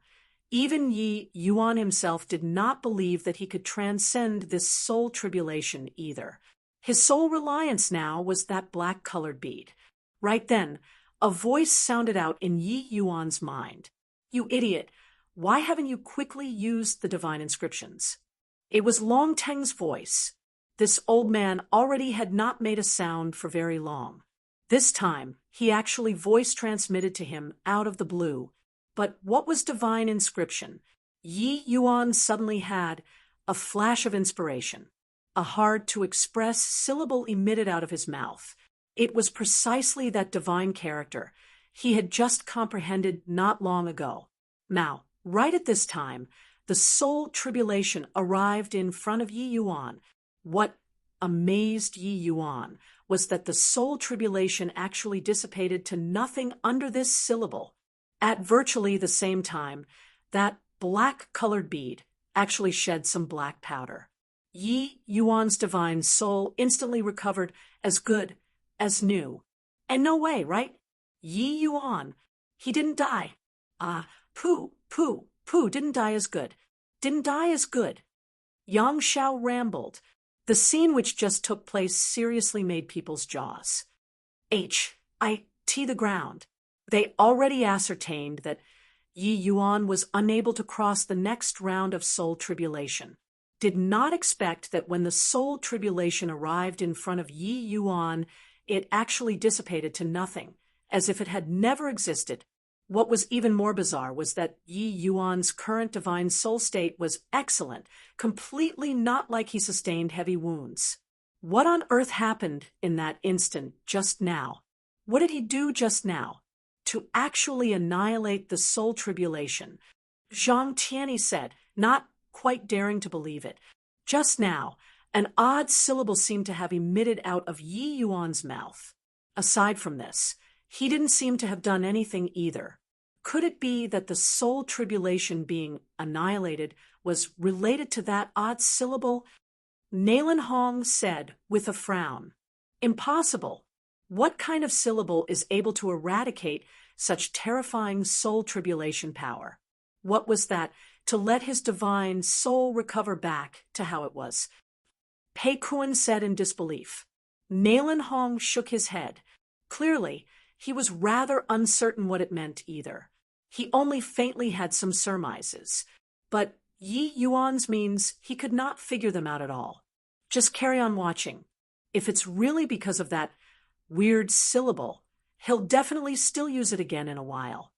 Even Yi Yuan himself did not believe that he could transcend this soul tribulation either. His sole reliance now was that black-colored bead. Right then, a voice sounded out in Yi Yuan's mind. "You idiot! Why haven't you quickly used the divine inscriptions?" It was Long Teng's voice. This old man already had not made a sound for very long. This time, he actually voice transmitted to him out of the blue. But what was divine inscription? Yi Yuan suddenly had a flash of inspiration. A hard-to-express syllable emitted out of his mouth. It was precisely that divine character he had just comprehended not long ago. Now, right at this time, the soul tribulation arrived in front of Yi Yuan. What amazed Yi Yuan was that the soul tribulation actually dissipated to nothing under this syllable. At virtually the same time, that black-colored bead actually shed some black powder. Yi Yuan's divine soul instantly recovered as good as new. And no way, right? Yi Yuan, he didn't die. Didn't die as good. Didn't die as good. Yang Shao rambled. The scene which just took place seriously made people's jaws the ground. They already ascertained that Yi Yuan was unable to cross the next round of soul tribulation. Did not expect that when the soul tribulation arrived in front of Yi Yuan, it actually dissipated to nothing, as if it had never existed. What was even more bizarre was that Yi Yuan's current divine soul state was excellent, completely not like he sustained heavy wounds. What on earth happened in that instant just now? What did he do just now? To actually annihilate the soul tribulation. Zhang Tianyi said, not quite daring to believe it. Just now, an odd syllable seemed to have emitted out of Yi Yuan's mouth. Aside from this, he didn't seem to have done anything either. Could it be that the soul tribulation being annihilated was related to that odd syllable? Nailan Hong said with a frown. Impossible. What kind of syllable is able to eradicate such terrifying soul tribulation power? What was that to let his divine soul recover back to how it was? Pei Kun said in disbelief. Nailan Hong shook his head. Clearly, he was rather uncertain what it meant either. He only faintly had some surmises. But Yi Yuan's means he could not figure them out at all. Just carry on watching. If it's really because of that weird syllable, he'll definitely still use it again in a while.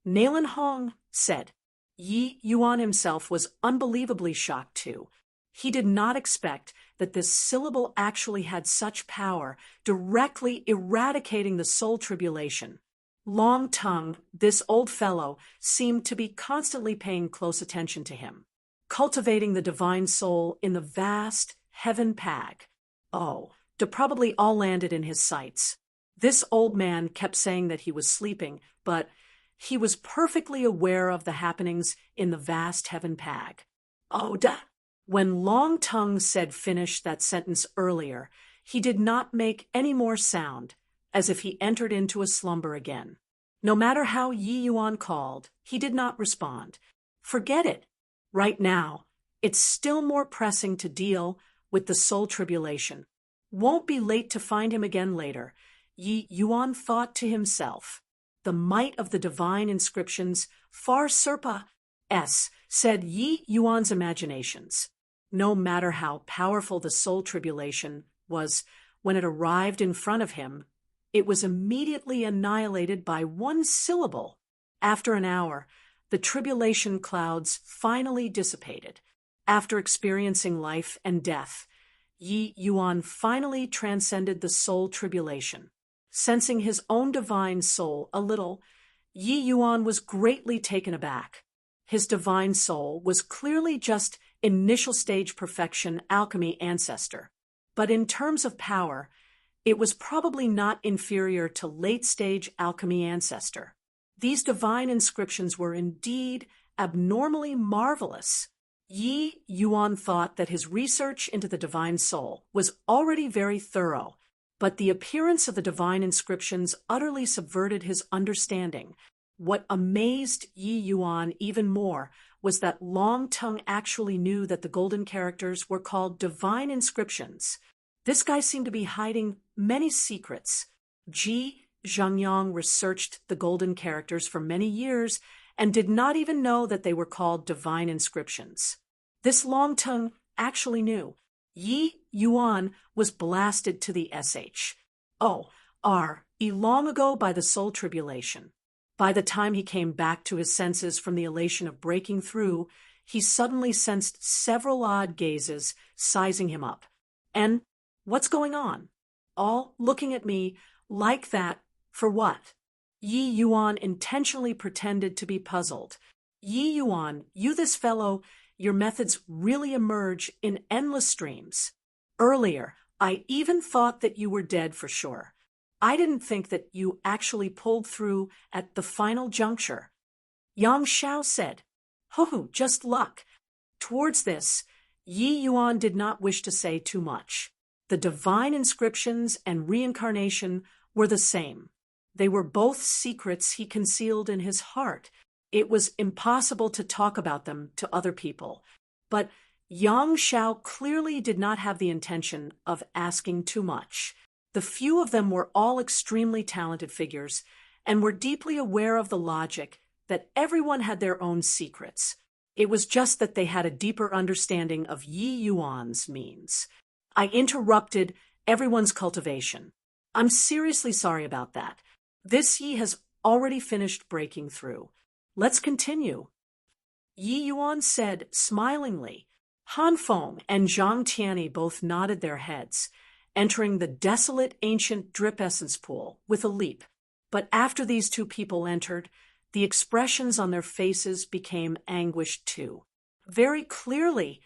Nailan Hong said. Yi Yuan himself was unbelievably shocked too. He did not expect that this syllable actually had such power, directly eradicating the soul tribulation. Long Tongue, this old fellow, seemed to be constantly paying close attention to him, cultivating the divine soul in the vast heaven pag. De probably all landed in his sights. This old man kept saying that he was sleeping, but he was perfectly aware of the happenings in the vast heaven pag. When Long Tongue said finish that sentence earlier, he did not make any more sound, as if he entered into a slumber again. No matter how Yi Yuan called, he did not respond. Forget it. Right now, it's still more pressing to deal with the soul tribulation. Won't be late to find him again later. Yi Yuan thought to himself. The might of the divine inscriptions far surpass, said Yi Yuan's imaginations. No matter how powerful the soul tribulation was, when it arrived in front of him, it was immediately annihilated by one syllable. After an hour, the tribulation clouds finally dissipated. After experiencing life and death, Yi Yuan finally transcended the soul tribulation. Sensing his own divine soul a little, Yi Yuan was greatly taken aback. his divine soul, was clearly just initial stage perfection alchemy ancestor. But in terms of power, it was probably not inferior to late-stage alchemy ancestor. These divine inscriptions were indeed abnormally marvelous. Yi Yuan thought that his research into the divine soul was already very thorough, but the appearance of the divine inscriptions utterly subverted his understanding. What amazed Yi Yuan even more was that Long Tongue actually knew that the golden characters were called divine inscriptions. This guy seemed to be hiding many secrets. Ji Zhangyang researched the golden characters for many years and did not even know that they were called divine inscriptions. This Long Tongue actually knew. Yi Yuan was blasted to the long ago by the soul tribulation. By the time he came back to his senses from the elation of breaking through, he suddenly sensed several odd gazes sizing him up. And what's going on? All looking at me like that for what? Yi Yuan intentionally pretended to be puzzled. Yi Yuan, this fellow, your methods really emerge in endless streams. Earlier, I even thought that you were dead for sure. I didn't think that you actually pulled through at the final juncture. Yang Xiao said, "Ho, just luck." Towards this, Yi Yuan did not wish to say too much. The divine inscriptions and reincarnation were the same. They were both secrets he concealed in his heart. It was impossible to talk about them to other people. But Yang Xiao clearly did not have the intention of asking too much. The few of them were all extremely talented figures and were deeply aware of the logic that everyone had their own secrets. It was just that they had a deeper understanding of Yi Yuan's means. I interrupted everyone's cultivation. I'm seriously sorry about that. This Yi has already finished breaking through. Let's continue. Yi Yuan said smilingly. Han Feng and Zhang Tianyi both nodded their heads, entering the desolate ancient drip essence pool with a leap. But after these two people entered, the expressions on their faces became anguished too. Very clearly,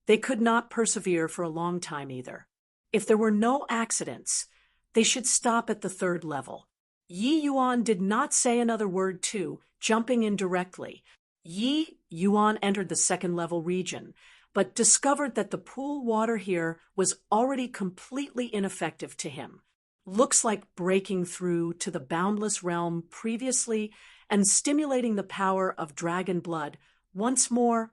they could not persevere for a long time either. If there were no accidents, they should stop at the third level. Yi Yuan did not say another word too, jumping in directly. Yi Yuan entered the second level region, but discovered that the pool water here was already completely ineffective to him. Looks like breaking through to the boundless realm previously and stimulating the power of dragon blood once more.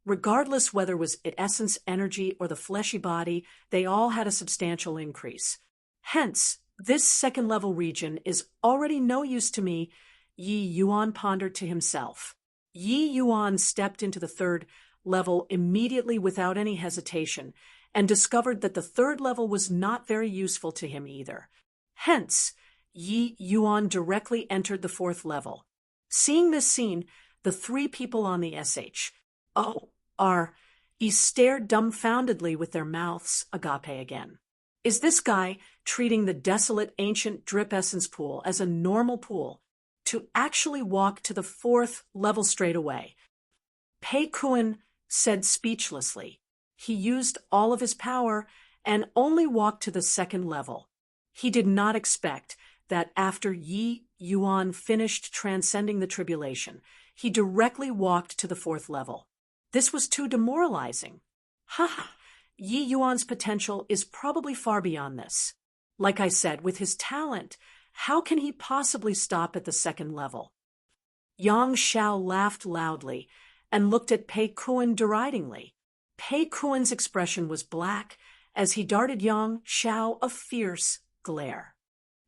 Regardless whether it was essence energy or the fleshy body, they all had a substantial increase. Hence, this second level region is already no use to me, Yi Yuan pondered to himself. Yi Yuan stepped into the third level immediately without any hesitation, and discovered that the third level was not very useful to him either. Hence, Yi Yuan directly entered the fourth level. Seeing this scene, the three people on the stared dumbfoundedly with their mouths agape again. Is this guy treating the desolate ancient drip essence pool as a normal pool to actually walk to the fourth level straight away? Pei Kuan said speechlessly. He used all of his power and only walked to the second level. He did not expect that after Yi Yuan finished transcending the tribulation, he directly walked to the fourth level. This was too demoralizing. Yi Yuan's potential is probably far beyond this. Like I said, with his talent, how can he possibly stop at the second level? Yang Xiao laughed loudly and looked at Pei Kuan deridingly. Pei Kuan's expression was black as he darted Yang Xiao a fierce glare.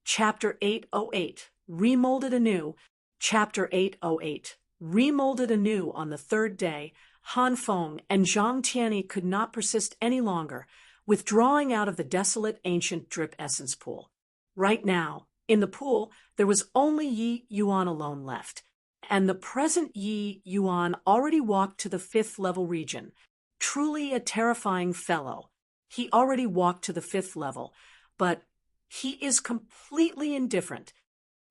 Chapter 808, Remolded Anew. Chapter 808, Remolded Anew. On the third day, Han Feng and Zhang Tianyi could not persist any longer, withdrawing out of the desolate ancient drip essence pool. Right now, in the pool, there was only Yi Yuan alone left, and the present Yi Yuan already walked to the fifth level region. Truly a terrifying fellow. He already walked to the fifth level, but he is completely indifferent.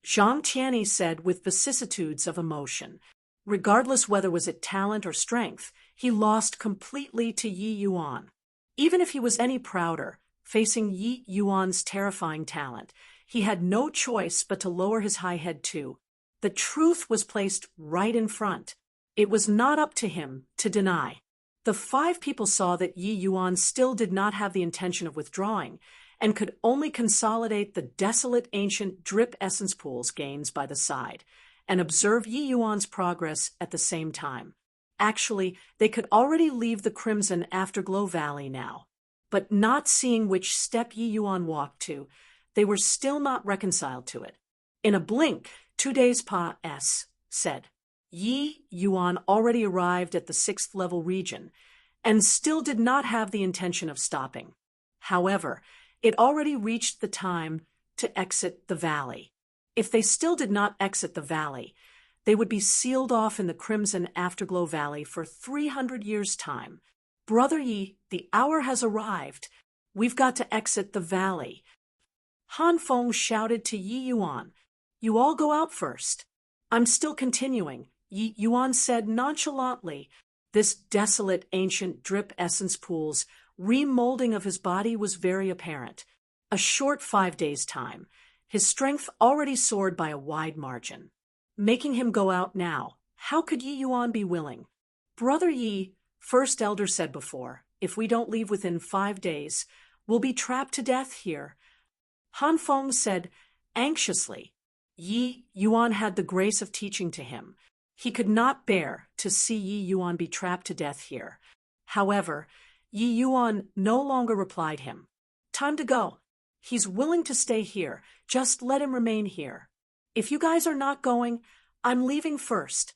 Zhang Tianyi said with vicissitudes of emotion. Regardless whether was it talent or strength, he lost completely to Yi Yuan. Even if he was any prouder, facing Yi Yuan's terrifying talent, he had no choice but to lower his high head too. The truth was placed right in front. It was not up to him to deny. The 5 people saw that Yi Yuan still did not have the intention of withdrawing, and could only consolidate the desolate ancient drip essence pool's gains by the side, and observe Yi Yuan's progress at the same time. Actually, they could already leave the Crimson Afterglow Valley now. But not seeing which step Yi Yuan walked to, they were still not reconciled to it. In a blink, 2 days past, said. Yi Yuan already arrived at the 6th level region, and still did not have the intention of stopping. However, it already reached the time to exit the valley. If they still did not exit the valley, they would be sealed off in the Crimson Afterglow Valley for 300 years' time. Brother Yi, the hour has arrived. We've got to exit the valley. Han Feng shouted to Yi Yuan. You all go out first. I'm still continuing, Yi Yuan said nonchalantly. This desolate ancient drip essence pool's remolding of his body was very apparent. A short 5 days' time, his strength already soared by a wide margin. Making him go out now, how could Yi Yuan be willing? Brother Yi, First Elder said before, if we don't leave within 5 days, we'll be trapped to death here. Han Feng said anxiously. Yi Yuan had the grace of teaching to him. He could not bear to see Yi Yuan be trapped to death here. However, Yi Yuan no longer replied him. Time to go. He's willing to stay here. Just let him remain here. If you guys are not going, I'm leaving first.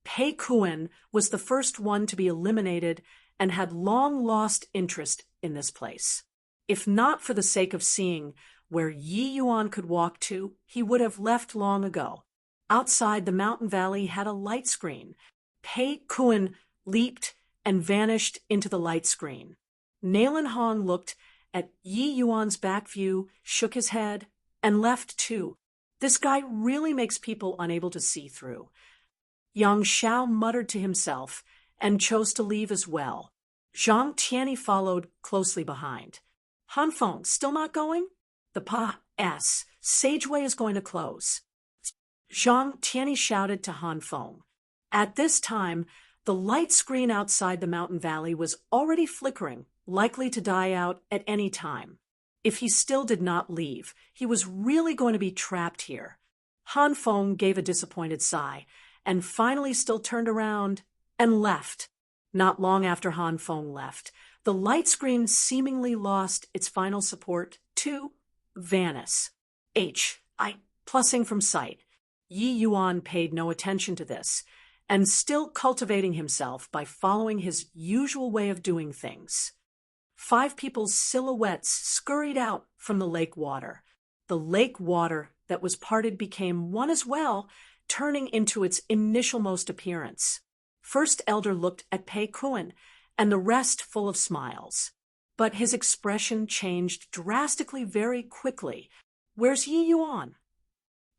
Pei Kuan was the first one to be eliminated and had long lost interest in this place. If not for the sake of seeing where Yi Yuan could walk to, he would have left long ago. Outside, the mountain valley had a light screen. Pei Kuan leaped and vanished into the light screen. Nailan Hong looked at Yi Yuan's back view, shook his head, and left too. This guy really makes people unable to see through. Yang Xiao muttered to himself and chose to leave as well. Zhang Tianyi followed closely behind. Han Feng, still not going? The Pa-S Sageway is going to close. Zhang Tianyi shouted to Han Feng. At this time, the light screen outside the mountain valley was already flickering, likely to die out at any time. If he still did not leave, he was really going to be trapped here. Han Feng gave a disappointed sigh, and finally still turned around and left. Not long after Han Feng left, the light screen seemingly lost its final support to vanish. Plussing from sight. Yi Yuan paid no attention to this, and still cultivating himself by following his usual way of doing things. 5 people's silhouettes scurried out from the lake water. The lake water that was parted became one as well, turning into its initialmost appearance. First Elder looked at Pei Kuan, and the rest full of smiles. But his expression changed drastically very quickly. Where's Yi Yuan?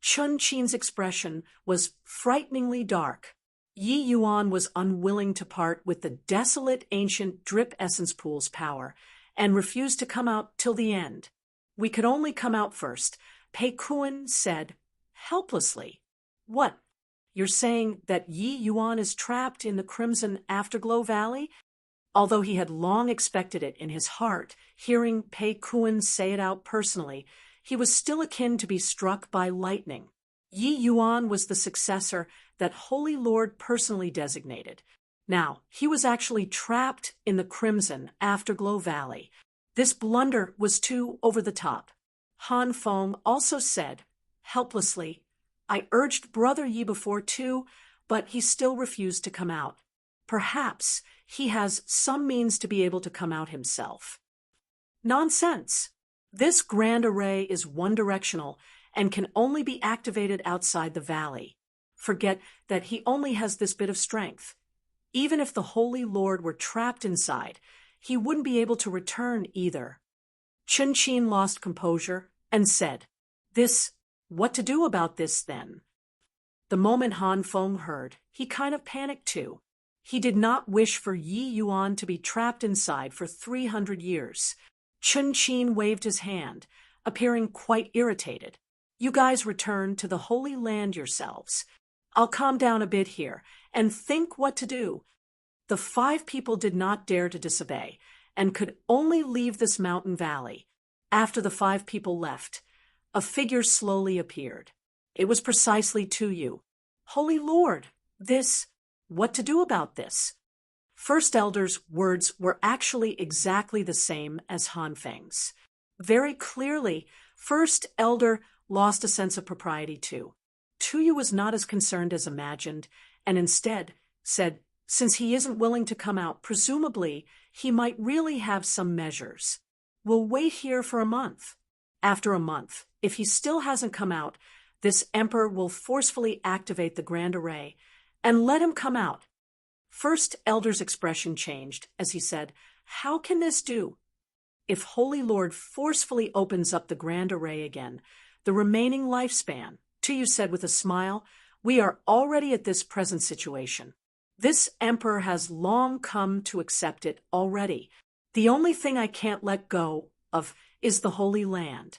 Chun Qin's expression was frighteningly dark. Yi Yuan was unwilling to part with the desolate ancient drip essence pool's power, and refused to come out till the end. We could only come out first, Pei Kuan said, helplessly. What? You're saying that Yi Yuan is trapped in the Crimson Afterglow Valley? Although he had long expected it in his heart, hearing Pei Kuan say it out personally, he was still akin to be struck by lightning. Yi Yuan was the successor that Holy Lord personally designated. Now, he was actually trapped in the Crimson Afterglow Valley. This blunder was too over the top. Han Feng also said, helplessly, I urged Brother Yi before too, but he still refused to come out. Perhaps he has some means to be able to come out himself. Nonsense! This grand array is one-directional and can only be activated outside the valley. Forget that he only has this bit of strength. Even if the Holy Lord were trapped inside, he wouldn't be able to return either. Chun Qin lost composure and said, what to do about this then? The moment Han Feng heard, he kind of panicked too. He did not wish for Yi Yuan to be trapped inside for 300 years. Chun Qin waved his hand, appearing quite irritated. You guys return to the Holy Land yourselves. I'll calm down a bit here and think what to do. The 5 people did not dare to disobey and could only leave this mountain valley. After the 5 people left, a figure slowly appeared. It was precisely Tu. Holy Lord, what to do about this? First Elder's words were actually exactly the same as Han Feng's. Very clearly, First Elder lost a sense of propriety too. Tu was not as concerned as imagined, and instead said, since he isn't willing to come out, presumably he might really have some measures. We'll wait here for a month. After a month, if he still hasn't come out, this emperor will forcefully activate the Grand Array and let him come out. First Elder's expression changed as he said, how can this do? If Holy Lord forcefully opens up the Grand Array again, the remaining lifespan, Tu said with a smile, we are already at this present situation. This emperor has long come to accept it already. The only thing I can't let go of is the Holy Land.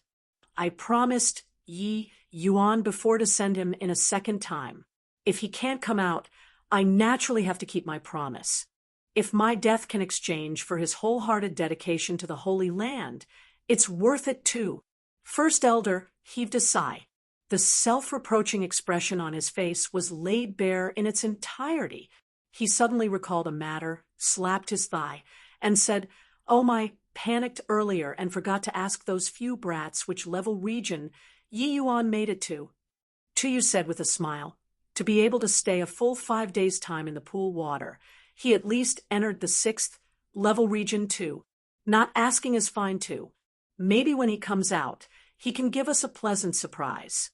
I promised Yi Yuan before to send him in a second time. If he can't come out, I naturally have to keep my promise. If my death can exchange for his wholehearted dedication to the Holy Land, it's worth it too. First Elder heaved a sigh. The self-reproaching expression on his face was laid bare in its entirety. He suddenly recalled a matter, slapped his thigh, and said, oh, my panicked earlier and forgot to ask those few brats which level region Yi Yuan made it to. Tu said with a smile, to be able to stay a full 5 days' time in the pool water, he at least entered the 6th level region too. Not asking is fine too. Maybe when he comes out, he can give us a pleasant surprise.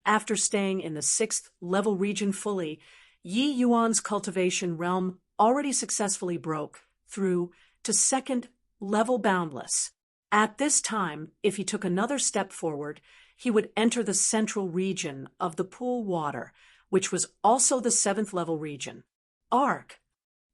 After staying in the 6th level region fully, Yi Yuan's cultivation realm already successfully broke through to 2nd level boundless. At this time, if he took another step forward, he would enter the central region of the pool water, which was also the 7th level region. Arc.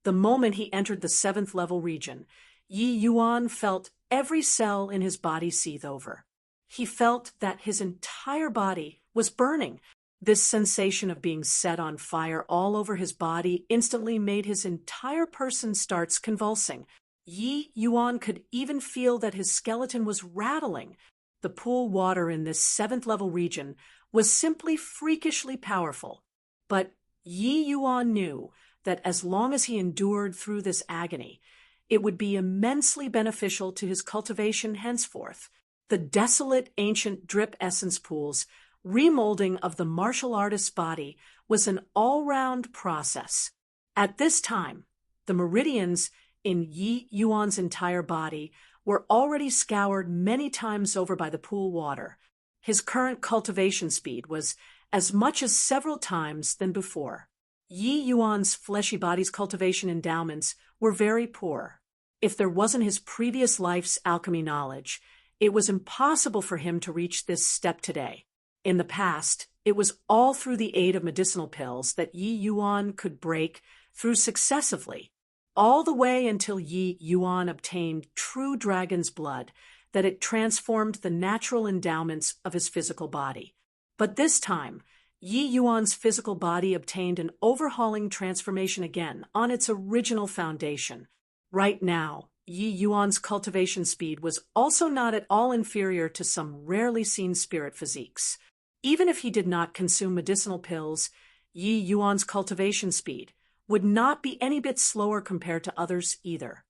The moment he entered the 7th level region, Yi Yuan felt every cell in his body seethe over. He felt that his entire body was burning. This sensation of being set on fire all over his body instantly made his entire person starts convulsing. Yi Yuan could even feel that his skeleton was rattling. The pool water in this 7th level region was simply freakishly powerful. But Yi Yuan knew that as long as he endured through this agony, it would be immensely beneficial to his cultivation henceforth. The desolate ancient drip essence pool's remolding of the martial artist's body was an all-round process. At this time, the meridians in Yi Yuan's entire body were already scoured many times over by the pool water. His current cultivation speed was as much as several times than before. Yi Yuan's fleshy body's cultivation endowments were very poor. If there wasn't his previous life's alchemy knowledge, it was impossible for him to reach this step today. In the past, it was all through the aid of medicinal pills that Yi Yuan could break through successively, all the way until Yi Yuan obtained true dragon's blood, that it transformed the natural endowments of his physical body. But this time, Yi Yuan's physical body obtained an overhauling transformation again on its original foundation. Right now, Yi Yuan's cultivation speed was also not at all inferior to some rarely seen spirit physiques. Even if he did not consume medicinal pills, Yi Yuan's cultivation speed would not be any bit slower compared to others either.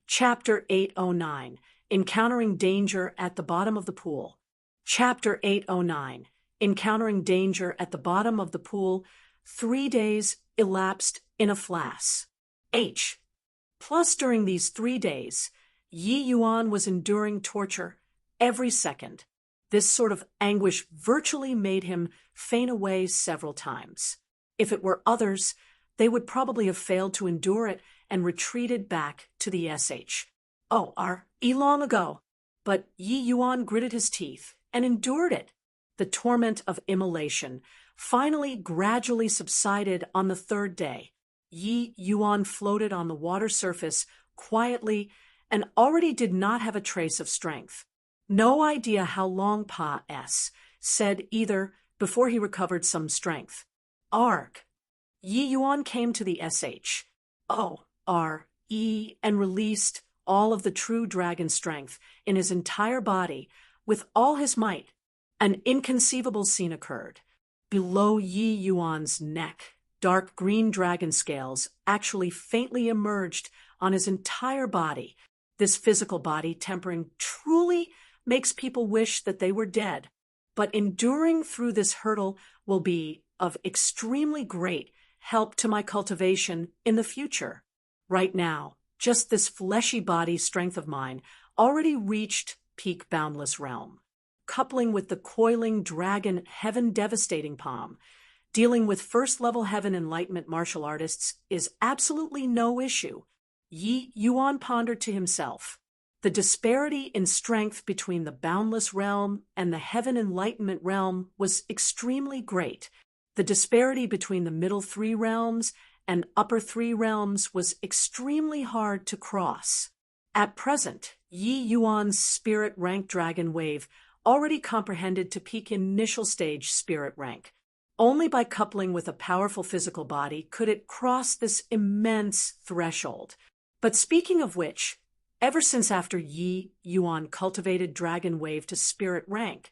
Chapter 809, Encountering Danger at the Bottom of the Pool. Chapter 809, Encountering Danger at the Bottom of the Pool. 3 days elapsed in a flash. Plus, during these 3 days, Yi Yuan was enduring torture every second. This sort of anguish virtually made him faint away several times. If it were others, they would probably have failed to endure it and retreated back to the long ago. But Yi Yuan gritted his teeth and endured it. The torment of immolation finally gradually subsided on the third day. Yi Yuan floated on the water surface quietly and already did not have a trace of strength. No idea how long Pa S said either before he recovered some strength. Arg. Yi Yuan came to the SHORE and released all of the true dragon strength in his entire body with all his might. An inconceivable scene occurred. Below Yi Yuan's neck, dark green dragon scales actually faintly emerged on his entire body. This physical body tempering truly makes people wish that they were dead. But enduring through this hurdle will be of extremely great help to my cultivation in the future. Right now, just this fleshy body strength of mine already reached peak boundless realm. Coupling with the coiling dragon heaven devastating palm, dealing with first-level heaven enlightenment martial artists is absolutely no issue. Yi Yuan pondered to himself. The disparity in strength between the boundless realm and the heaven enlightenment realm was extremely great. The disparity between the middle three realms and upper three realms was extremely hard to cross. At present, Yi Yuan's spirit rank dragon wave already comprehended to peak initial stage spirit rank. Only by coupling with a powerful physical body could it cross this immense threshold. But speaking of which, ever since after Yi Yuan cultivated dragon wave to spirit rank,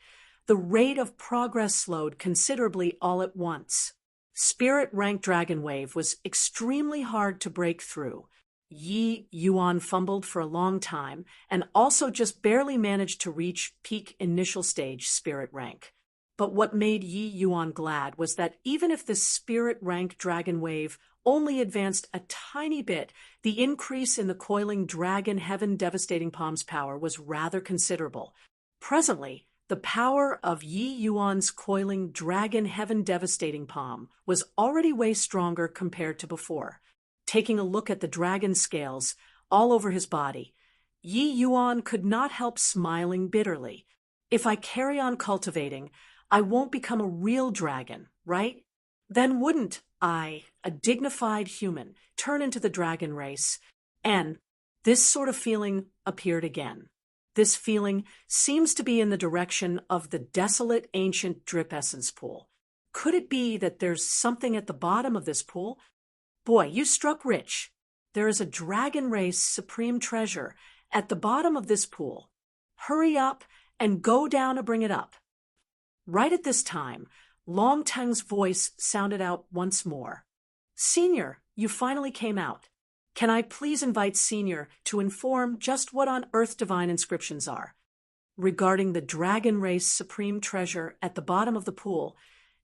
the rate of progress slowed considerably all at once. Spirit rank dragon wave was extremely hard to break through. Yi Yuan fumbled for a long time and also just barely managed to reach peak initial stage spirit rank. But what made Yi Yuan glad was that even if the spirit rank dragon wave only advanced a tiny bit, the increase in the coiling dragon heaven devastating palm's power was rather considerable. Presently, the power of Yi Yuan's coiling dragon heaven devastating palm was already way stronger compared to before. Taking a look at the dragon scales all over his body, Yi Yuan could not help smiling bitterly. If I carry on cultivating, I won't become a real dragon, right? Then wouldn't I, a dignified human, turn into the dragon race? And this sort of feeling appeared again. This feeling seems to be in the direction of the desolate ancient drip essence pool. Could it be that there's something at the bottom of this pool? Boy, you struck rich. There is a dragon race supreme treasure at the bottom of this pool. Hurry up and go down and bring it up. Right at this time, Long Teng's voice sounded out once more. Senior, you finally came out. Can I please invite Senior to inform just what on earth divine inscriptions are? Regarding the dragon race supreme treasure at the bottom of the pool,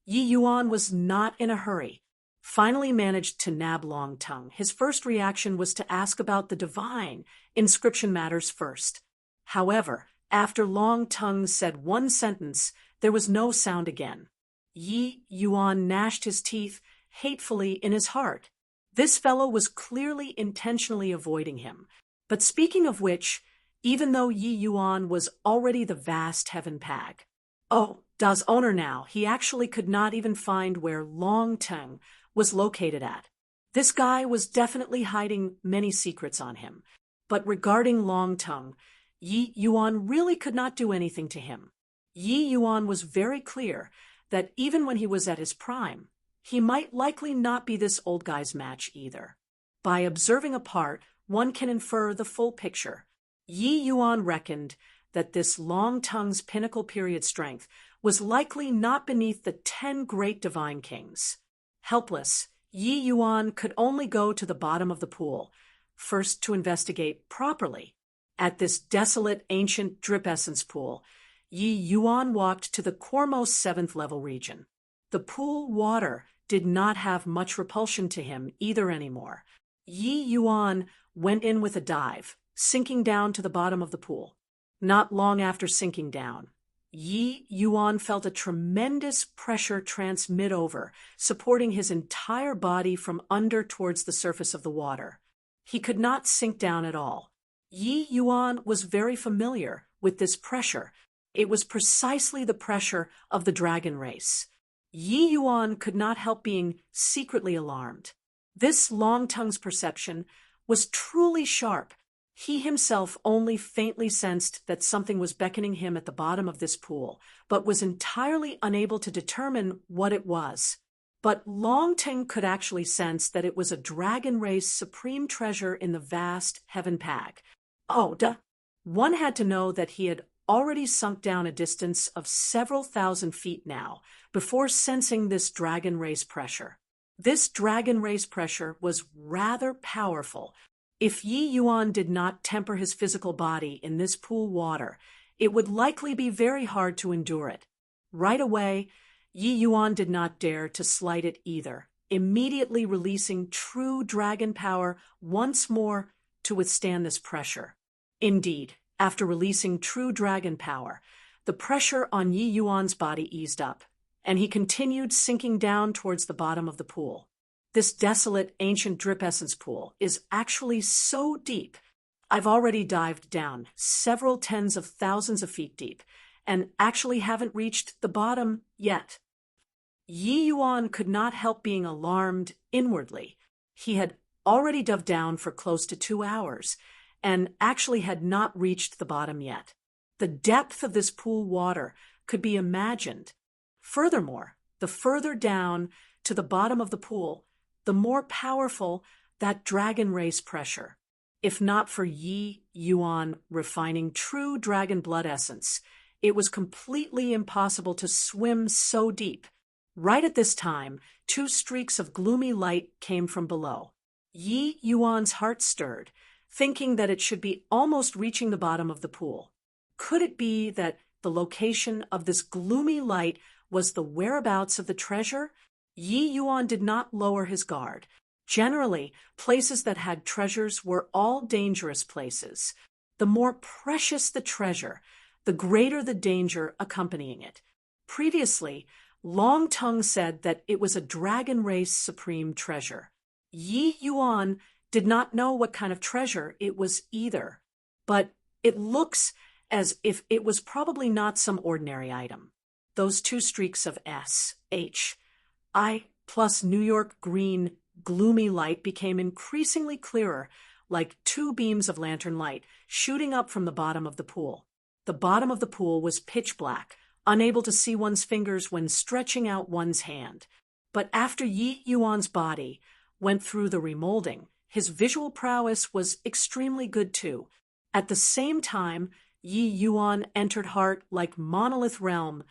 Yi Yuan was not in a hurry. Finally managed to nab Long Teng. His first reaction was to ask about the divine inscription matters first. However, after Long Teng said one sentence, there was no sound again. Yi Yuan gnashed his teeth hatefully in his heart. This fellow was clearly intentionally avoiding him. But speaking of which, even though Yi Yuan was already the vast heaven pag. Oh, das owner now, he actually could not even find where Long Teng was located at. This guy was definitely hiding many secrets on him. But regarding Long Teng, Yi Yuan really could not do anything to him. Yi Yuan was very clear that even when he was at his prime, he might likely not be this old guy's match either. By observing a part, one can infer the full picture. Yi Yuan reckoned that this Long Teng's pinnacle period strength was likely not beneath the 10 great divine kings. Helpless, Yi Yuan could only go to the bottom of the pool, first to investigate properly. At this desolate ancient drip essence pool, Yi Yuan walked to the coremost 7th level region. The pool water did not have much repulsion to him either anymore. Yi Yuan went in with a dive, sinking down to the bottom of the pool. Not long after sinking down, Yi Yuan felt a tremendous pressure transmit over, supporting his entire body from under towards the surface of the water. He could not sink down at all. Yi Yuan was very familiar with this pressure. It was precisely the pressure of the dragon race. Yi Yuan could not help being secretly alarmed. This Long-Tongue's perception was truly sharp. He himself only faintly sensed that something was beckoning him at the bottom of this pool, but was entirely unable to determine what it was. But Long-Tongue could actually sense that it was a dragon race supreme treasure in the vast heaven pack. Oh, duh. One had to know that he had already sunk down a distance of several thousand feet now, before sensing this dragon race pressure. This dragon race pressure was rather powerful. If Yi Yuan did not temper his physical body in this pool water, it would likely be very hard to endure it. Right away, Yi Yuan did not dare to slight it either, immediately releasing true dragon power once more to withstand this pressure. Indeed, after releasing true dragon power, the pressure on Yi Yuan's body eased up, and he continued sinking down towards the bottom of the pool. This desolate, ancient drip essence pool is actually so deep. I've already dived down several tens of thousands of feet deep, and actually haven't reached the bottom yet. Yi Yuan could not help being alarmed inwardly. He had already dove down for close to 2 hours, and actually had not reached the bottom yet. The depth of this pool water could be imagined. Furthermore, the further down to the bottom of the pool, the more powerful that dragon race pressure. If not for Yi Yuan refining true dragon blood essence, it was completely impossible to swim so deep. Right at this time, 2 streaks of gloomy light came from below. Yi Yuan's heart stirred, thinking that it should be almost reaching the bottom of the pool. Could it be that the location of this gloomy light was the whereabouts of the treasure? Yi Yuan did not lower his guard. Generally, places that had treasures were all dangerous places. The more precious the treasure, the greater the danger accompanying it. Previously, Long-Tongue said that it was a dragon race supreme treasure. Yi Yuan did not know what kind of treasure it was either, but it looks as if it was probably not some ordinary item. Those 2 streaks of S.H.I. plus New York green gloomy light became increasingly clearer, like 2 beams of lantern light shooting up from the bottom of the pool. The bottom of the pool was pitch black, unable to see one's fingers when stretching out one's hand. But after Yi Yuan's body went through the remolding, his visual prowess was extremely good too. At the same time, Yi Yuan entered heart like monolith realm,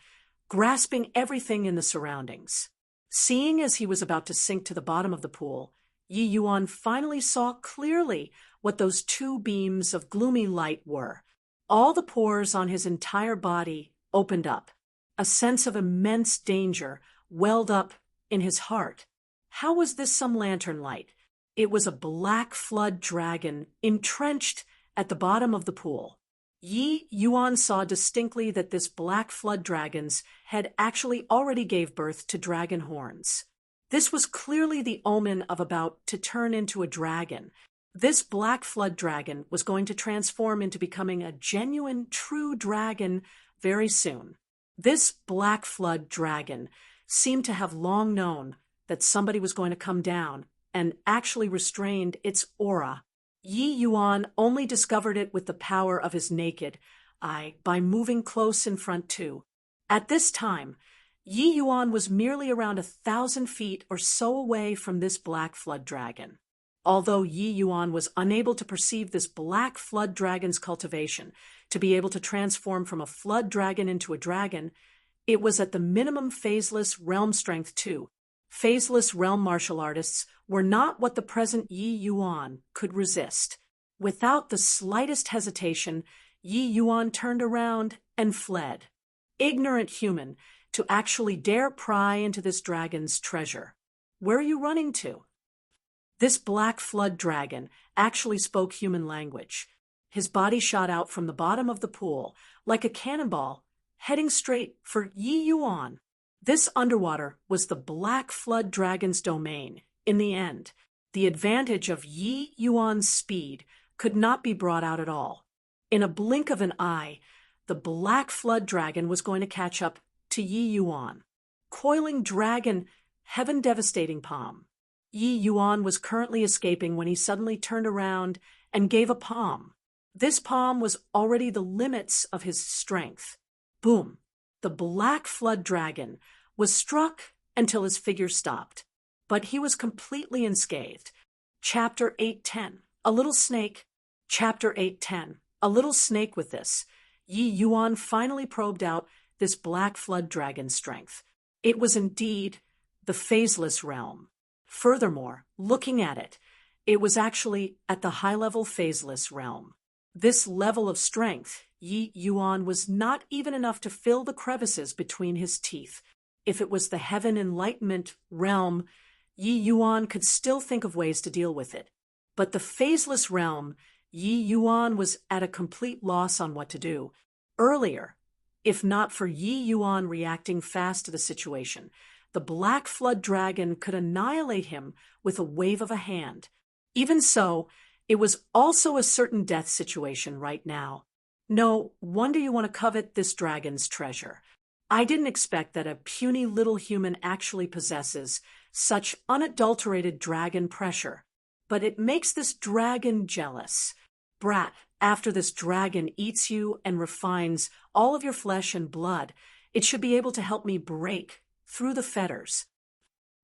grasping everything in the surroundings. Seeing as he was about to sink to the bottom of the pool, Yi Yuan finally saw clearly what those 2 beams of gloomy light were. All the pores on his entire body opened up. A sense of immense danger welled up in his heart. How was this some lantern light? It was a black flood dragon entrenched at the bottom of the pool. Yi Yuan saw distinctly that this black flood dragons had actually already gave birth to dragon horns. This was clearly the omen of about to turn into a dragon. This black flood dragon was going to transform into becoming a genuine, true dragon very soon. This black flood dragon seemed to have long known that somebody was going to come down and actually restrained its aura. Yi Yuan only discovered it with the power of his naked eye by moving close in front too. At this time, Yi Yuan was merely around 1,000 feet or so away from this black flood dragon. Although Yi Yuan was unable to perceive this black flood dragon's cultivation to be able to transform from a flood dragon into a dragon, it was at the minimum phaseless realm strength too. Phaseless realm martial artists were not what the present Yi Yuan could resist. Without the slightest hesitation, Yi Yuan turned around and fled. Ignorant human, to actually dare pry into this dragon's treasure. Where are you running to? This black flood dragon actually spoke human language. His body shot out from the bottom of the pool like a cannonball, heading straight for Yi Yuan. This underwater was the black flood dragon's domain. In the end, the advantage of Yi Yuan's speed could not be brought out at all. In a blink of an eye, the black flood dragon was going to catch up to Yi Yuan. coiling dragon, heaven-devastating palm. Yi Yuan was currently escaping when he suddenly turned around and gave a palm. This palm was already the limits of his strength. Boom! The black flood dragon was struck until his figure stopped. But he was completely unscathed. Chapter 8:10. A little snake. Chapter 8:10. A little snake with this. Yi Yuan finally probed out this black flood dragon's strength. It was indeed the phaseless realm. Furthermore, looking at it, it was actually at the high-level phaseless realm. This level of strength, Yi Yuan, was not even enough to fill the crevices between his teeth. If it was the heaven enlightenment realm, Yi Yuan could still think of ways to deal with it. But the phaseless realm, Yi Yuan was at a complete loss on what to do. Earlier, if not for Yi Yuan reacting fast to the situation, the black flood dragon could annihilate him with a wave of a hand. Even so, it was also a certain death situation right now. No wonder you want to covet this dragon's treasure. I didn't expect that a puny little human actually possesses such unadulterated dragon pressure. But it makes this dragon jealous. Brat, after this dragon eats you and refines all of your flesh and blood, it should be able to help me break through the fetters.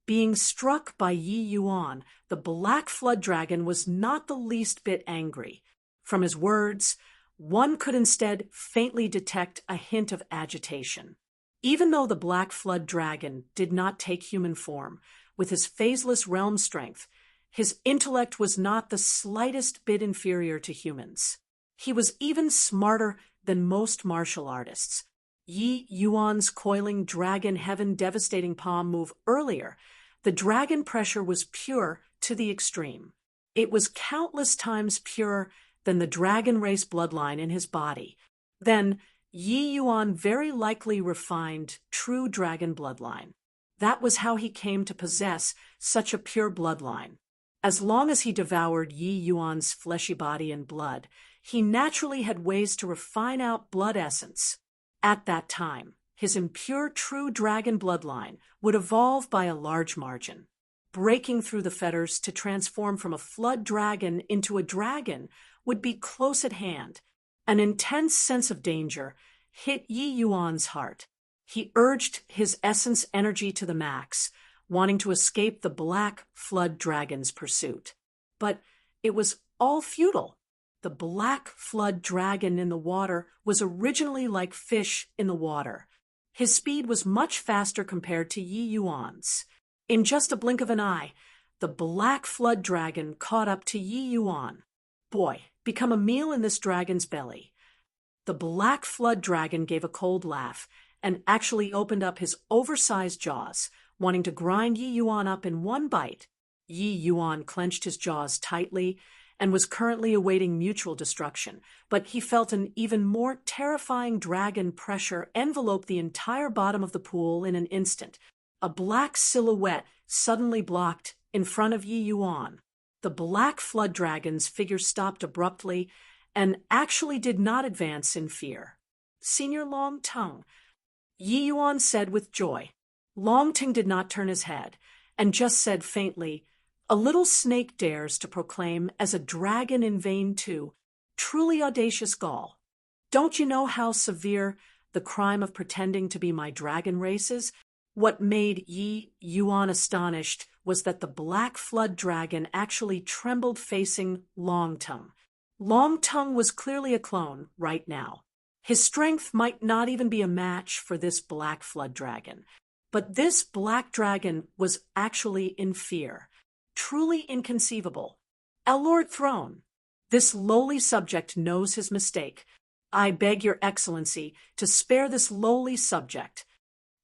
Being struck by Yi Yuan, the black flood dragon was not the least bit angry. From his words, one could instead faintly detect a hint of agitation. Even though the black flood dragon did not take human form, with his phaseless realm strength, his intellect was not the slightest bit inferior to humans. He was even smarter than most martial artists. Yi Yuan's coiling dragon heaven devastating palm move earlier, the dragon pressure was pure to the extreme. It was countless times purer than the dragon race bloodline in his body. Then, Yi Yuan very likely refined true dragon bloodline. That was how he came to possess such a pure bloodline. As long as he devoured Yi Yuan's fleshy body and blood, he naturally had ways to refine out blood essence. At that time, his impure true dragon bloodline would evolve by a large margin. Breaking through the fetters to transform from a flood dragon into a dragon would be close at hand. An intense sense of danger hit Yi Yuan's heart. He urged his essence energy to the max, wanting to escape the black flood dragon's pursuit. But it was all futile. The black flood dragon in the water was originally like fish in the water. His speed was much faster compared to Yi Yuan's. In just a blink of an eye, the black flood dragon caught up to Yi Yuan. Boy, become a meal in this dragon's belly. The black flood dragon gave a cold laugh and actually opened up his oversized jaws, wanting to grind Yi Yuan up in one bite. Yi Yuan clenched his jaws tightly and was currently awaiting mutual destruction, but he felt an even more terrifying dragon pressure envelope the entire bottom of the pool in an instant. A black silhouette suddenly blocked in front of Yi Yuan. The black flood dragon's figure stopped abruptly and actually did not advance in fear. "Senior Long Tongue," Yi Yuan said with joy. Long Tongue did not turn his head and just said faintly, "A little snake dares to proclaim as a dragon in vain too. Truly audacious gall. Don't you know how severe the crime of pretending to be my dragon race is?" What made Yi Yuan astonished was that the black flood dragon actually trembled facing Long Tongue. Long Tongue was clearly a clone right now. His strength might not even be a match for this black flood dragon. But this black dragon was actually in fear. Truly inconceivable. Our Lord Throne, this lowly subject knows his mistake. I beg your excellency to spare this lowly subject.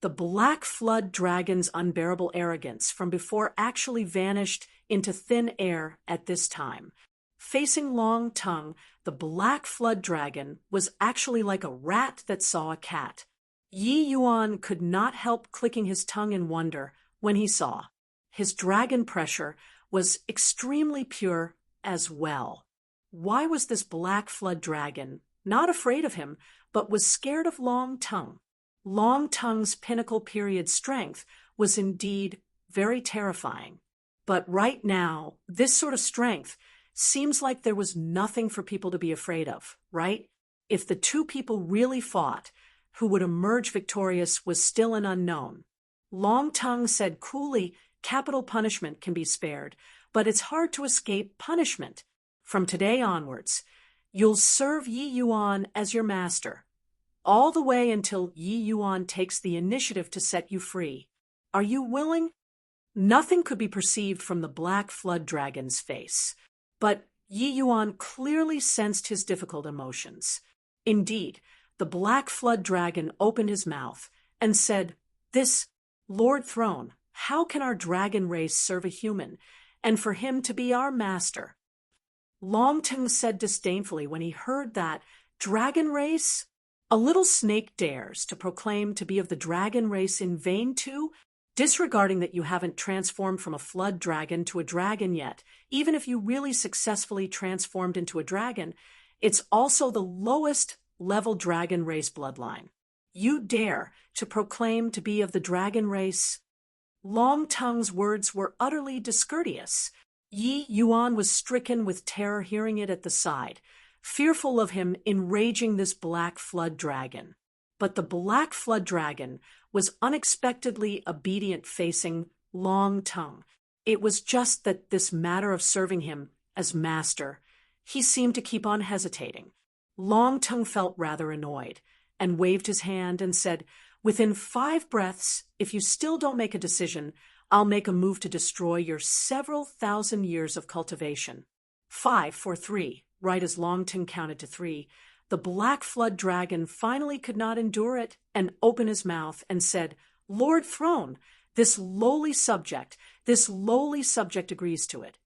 The black flood dragon's unbearable arrogance from before actually vanished into thin air at this time. Facing Long Tongue, the black flood dragon was actually like a rat that saw a cat. Yi Yuan could not help clicking his tongue in wonder when he saw. His dragon pressure was extremely pure as well. Why was this black flood dragon not afraid of him, but was scared of Long Tongue? Long Tongue's pinnacle period strength was indeed very terrifying. But right now, this sort of strength seems like there was nothing for people to be afraid of, right? If the two people really fought, who would emerge victorious was still an unknown. Long Tongue said coolly, capital punishment can be spared, but it's hard to escape punishment. From today onwards, you'll serve Yi Yuan as your master, all the way until Yi Yuan takes the initiative to set you free. Are you willing? Nothing could be perceived from the black flood dragon's face, but Yi Yuan clearly sensed his difficult emotions. Indeed, the black flood dragon opened his mouth and said, "This, Lord Throne, how can our dragon race serve a human, and for him to be our master?" Long Tongue said disdainfully when he heard that, "Dragon race? A little snake dares to proclaim to be of the dragon race in vain too, disregarding that you haven't transformed from a flood dragon to a dragon yet. Even if you really successfully transformed into a dragon, it's also the lowest level dragon race bloodline. You dare to proclaim to be of the dragon race?" Long Tongue's words were utterly discourteous. Yi Yuan was stricken with terror hearing it at the side, fearful of him enraging this black flood dragon. But the black flood dragon was unexpectedly obedient facing Long Tongue. It was just that this matter of serving him as master, he seemed to keep on hesitating. Long Tongue felt rather annoyed and waved his hand and said, "Within 5 breaths, if you still don't make a decision, I'll make a move to destroy your several thousand years of cultivation." 5, 4, 3, right as Long Tongue counted to 3, the black flood dragon finally could not endure it and opened his mouth and said, "Lord Throne, this lowly subject agrees to it."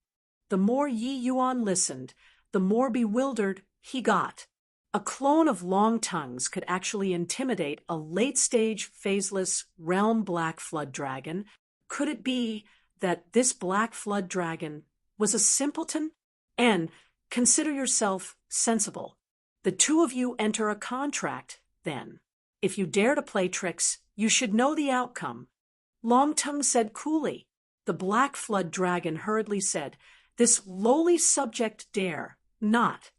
The more Yi Yuan listened, the more bewildered he got. A clone of Long Tongue's could actually intimidate a late-stage, phaseless realm black flood dragon. Could it be that this black flood dragon was a simpleton? And consider yourself sensible. The two of you enter a contract, then. If you dare to play tricks, you should know the outcome. Long Tongue said coolly. The black flood dragon hurriedly said, "This lowly subject dare not."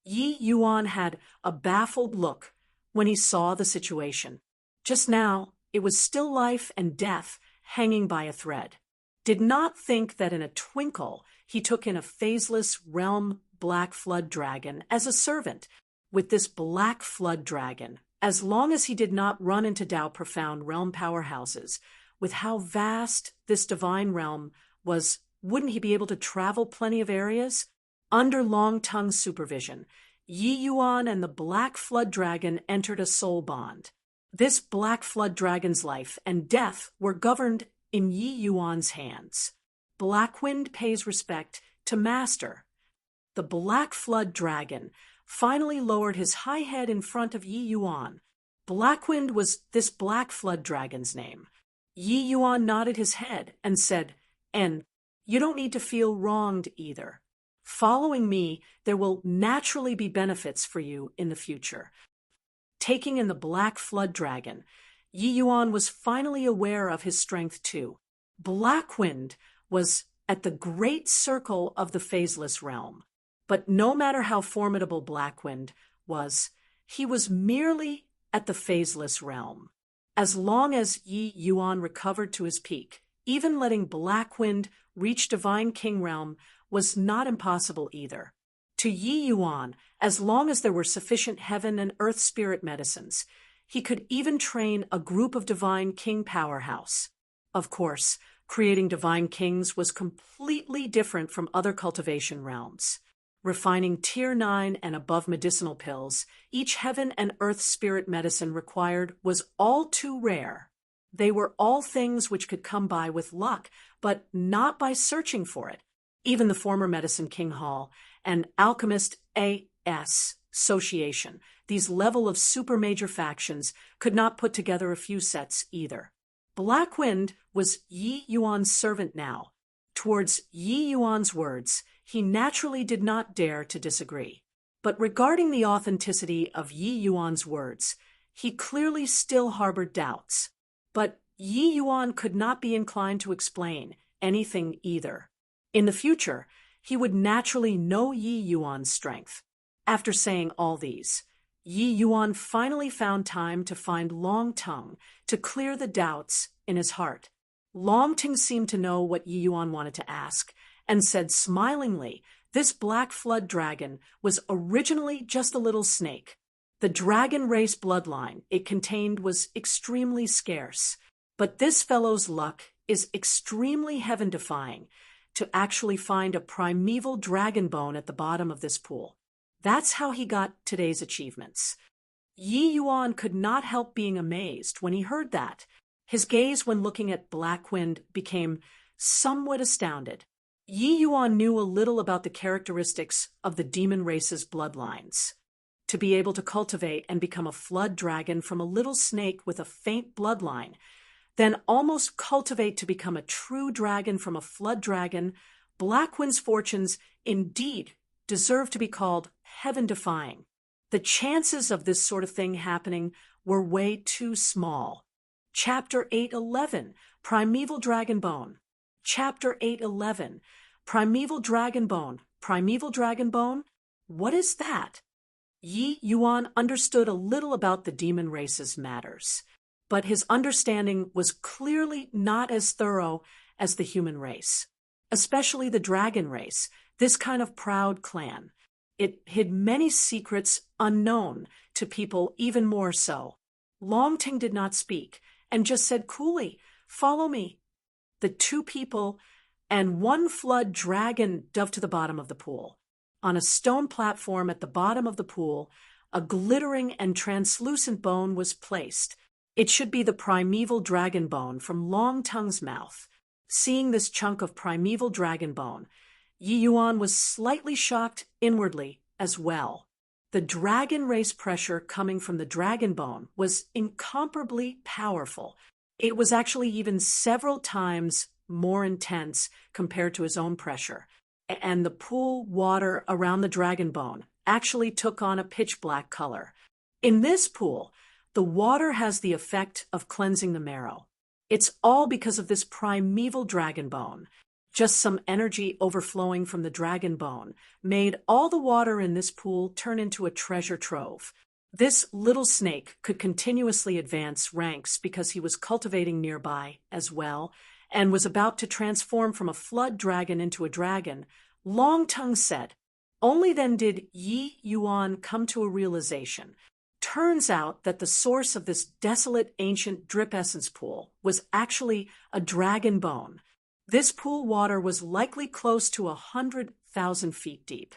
Yi Yuan had a baffled look when he saw the situation. Just now, it was still life and death hanging by a thread. Did not think that in a twinkle he took in a phaseless realm black flood dragon as a servant. With this black flood dragon, as long as he did not run into Tao profound realm powerhouses, with how vast this divine realm was, wouldn't he be able to travel plenty of areas? Under Long Tongue's supervision, Yi Yuan and the black flood dragon entered a soul bond. This black flood dragon's life and death were governed in Yi Yuan's hands. Blackwind pays respect to master. The black flood dragon finally lowered his high head in front of Yi Yuan. Blackwind was this black flood dragon's name. Yi Yuan nodded his head and said, "And you don't need to feel wronged either. Following me, there will naturally be benefits for you in the future." Taking in the black flood dragon, Yi Yuan was finally aware of his strength too. Blackwind was at the great circle of the phaseless realm. But no matter how formidable Blackwind was, he was merely at the phaseless realm. As long as Yi Yuan recovered to his peak, even letting Blackwind reach Divine King realm was not impossible either. To Yi Yuan, as long as there were sufficient heaven and earth spirit medicines, he could even train a group of Divine King powerhouse. Of course, creating Divine Kings was completely different from other cultivation realms. Refining Tier 9 and above medicinal pills, each heaven and earth spirit medicine required was all too rare. They were all things which could come by with luck, but not by searching for it. Even the former Medicine King Hall and Alchemist A.S. Association, these level of super major factions, could not put together a few sets either. Blackwind was Yi Yuan's servant now. Towards Yi Yuan's words, he naturally did not dare to disagree. But regarding the authenticity of Yi Yuan's words, he clearly still harbored doubts. But Yi Yuan could not be inclined to explain anything either. In the future, he would naturally know Yi Yuan's strength. After saying all these, Yi Yuan finally found time to find Long Tongue to clear the doubts in his heart. Long Tongue seemed to know what Yi Yuan wanted to ask, and said smilingly, this black flood dragon was originally just a little snake. The dragon race bloodline it contained was extremely scarce, but this fellow's luck is extremely heaven-defying to actually find a primeval dragon bone at the bottom of this pool. That's how he got today's achievements. Yi Yuan could not help being amazed when he heard that. His gaze when looking at Blackwind became somewhat astounded. Yi Yuan knew a little about the characteristics of the demon race's bloodlines. To be able to cultivate and become a flood dragon from a little snake with a faint bloodline, then almost cultivate to become a true dragon from a flood dragon, Blackwind's fortunes indeed deserve to be called heaven-defying. The chances of this sort of thing happening were way too small. Chapter 811, Primeval Dragon Bone. Chapter 811, Primeval Dragon Bone. Primeval Dragon Bone? What is that? Yi Yuan understood a little about the demon race's matters, but his understanding was clearly not as thorough as the human race, especially the dragon race, this kind of proud clan. It hid many secrets unknown to people even more so. Long Ting did not speak and just said coolly, "Follow me." The two people and one flood dragon dove to the bottom of the pool. On a stone platform at the bottom of the pool, a glittering and translucent bone was placed. It should be the primeval dragon bone from Long Tongue's mouth. Seeing this chunk of primeval dragon bone, Yi Yuan was slightly shocked inwardly as well. The dragon race pressure coming from the dragon bone was incomparably powerful. It was actually even several times more intense compared to his own pressure. And the pool water around the dragon bone actually took on a pitch black color. In this pool, the water has the effect of cleansing the marrow. It's all because of this primeval dragon bone. Just some energy overflowing from the dragon bone made all the water in this pool turn into a treasure trove. This little snake could continuously advance ranks because he was cultivating nearby as well, and was about to transform from a flood dragon into a dragon. Long Tongue said. Only then did Yi Yuan come to a realization. Turns out that the source of this desolate ancient drip essence pool was actually a dragon bone. This pool water was likely close to 100,000 feet deep.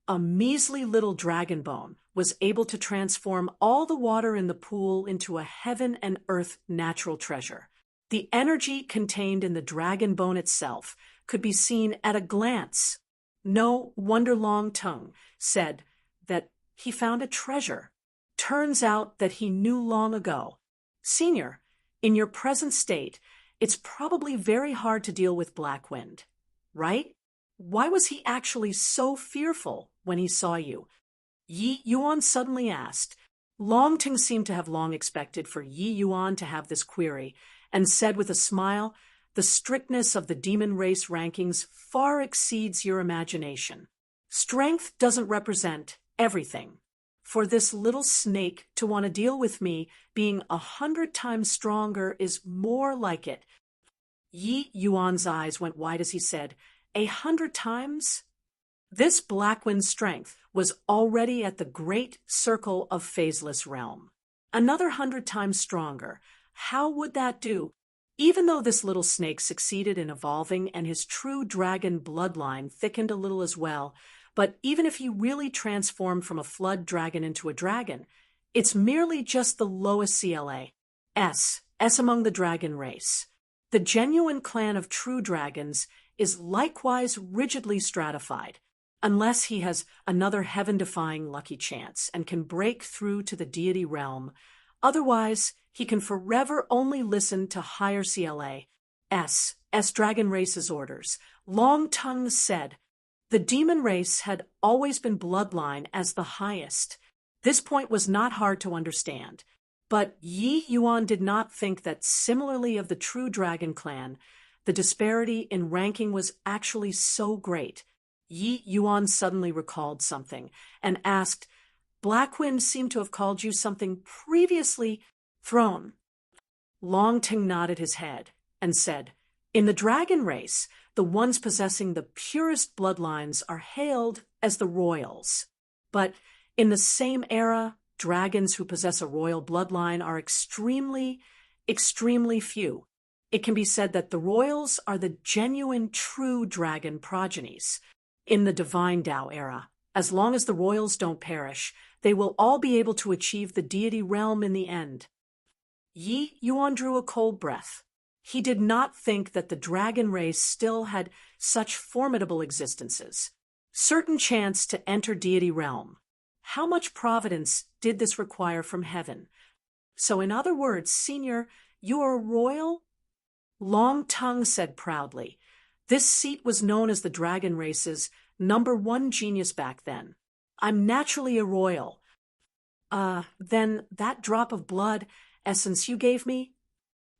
A measly little dragon bone was able to transform all the water in the pool into a heaven and earth natural treasure. The energy contained in the dragon bone itself could be seen at a glance. No wonder Long Tongue said that he found a treasure. Turns out that he knew long ago. Senior, in your present state, it's probably very hard to deal with Blackwind, right? Why was he actually so fearful when he saw you? Yi Yuan suddenly asked. Long Ting seemed to have long expected for Yi Yuan to have this query, and said with a smile, "The strictness of the demon race rankings far exceeds your imagination. Strength doesn't represent everything. For this little snake to want to deal with me being 100 times stronger is more like it." Yi Yuan's eyes went wide as he said, 100 times? This Blackwind's strength was already at the great circle of phaseless realm. Another 100 times stronger. How would that do? Even though this little snake succeeded in evolving and his true dragon bloodline thickened a little as well, but even if he really transformed from a flood dragon into a dragon, it's merely just the lowest CLA. S among the dragon race. The genuine clan of true dragons is likewise rigidly stratified, unless he has another heaven-defying lucky chance and can break through to the deity realm. Otherwise, he can forever only listen to higher CLA. S dragon race's orders. Long Tongue said. The demon race had always been bloodline as the highest. This point was not hard to understand. But Yi Yuan did not think that similarly of the true dragon clan, the disparity in ranking was actually so great. Yi Yuan suddenly recalled something and asked, Blackwind seemed to have called you something previously throne. Longting nodded his head and said, In the dragon race, the ones possessing the purest bloodlines are hailed as the royals. But in the same era, dragons who possess a royal bloodline are extremely, extremely few. It can be said that the royals are the genuine, true dragon progenies. In the divine Tao era, as long as the royals don't perish, they will all be able to achieve the deity realm in the end. Yi Yuan drew a cold breath. He did not think that the dragon race still had such formidable existences. Certain chance to enter deity realm. How much providence did this require from heaven? So in other words, Senior, you are a royal? Long Tongue said proudly. This seat was known as the dragon race's #1 genius back then. I'm naturally a royal. Then that drop of blood essence you gave me?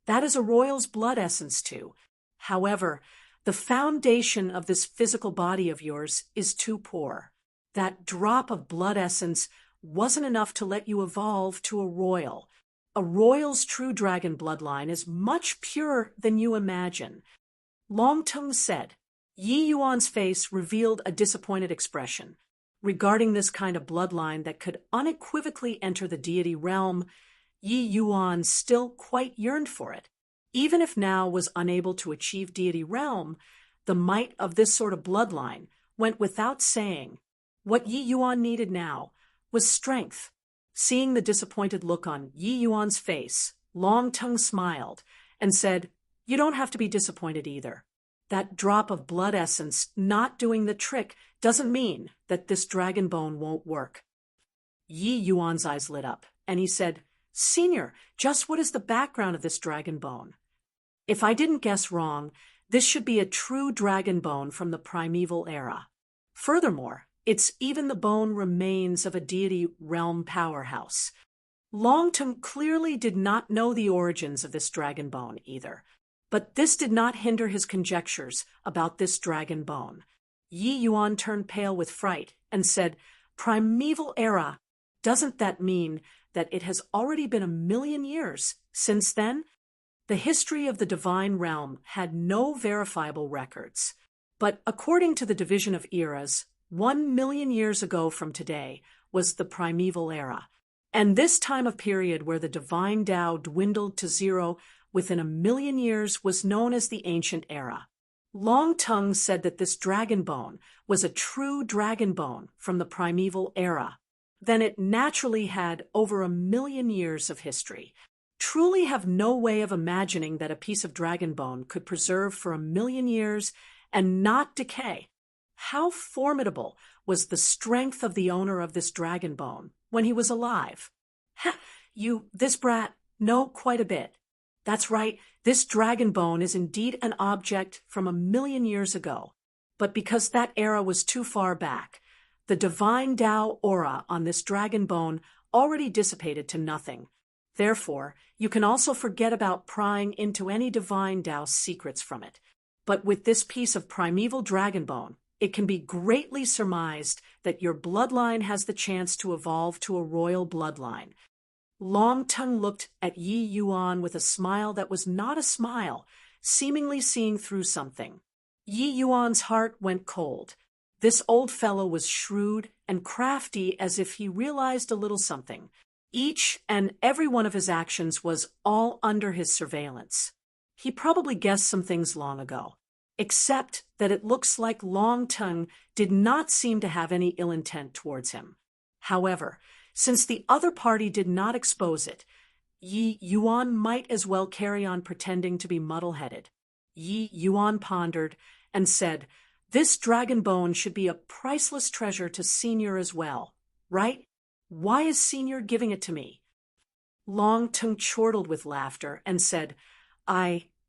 That is a royal's blood essence too. However, the foundation of this physical body of yours is too poor. That drop of blood essence wasn't enough to let you evolve to a royal. A royal's true dragon bloodline is much purer than you imagine. Longtongue said. Yi Yuan's face revealed a disappointed expression. Regarding this kind of bloodline that could unequivocally enter the deity realm, Yi Yuan still quite yearned for it. Even if now was unable to achieve deity realm, the might of this sort of bloodline went without saying. What Yi Yuan needed now was strength. Seeing the disappointed look on Yi Yuan's face, Longtongue smiled and said, You don't have to be disappointed either. That drop of blood essence not doing the trick doesn't mean that this dragon bone won't work. Yi Yuan's eyes lit up, and he said, Senior, just what is the background of this dragon bone? If I didn't guess wrong, this should be a true dragon bone from the primeval era. Furthermore, it's even the bone remains of a deity realm powerhouse. Longtongue clearly did not know the origins of this dragon bone either, but this did not hinder his conjectures about this dragon bone. Yi Yuan turned pale with fright and said, Primeval era, doesn't that mean that it has already been 1,000,000 years since then? The history of the divine realm had no verifiable records, but according to the division of eras, 1,000,000 years ago from today was the primeval era, and this time of period where the divine Tao dwindled to zero within 1,000,000 years was known as the ancient era. Longtongue said that this dragon bone was a true dragon bone from the primeval era. Then it naturally had over 1,000,000 years of history. Truly have no way of imagining that a piece of dragon bone could preserve for 1,000,000 years and not decay. How formidable was the strength of the owner of this dragon bone when he was alive? This brat, know quite a bit. That's right, this dragon bone is indeed an object from 1,000,000 years ago. But because that era was too far back, the divine Tao aura on this dragon bone already dissipated to nothing. Therefore, you can also forget about prying into any divine Tao secrets from it. But with this piece of primeval dragon bone, it can be greatly surmised that your bloodline has the chance to evolve to a royal bloodline. Longtongue looked at Yi Yuan with a smile that was not a smile, seemingly seeing through something. Yi Yuan's heart went cold. This old fellow was shrewd and crafty as if he realized a little something. Each and every one of his actions was all under his surveillance. He probably guessed some things long ago, except that it looks like Longtongue did not seem to have any ill intent towards him. However, since the other party did not expose it, Yi Yuan might as well carry on pretending to be muddle-headed. Yi Yuan pondered and said, This dragon bone should be a priceless treasure to Senior as well, right? Why is Senior giving it to me? Longtongue chortled with laughter and said,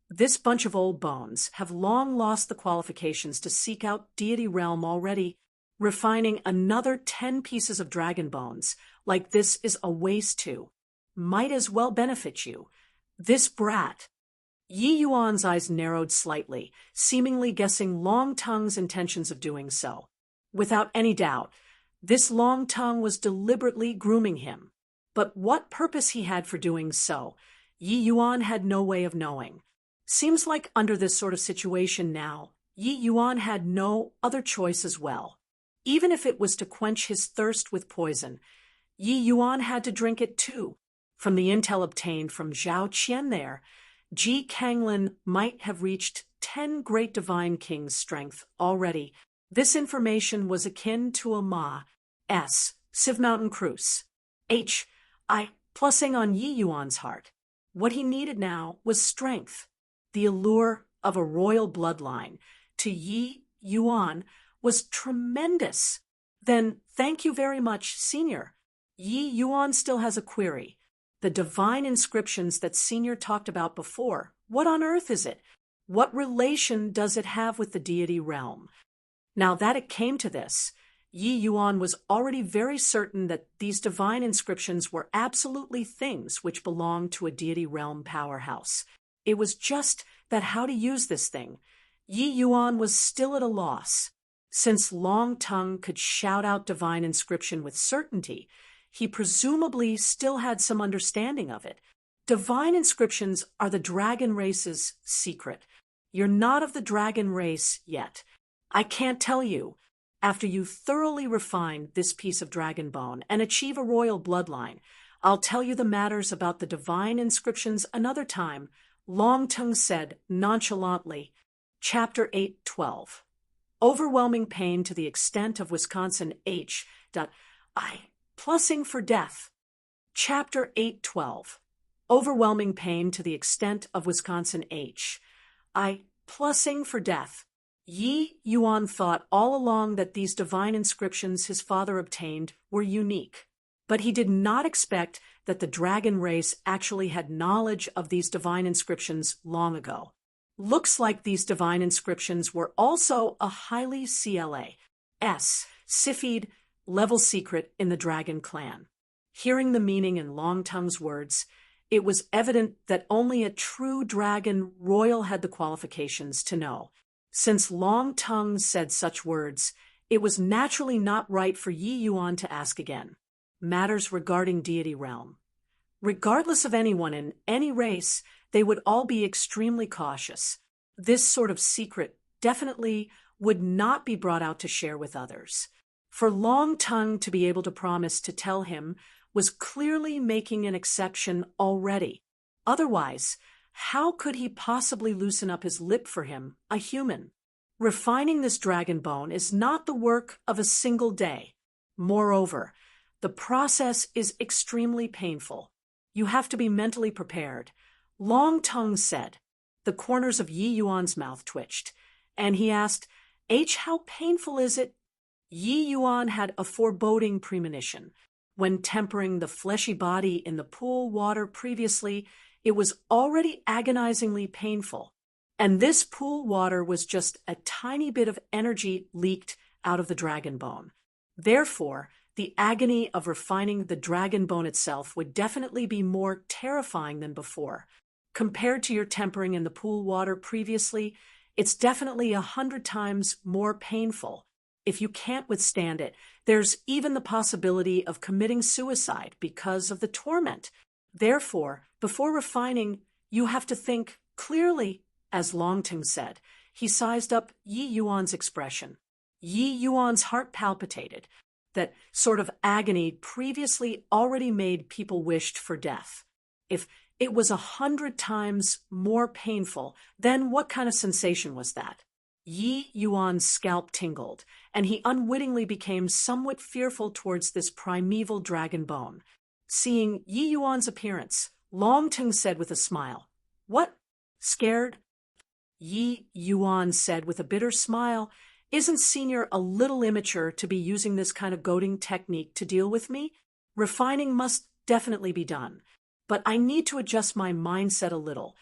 This bunch of old bones have long lost the qualifications to seek out deity realm already. Refining another 10 pieces of dragon bones like this is a waste too. might as well benefit you. This brat. Yi Yuan's eyes narrowed slightly, seemingly guessing Long Tongue's intentions of doing so. Without any doubt, this Long Tongue was deliberately grooming him. But what purpose he had for doing so, Yi Yuan had no way of knowing. Seems like under this sort of situation now, Yi Yuan had no other choice as well. Even if it was to quench his thirst with poison, Yi Yuan had to drink it too. From the intel obtained from Zhao Qian there, Ji Kanglin might have reached 10 great divine kings' strength already. This information was akin to a Ma.'s Civ Mountain Cruise. Plussing on Yi Yuan's heart. What he needed now was strength. The allure of a royal bloodline to Yi Yuan was tremendous. Then, thank you very much, Senior. Yi Yuan still has a query. The divine inscriptions that Senior talked about before, what on earth is it? What relation does it have with the deity realm? Now that it came to this, Yi Yuan was already very certain that these divine inscriptions were absolutely things which belonged to a deity realm powerhouse. It was just that how to use this thing. Yi Yuan was still at a loss. Since Long Tongue could shout out divine inscription with certainty, he presumably still had some understanding of it. Divine inscriptions are the dragon race's secret. You're not of the dragon race yet. I can't tell you. After you thoroughly refine this piece of dragon bone and achieve a royal bloodline, I'll tell you the matters about the divine inscriptions another time, Long Tongue said nonchalantly. Chapter 8:12. Overwhelming pain to the extent of Wisconsin Plussing for death. Chapter 8:12. Overwhelming pain to the extent of Wisconsin Plussing for death. Yi Yuan thought all along that these divine inscriptions his father obtained were unique, but he did not expect that the dragon race actually had knowledge of these divine inscriptions long ago. Looks like these divine inscriptions were also a highly Siphied level secret in the dragon clan. Hearing the meaning in Long Tongue's words, it was evident that only a true dragon royal had the qualifications to know. Since Long Tongue said such words, it was naturally not right for Yi Yuan to ask again. Matters regarding deity realm. Regardless of anyone in any race, they would all be extremely cautious. This sort of secret definitely would not be brought out to share with others. For Long Tongue to be able to promise to tell him was clearly making an exception already. Otherwise, how could he possibly loosen up his lip for him, a human? Refining this dragon bone is not the work of a single day. Moreover, the process is extremely painful. You have to be mentally prepared. Long Tongue said. The corners of Yi Yuan's mouth twitched, and he asked, how painful is it? Yi Yuan had a foreboding premonition. When tempering the fleshy body in the pool water previously, it was already agonizingly painful, and this pool water was just a tiny bit of energy leaked out of the dragon bone. Therefore, the agony of refining the dragon bone itself would definitely be more terrifying than before. Compared to your tempering in the pool water previously, it's definitely 100 times more painful. If you can't withstand it, there's even the possibility of committing suicide because of the torment. Therefore, before refining, you have to think clearly, as Long Tongue said. He sized up Yi Yuan's expression. Yi Yuan's heart palpitated. That sort of agony previously already made people wished for death. If it was 100 times more painful, then what kind of sensation was that? Yi Yuan's scalp tingled, and he unwittingly became somewhat fearful towards this primeval dragon bone. Seeing Yi Yuan's appearance, Long Tongue said with a smile, "What? Scared?" Yi Yuan said with a bitter smile, "Isn't Senior a little immature to be using this kind of goading technique to deal with me? Refining must definitely be done, but I need to adjust my mindset a little."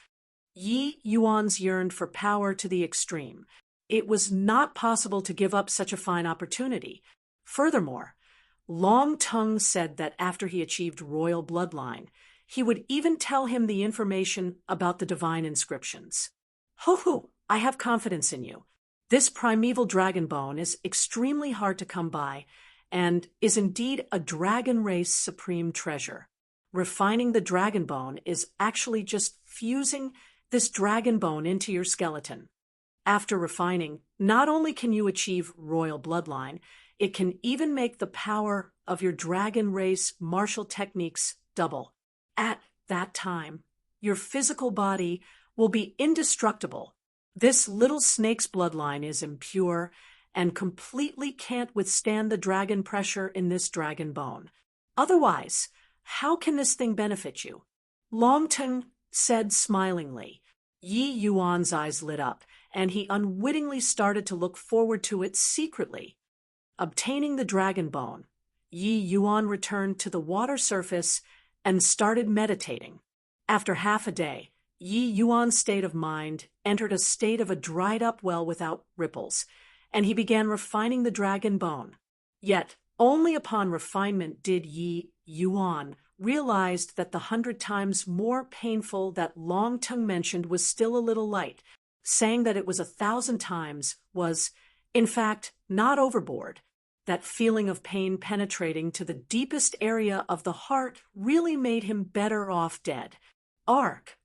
Yi Yuan's yearned for power to the extreme. It was not possible to give up such a fine opportunity. Furthermore, Long Tongue said that after he achieved royal bloodline, He would even tell him the information about the divine inscriptions. Ho, I have confidence in you. This primeval dragon bone is extremely hard to come by and is indeed a dragon race supreme treasure. Refining the dragon bone is actually just fusing this dragon bone into your skeleton. After refining, not only can you achieve royal bloodline, it can even make the power of your dragon race martial techniques double. At that time, your physical body will be indestructible. This little snake's bloodline is impure and completely can't withstand the dragon pressure in this dragon bone. Otherwise, how can this thing benefit you? Longtung said smilingly. Yi Yuan's eyes lit up, and he unwittingly started to look forward to it secretly. Obtaining the dragon bone, Yi Yuan returned to the water surface and started meditating. After half a day, Yi Yuan's state of mind entered a state of a dried-up well without ripples, and he began refining the dragon bone. Yet, only upon refinement did Yi Yuan realize that the 100 times more painful that Longtung mentioned was still a little light. Saying that it was 1,000 times was, in fact, not overboard. That feeling of pain penetrating to the deepest area of the heart really made him better off dead. Ark.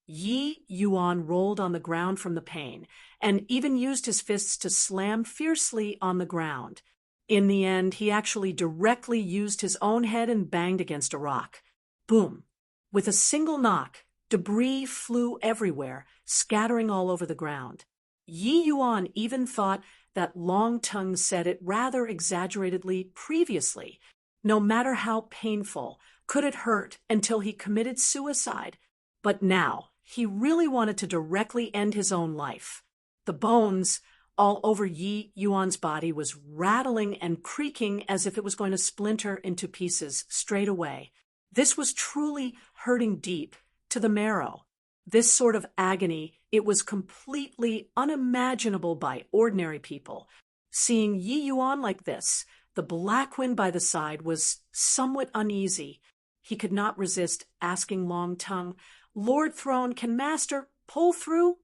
Yi Yuan rolled on the ground from the pain, and even used his fists to slam fiercely on the ground. In the end, he actually directly used his own head and banged against a rock. Boom! With a single knock, debris flew everywhere, scattering all over the ground. Yi Yuan even thought that Longtung said it rather exaggeratedly previously. No matter how painful, could it hurt until he committed suicide. But now, he really wanted to directly end his own life. The bones all over Yi Yuan's body was rattling and creaking as if it was going to splinter into pieces straight away. This was truly hurting deep to the marrow. This sort of agony, it was completely unimaginable by ordinary people. Seeing Yi Yuan like this, the Black Wind by the side was somewhat uneasy. He could not resist asking Longtung, "Lord Throne, can Master pull through?"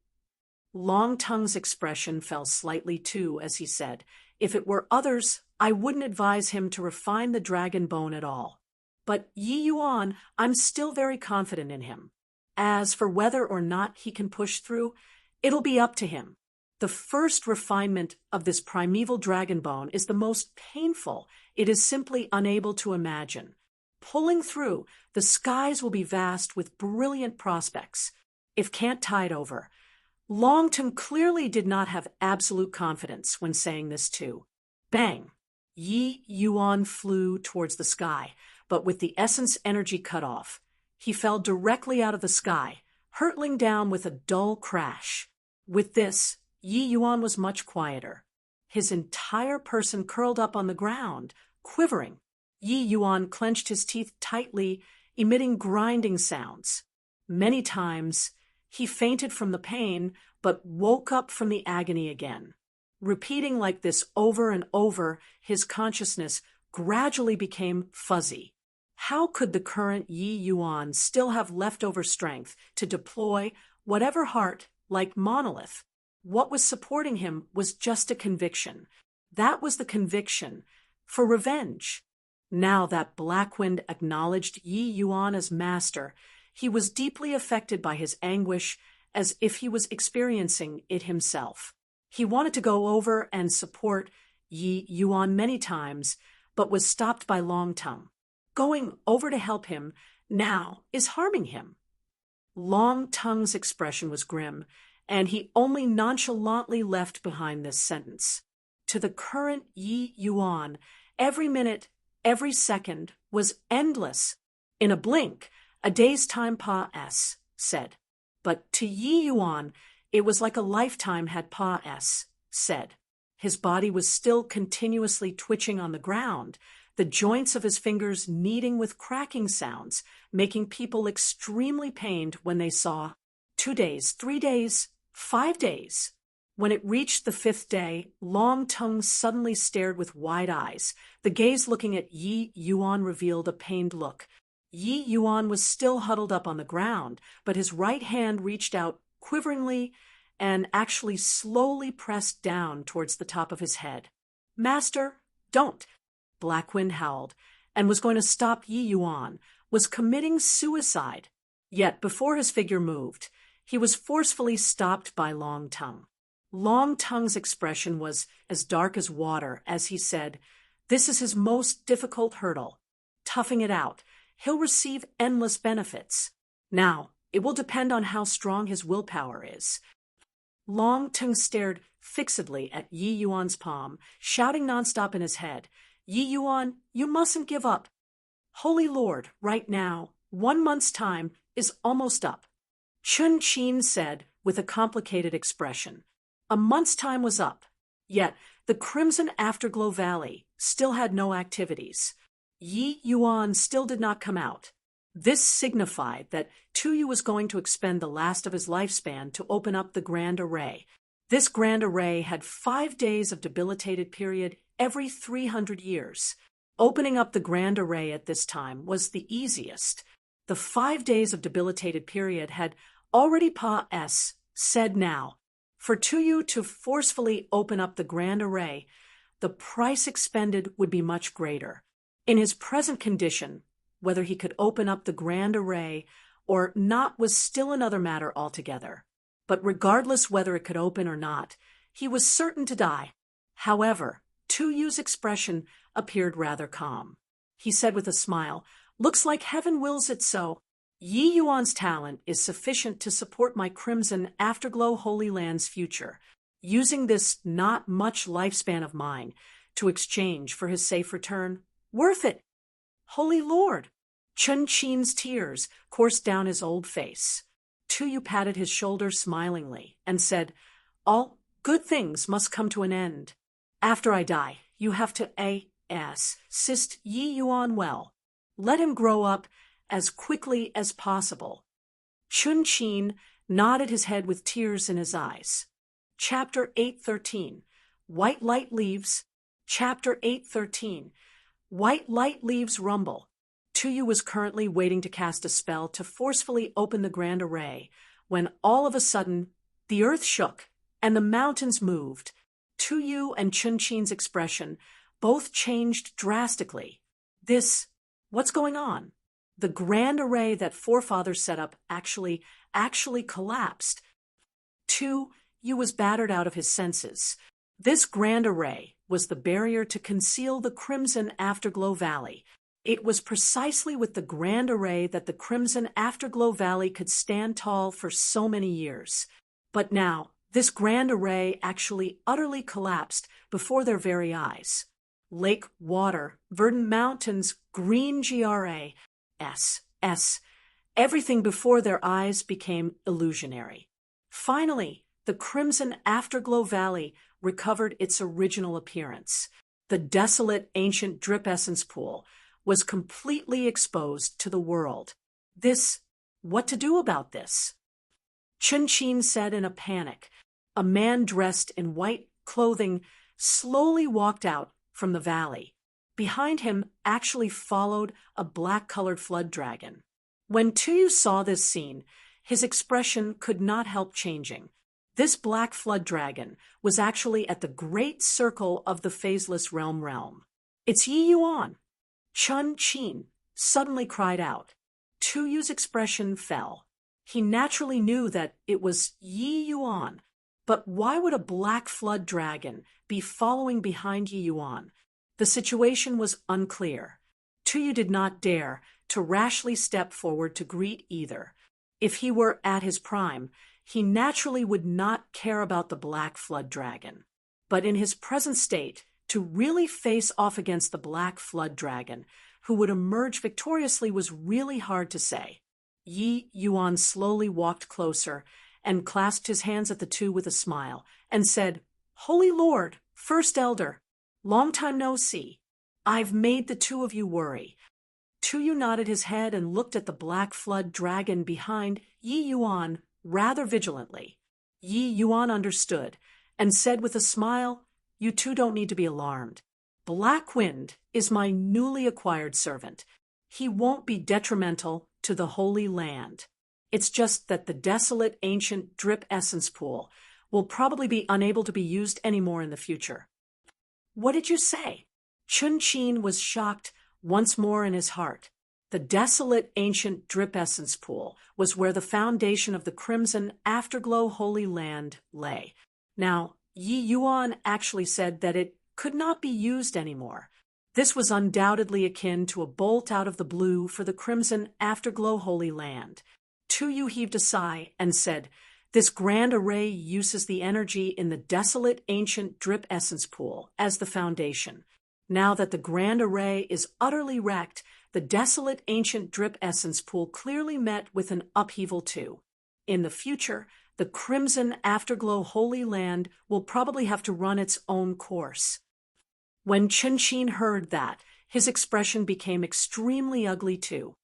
Longtung's expression fell slightly too as he said, "If it were others, I wouldn't advise him to refine the dragon bone at all. But Yi Yuan, I'm still very confident in him. As for whether or not he can push through, it'll be up to him. The first refinement of this primeval dragon bone is the most painful it is simply unable to imagine. Pulling through, the skies will be vast with brilliant prospects. If can't tide over." Longtung clearly did not have absolute confidence when saying this too. Bang! Yi Yuan flew towards the sky, but with the essence energy cut off. He fell directly out of the sky, hurtling down with a dull crash. With this, Yi Yuan was much quieter. His entire person curled up on the ground, quivering. Yi Yuan clenched his teeth tightly, emitting grinding sounds. Many times, he fainted from the pain, but woke up from the agony again. Repeating like this over and over, his consciousness gradually became fuzzy. How could the current Yi Yuan still have leftover strength to deploy whatever heart like monolith? What was supporting him was just a conviction. That was the conviction for revenge. Now that Black Wind acknowledged Yi Yuan as master, he was deeply affected by his anguish as if he was experiencing it himself. He wanted to go over and support Yi Yuan many times, but was stopped by Longtung. Going over to help him now is harming him. Longtung's expression was grim, and he only nonchalantly left behind this sentence. To the current Yi Yuan, every minute, every second was endless. In a blink, a day's time Pa-S said. But to Yi Yuan, it was like a lifetime had Pa-S said. His body was still continuously twitching on the ground, the joints of his fingers kneading with cracking sounds, making people extremely pained when they saw 2 days, 3 days, 5 days. When it reached the 5th day, Longtung suddenly stared with wide eyes. The gaze looking at Yi Yuan revealed a pained look. Yi Yuan was still huddled up on the ground, but his right hand reached out quiveringly and actually slowly pressed down towards the top of his head. "Master, don't!" Blackwind howled, and was going to stop Yi Yuan, was committing suicide. Yet before his figure moved, he was forcefully stopped by Long Tongue. Long Tongue's expression was as dark as water as he said, "This is his most difficult hurdle. Toughing it out, he'll receive endless benefits. Now, it will depend on how strong his willpower is." Long Tongue stared fixedly at Yi Yuan's palm, shouting nonstop in his head, "Yi Yuan, you mustn't give up. Holy Lord, right now, 1 month's time is almost up." Chun Qin said with a complicated expression. A month's time was up, yet the Crimson Afterglow Valley still had no activities. Yi Yuan still did not come out. This signified that Tuyu was going to expend the last of his lifespan to open up the Grand Array. This Grand Array had 5 days of debilitated period every 300 years. Opening up the Grand Array at this time was the easiest. The 5 days of debilitated period had already said now. For Tuyu to forcefully open up the Grand Array, the price expended would be much greater. In his present condition, whether he could open up the Grand Array or not was still another matter altogether. But regardless whether it could open or not, he was certain to die. However, Tuyu's expression appeared rather calm. He said with a smile, "Looks like heaven wills it so. Yi Yuan's talent is sufficient to support my Crimson Afterglow Holy Land's future, using this not much lifespan of mine to exchange for his safe return. Worth it." "Holy Lord!" Chun Qin's tears coursed down his old face. Tuyu patted his shoulder smilingly and said, "All good things must come to an end. After I die, you have to assist Yi Yuan well. Let him grow up as quickly as possible." Chun Qin nodded his head with tears in his eyes. Chapter 8:13 White Light Leaves. Chapter 8:13 White light leaves rumble. Tuyu was currently waiting to cast a spell to forcefully open the Grand Array when all of a sudden the earth shook and the mountains moved. Tuyu and Chun Qin's expression both changed drastically. What's going on? The Grand Array that forefathers set up actually collapsed. Tuyu was battered out of his senses. This Grand Array was the barrier to conceal the Crimson Afterglow Valley. It was precisely with the Grand Array that the Crimson Afterglow Valley could stand tall for so many years. But now, this Grand Array actually utterly collapsed before their very eyes. Lake, water, verdant mountains, green everything before their eyes became illusionary. Finally, the Crimson Afterglow Valley recovered its original appearance. The desolate ancient drip essence pool was completely exposed to the world. What to do about this? Chun Qin said in a panic. A man dressed in white clothing slowly walked out from the valley. Behind him actually followed a black-colored flood dragon. When Tuyu saw this scene, his expression could not help changing. This black flood dragon was actually at the great circle of the phaseless realm. "It's Yi Yuan!" Chun Qin suddenly cried out. Tuyu's expression fell. He naturally knew that it was Yi Yuan, but why would a black flood dragon be following behind Yi Yuan? The situation was unclear. Tuyu did not dare to rashly step forward to greet either. If he were at his prime, he naturally would not care about the black flood dragon. But in his present state, to really face off against the black flood dragon, who would emerge victoriously, was really hard to say. Yi Yuan slowly walked closer and clasped his hands at the two with a smile and said, "Holy Lord, First Elder, long time no see. I've made the two of you worry." Tuyu nodded his head and looked at the black flood dragon behind Yi Yuan rather vigilantly. Yi Yuan understood and said with a smile, "You two don't need to be alarmed. Blackwind is my newly acquired servant. he won't be detrimental to the Holy Land. It's just that the desolate ancient drip essence pool will probably be unable to be used anymore in the future. What did you say? Chun-Chin was shocked once more in his heart. The desolate ancient drip essence pool was where the foundation of the Crimson Afterglow Holy Land lay. Now, Yi Yuan actually said that it could not be used anymore. This was undoubtedly akin to a bolt out of the blue for the Crimson Afterglow Holy Land. Tuyu heaved a sigh and said, "This grand array uses the energy in the desolate ancient drip essence pool as the foundation. Now that the grand array is utterly wrecked, the desolate ancient drip essence pool clearly met with an upheaval too. In the future, the Crimson Afterglow Holy Land will probably have to run its own course." When Chun-Chin heard that, his expression became extremely ugly too.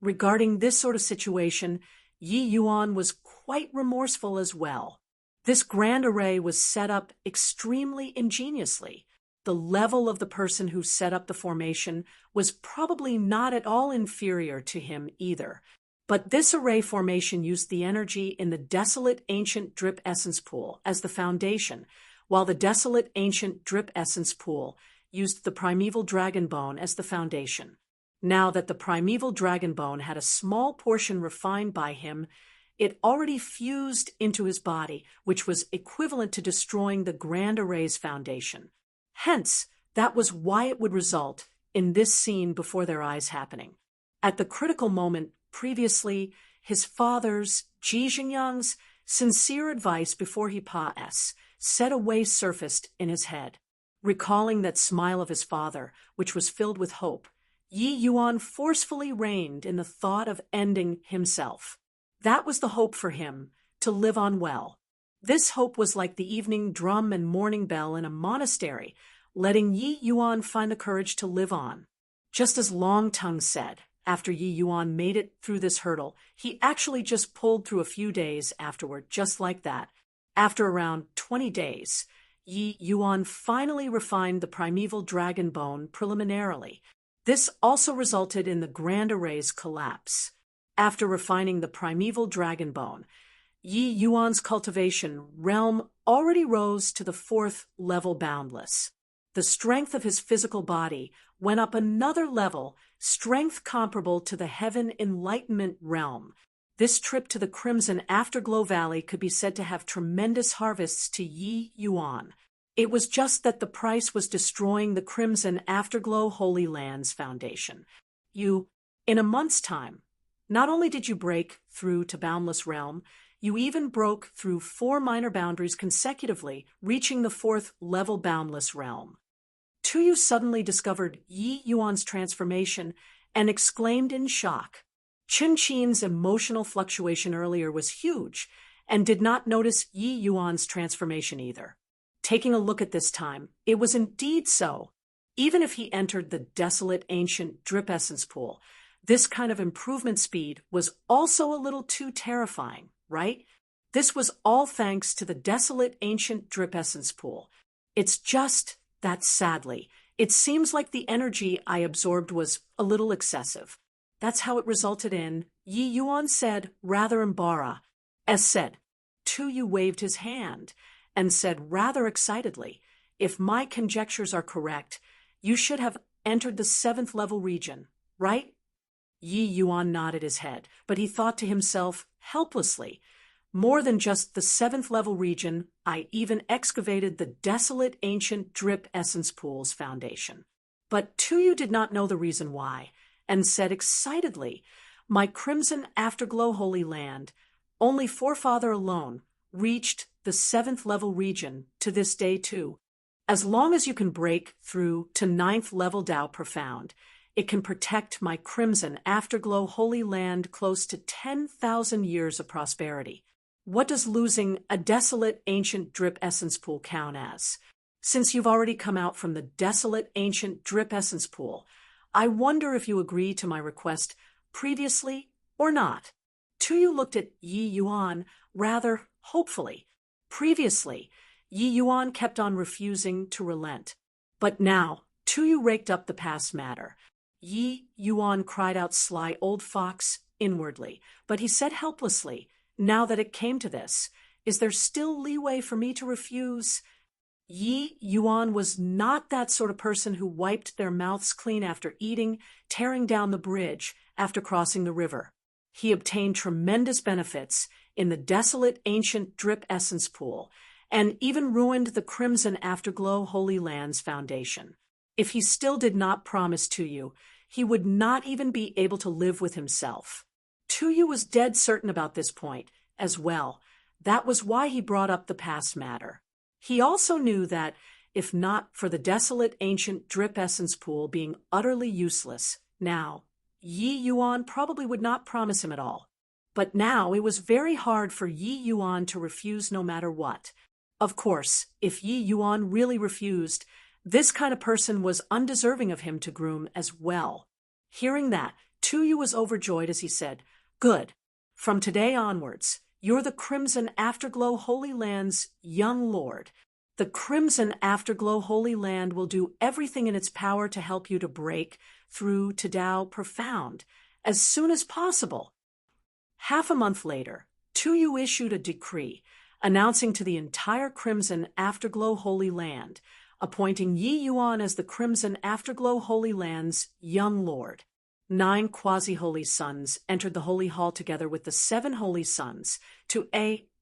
Regarding this sort of situation, Yi Yuan was quite remorseful as well. This grand array was set up extremely ingeniously. The level of the person who set up the formation was probably not at all inferior to him either. But this array formation used the energy in the desolate ancient drip essence pool as the foundation, while the desolate ancient drip essence pool used the primeval dragon bone as the foundation. Now that the primeval dragon bone had a small portion refined by him, it already fused into his body, which was equivalent to destroying the grand array's foundation. Hence, that was why it would result in this scene before their eyes happening. At the critical moment previously, his father's, Ji Xingyang's, sincere advice before he passed set a way surfaced in his head. Recalling that smile of his father, which was filled with hope, Yi Yuan forcefully reined in the thought of ending himself. That was the hope for him, to live on well. This hope was like the evening drum and morning bell in a monastery, letting Yi Yuan find the courage to live on. Just as Long Tongue said, after Yi Yuan made it through this hurdle, he actually just pulled through a few days afterward, just like that. After around 20 days, Yi Yuan finally refined the primeval dragon bone preliminarily. This also resulted in the grand array's collapse. After refining the primeval dragon bone, Yi Yuan's cultivation realm already rose to the 4th level boundless. The strength of his physical body went up another level, strength comparable to the heaven enlightenment realm. This trip to the Crimson Afterglow Valley could be said to have tremendous harvests to Yi Yuan. It was just that the price was destroying the Crimson Afterglow Holy Land's foundation. In a month's time, not only did you break through to Boundless Realm, you even broke through 4 minor boundaries consecutively, reaching the 4th level Boundless Realm. Tuyu suddenly discovered Yi Yuan's transformation and exclaimed in shock. Chun-Chin's emotional fluctuation earlier was huge and did not notice Yi Yuan's transformation either. Taking a look at this time, it was indeed so. Even if he entered the desolate ancient drip essence pool, this kind of improvement speed was also a little too terrifying, right? This was all thanks to the desolate ancient drip essence pool. It's just that sadly, it seems like the energy I absorbed was a little excessive. That's how it resulted in, Yi Yuan said, rather embarrassed. As said, Tuyu waved his hand and said rather excitedly, "If my conjectures are correct, you should have entered the 7th level region, right?" Yi Yuan nodded his head, but he thought to himself helplessly, "More than just the 7th level region, I even excavated the desolate ancient drip essence pool's foundation." But Tuyu did not know the reason why, and said excitedly, "My Crimson Afterglow Holy Land, only forefather alone, reached the 7th level region to this day too. As long as you can break through to 9th level Tao Profound, it can protect my Crimson Afterglow Holy Land close to 10,000 years of prosperity. What does losing a desolate ancient drip essence pool count as? Since you've already come out from the desolate ancient drip essence pool, I wonder if you agree to my request previously or not." Tuyu looked at Yi Yuan rather hopefully. Previously, Yi Yuan kept on refusing to relent. But now, Tuyu raked up the past matter. Yi Yuan cried out, "Sly old fox," inwardly, but he said helplessly, "Now that it came to this, is there still leeway for me to refuse?" Yi Yuan was not that sort of person who wiped their mouths clean after eating, tearing down the bridge after crossing the river. He obtained tremendous benefits in the desolate ancient drip essence pool, and even ruined the Crimson Afterglow Holy Lands Foundation. If he still did not promise Tuyu, he would not even be able to live with himself. Tuyu was dead certain about this point as well. That was why he brought up the past matter. He also knew that, if not for the desolate ancient drip essence pool being utterly useless, now, Yi Yuan probably would not promise him at all. But now it was very hard for Yi Yuan to refuse no matter what. Of course, if Yi Yuan really refused, this kind of person was undeserving of him to groom as well. Hearing that, Tuyu was overjoyed as he said, "Good. From today onwards, you're the Crimson Afterglow Holy Land's young lord. The Crimson Afterglow Holy Land will do everything in its power to help you to break through to Tao Profound as soon as possible." Half a month later, Tuyu issued a decree announcing to the entire Crimson Afterglow Holy Land, appointing Yi Yuan as the Crimson Afterglow Holy Land's young lord. 9 quasi-holy sons entered the holy hall together with the 7 holy sons to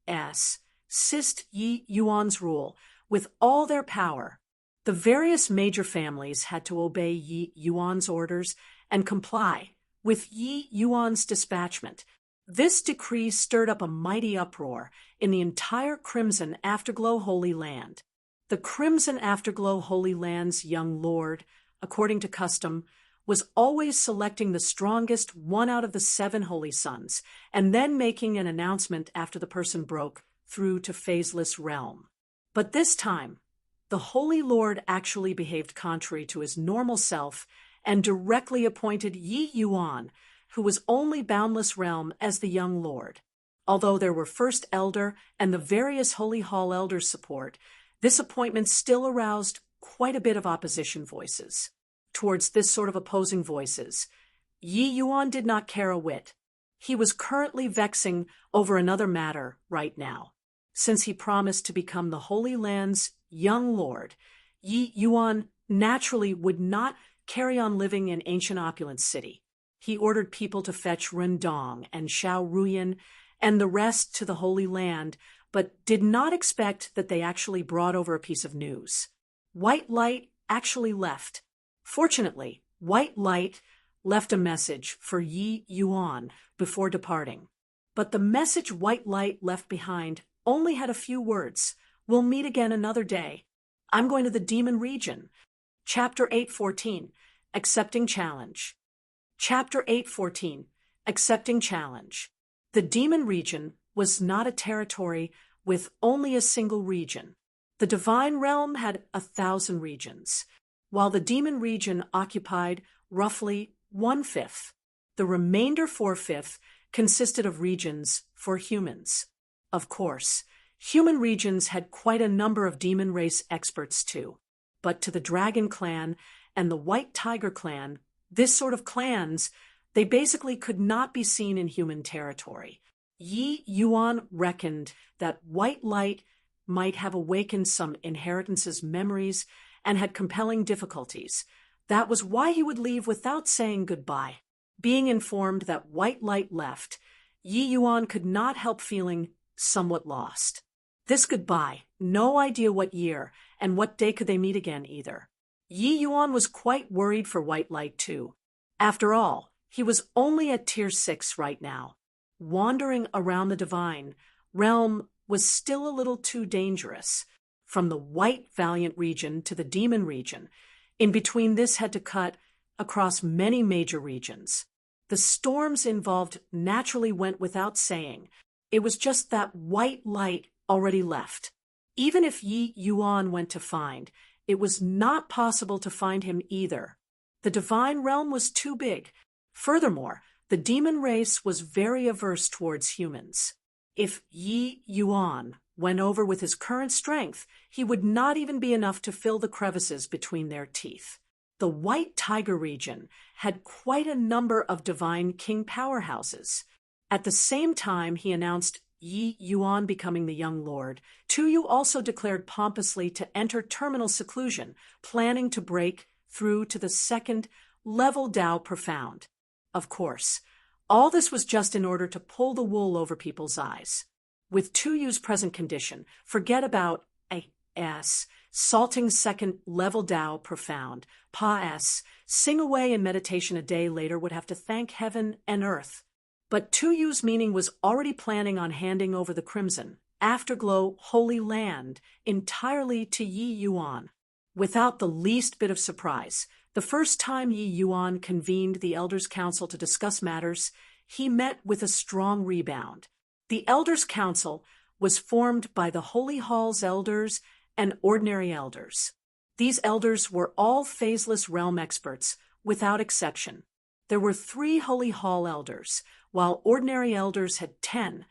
assist Yi Yuan's rule with all their power. The various major families had to obey Yi Yuan's orders and comply with Yi Yuan's dispatchment. This decree stirred up a mighty uproar in the entire Crimson Afterglow Holy Land. The Crimson Afterglow Holy Land's young lord, according to custom, was always selecting the strongest one out of the 7 holy sons, and then making an announcement after the person broke through to phaseless realm. But this time, the Holy Lord actually behaved contrary to his normal self and directly appointed Yi Yuan, who was only boundless realm, as the young lord. Although there were First Elder and the various Holy Hall elders' support, this appointment still aroused quite a bit of opposition voices. Towards this sort of opposing voices, Yi Yuan did not care a whit. He was currently vexing over another matter right now. Since he promised to become the Holy Land's young lord, Yi Yuan naturally would not carry on living in ancient opulent city. He ordered people to fetch Rendong and Xiao Ruyan and the rest to the Holy Land, but did not expect that they actually brought over a piece of news. White Light actually left. Fortunately, White Light left a message for Yi Yuan before departing. But the message White Light left behind only had a few words. "We'll meet again another day. I'm going to the Demon Region." Chapter 8:14, Accepting Challenge. Chapter 8:14, Accepting Challenge. The Demon Region was not a territory with only a single region. The Divine Realm had 1,000 regions, while the Demon Region occupied roughly 1/5. The remainder 4/5 consisted of regions for humans. Of course, human regions had quite a number of demon race experts too, but to the Dragon Clan and the White Tiger Clan, this sort of clans, they basically could not be seen in human territory. Yi Yuan reckoned that White Light might have awakened some inheritance's memories and had compelling difficulties. That was why he would leave without saying goodbye. Being informed that White Light left, Yi Yuan could not help feeling somewhat lost. This goodbye, no idea what year and what day could they meet again either. Yi Yuan was quite worried for White Light too. After all, he was only at Tier 6 right now. Wandering around the Divine Realm was still a little too dangerous. From the White Valiant region to the Demon region, in between this had to cut across many major regions. The storms involved naturally went without saying. It was just that White Light already left. Even if Yi Yuan went to find, it was not possible to find him either. The Divine Realm was too big. Furthermore, the demon race was very averse towards humans. If Yi Yuan went over with his current strength, he would not even be enough to fill the crevices between their teeth. The White Tiger region had quite a number of divine king powerhouses. At the same time he announced Yi Yuan becoming the young lord, Tu Yu also declared pompously to enter terminal seclusion, planning to break through to the second level Tao Profound. Of course, all this was just in order to pull the wool over people's eyes. With Tu Yu's present condition, forget about A.S. salting second level Tao Profound. Pa.S. sing away in meditation a day later would have to thank heaven and earth. But Tu Yu's meaning was already planning on handing over the crimson, afterglow, holy land entirely to Yi Yuan. Without the least bit of surprise, the first time Yi Yuan convened the Elders' Council to discuss matters, he met with a strong rebound. The Elders' Council was formed by the Holy Hall's elders and ordinary elders. These elders were all phaseless realm experts, without exception. There were 3 Holy Hall elders, while ordinary elders had 10,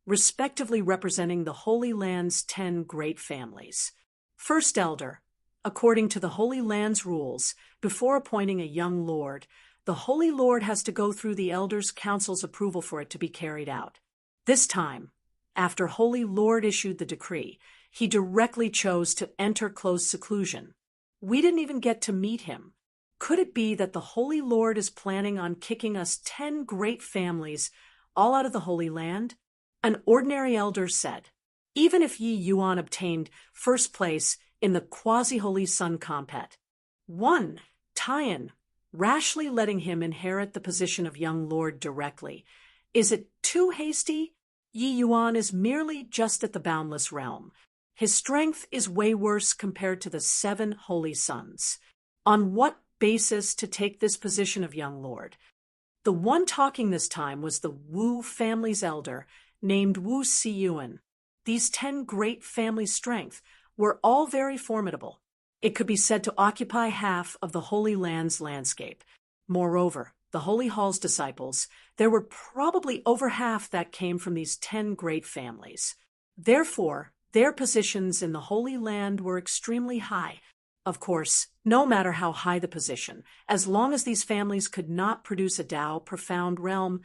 respectively representing the Holy Land's 10 great families. First elder, according to the Holy Land's rules, before appointing a young lord, the Holy Lord has to go through the Elders' Council's approval for it to be carried out. This time, after Holy Lord issued the decree, he directly chose to enter closed seclusion. We didn't even get to meet him. Could it be that the Holy Lord is planning on kicking us 10 great families all out of the Holy Land? An ordinary elder said, even if Yi Yuan obtained first place in the quasi-holy sun compet, 1. Tian, rashly letting him inherit the position of young lord directly. Is it too hasty? Yi Yuan is merely just at the boundless realm. His strength is way worse compared to the 7 holy sons. On what basis to take this position of young lord? The one talking this time was the Wu family's elder, named Wu Siyuan. These 10 great family strength were all very formidable. It could be said to occupy half of the Holy Land's landscape. Moreover, the Holy Hall's disciples, there were probably over half that came from these 10 great families. Therefore, their positions in the Holy Land were extremely high. Of course, no matter how high the position, as long as these families could not produce a Tao Profound realm,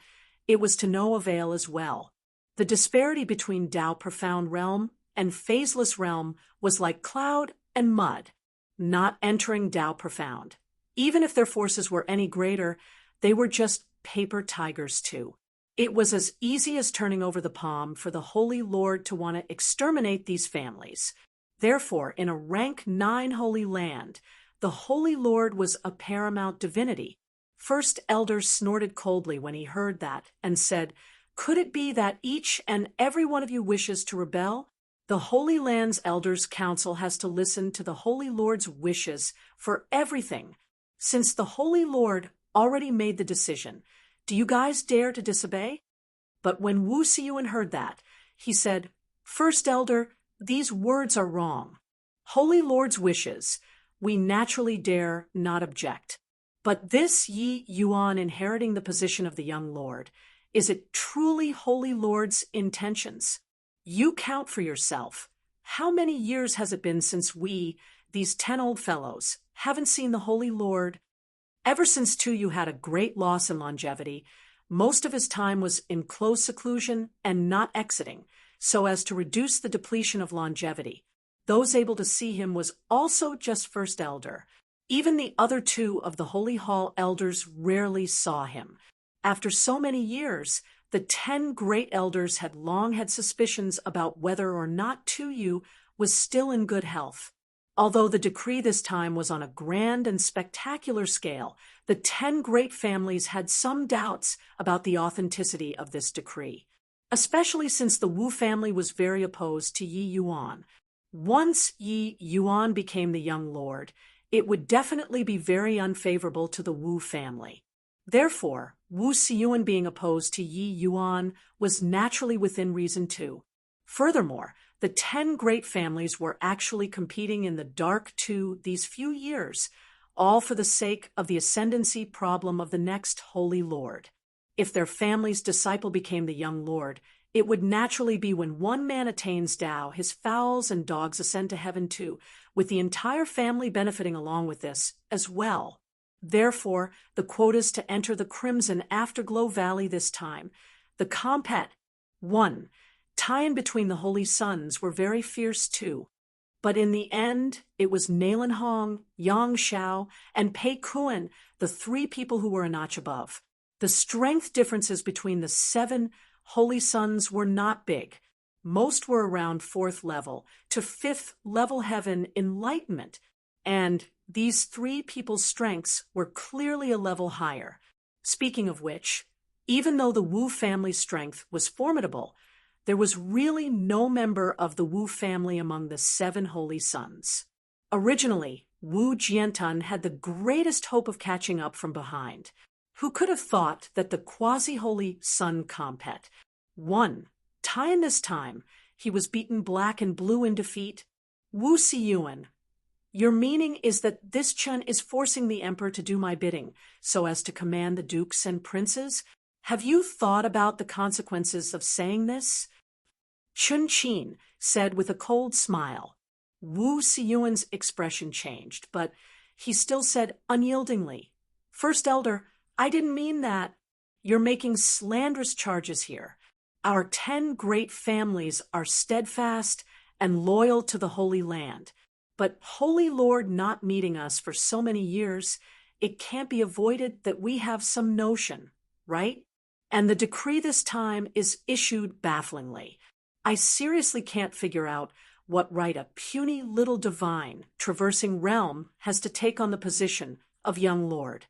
it was to no avail as well. The disparity between Tao Profound realm and phaseless realm was like cloud and mud, not entering Tao Profound. Even if their forces were any greater, they were just paper tigers too. It was as easy as turning over the palm for the Holy Lord to want to exterminate these families. Therefore, in a rank 9 Holy Land, the Holy Lord was a paramount divinity. First elder snorted coldly when he heard that and said, could it be that each and every one of you wishes to rebel? The Holy Land's Elders' Council has to listen to the Holy Lord's wishes for everything. Since the Holy Lord already made the decision, do you guys dare to disobey? But when Wu Siyuan heard that, he said, First Elder, these words are wrong. Holy Lord's wishes, we naturally dare not object. But this Yi Yuan inheriting the position of the young lord, is it truly Holy Lord's intentions? You count for yourself. How many years has it been since we, these 10 old fellows, haven't seen the Holy Lord? Ever since Tu Yu had a great loss in longevity, most of his time was in close seclusion and not exiting, so as to reduce the depletion of longevity. Those able to see him was also just first elder. Even the other 2 of the Holy Hall elders rarely saw him. After so many years, the 10 great elders had long had suspicions about whether or not Tu Yu was still in good health. Although the decree this time was on a grand and spectacular scale, the 10 great families had some doubts about the authenticity of this decree, especially since the Wu family was very opposed to Yi Yuan. Once Yi Yuan became the young lord, it would definitely be very unfavorable to the Wu family. Therefore, Wu Siyuan being opposed to Yi Yuan was naturally within reason too. Furthermore, the 10 great families were actually competing in the dark too these few years, all for the sake of the ascendancy problem of the next Holy Lord. If their family's disciple became the young lord, it would naturally be when one man attains Tao, his fowls and dogs ascend to heaven too. with the entire family benefiting along with this as well. Therefore, the quotas to enter the Crimson Afterglow Valley this time. The compat 1. Tie-in between the Holy Sons were very fierce too. But in the end, it was Nalen Hong, Yang Xiao, and Pei Kuan, the 3 people who were a notch above. The strength differences between the 7 Holy Sons were not big. Most were around 4th level to 5th level heaven enlightenment, and these 3 people's strengths were clearly a level higher. Speaking of which, even though the Wu family's strength was formidable, there was really no member of the Wu family among the 7 Holy Sons. Originally, Wu Jiantan had the greatest hope of catching up from behind. Who could have thought that the quasi-Holy Son compet won? Tie-in this time, he was beaten black and blue in defeat. Wu Siyuan, your meaning is that this Chun is forcing the Emperor to do my bidding, so as to command the dukes and princes? Have you thought about the consequences of saying this? Chun Qin said with a cold smile. Wu Siyuan's expression changed, but he still said unyieldingly, First Elder, I didn't mean that. You're making slanderous charges here. Our 10 great families are steadfast and loyal to the Holy Land. But Holy Lord not meeting us for so many years, it can't be avoided that we have some notion, right? And the decree this time is issued bafflingly. I seriously can't figure out what right a puny little divine traversing realm has to take on the position of young lord.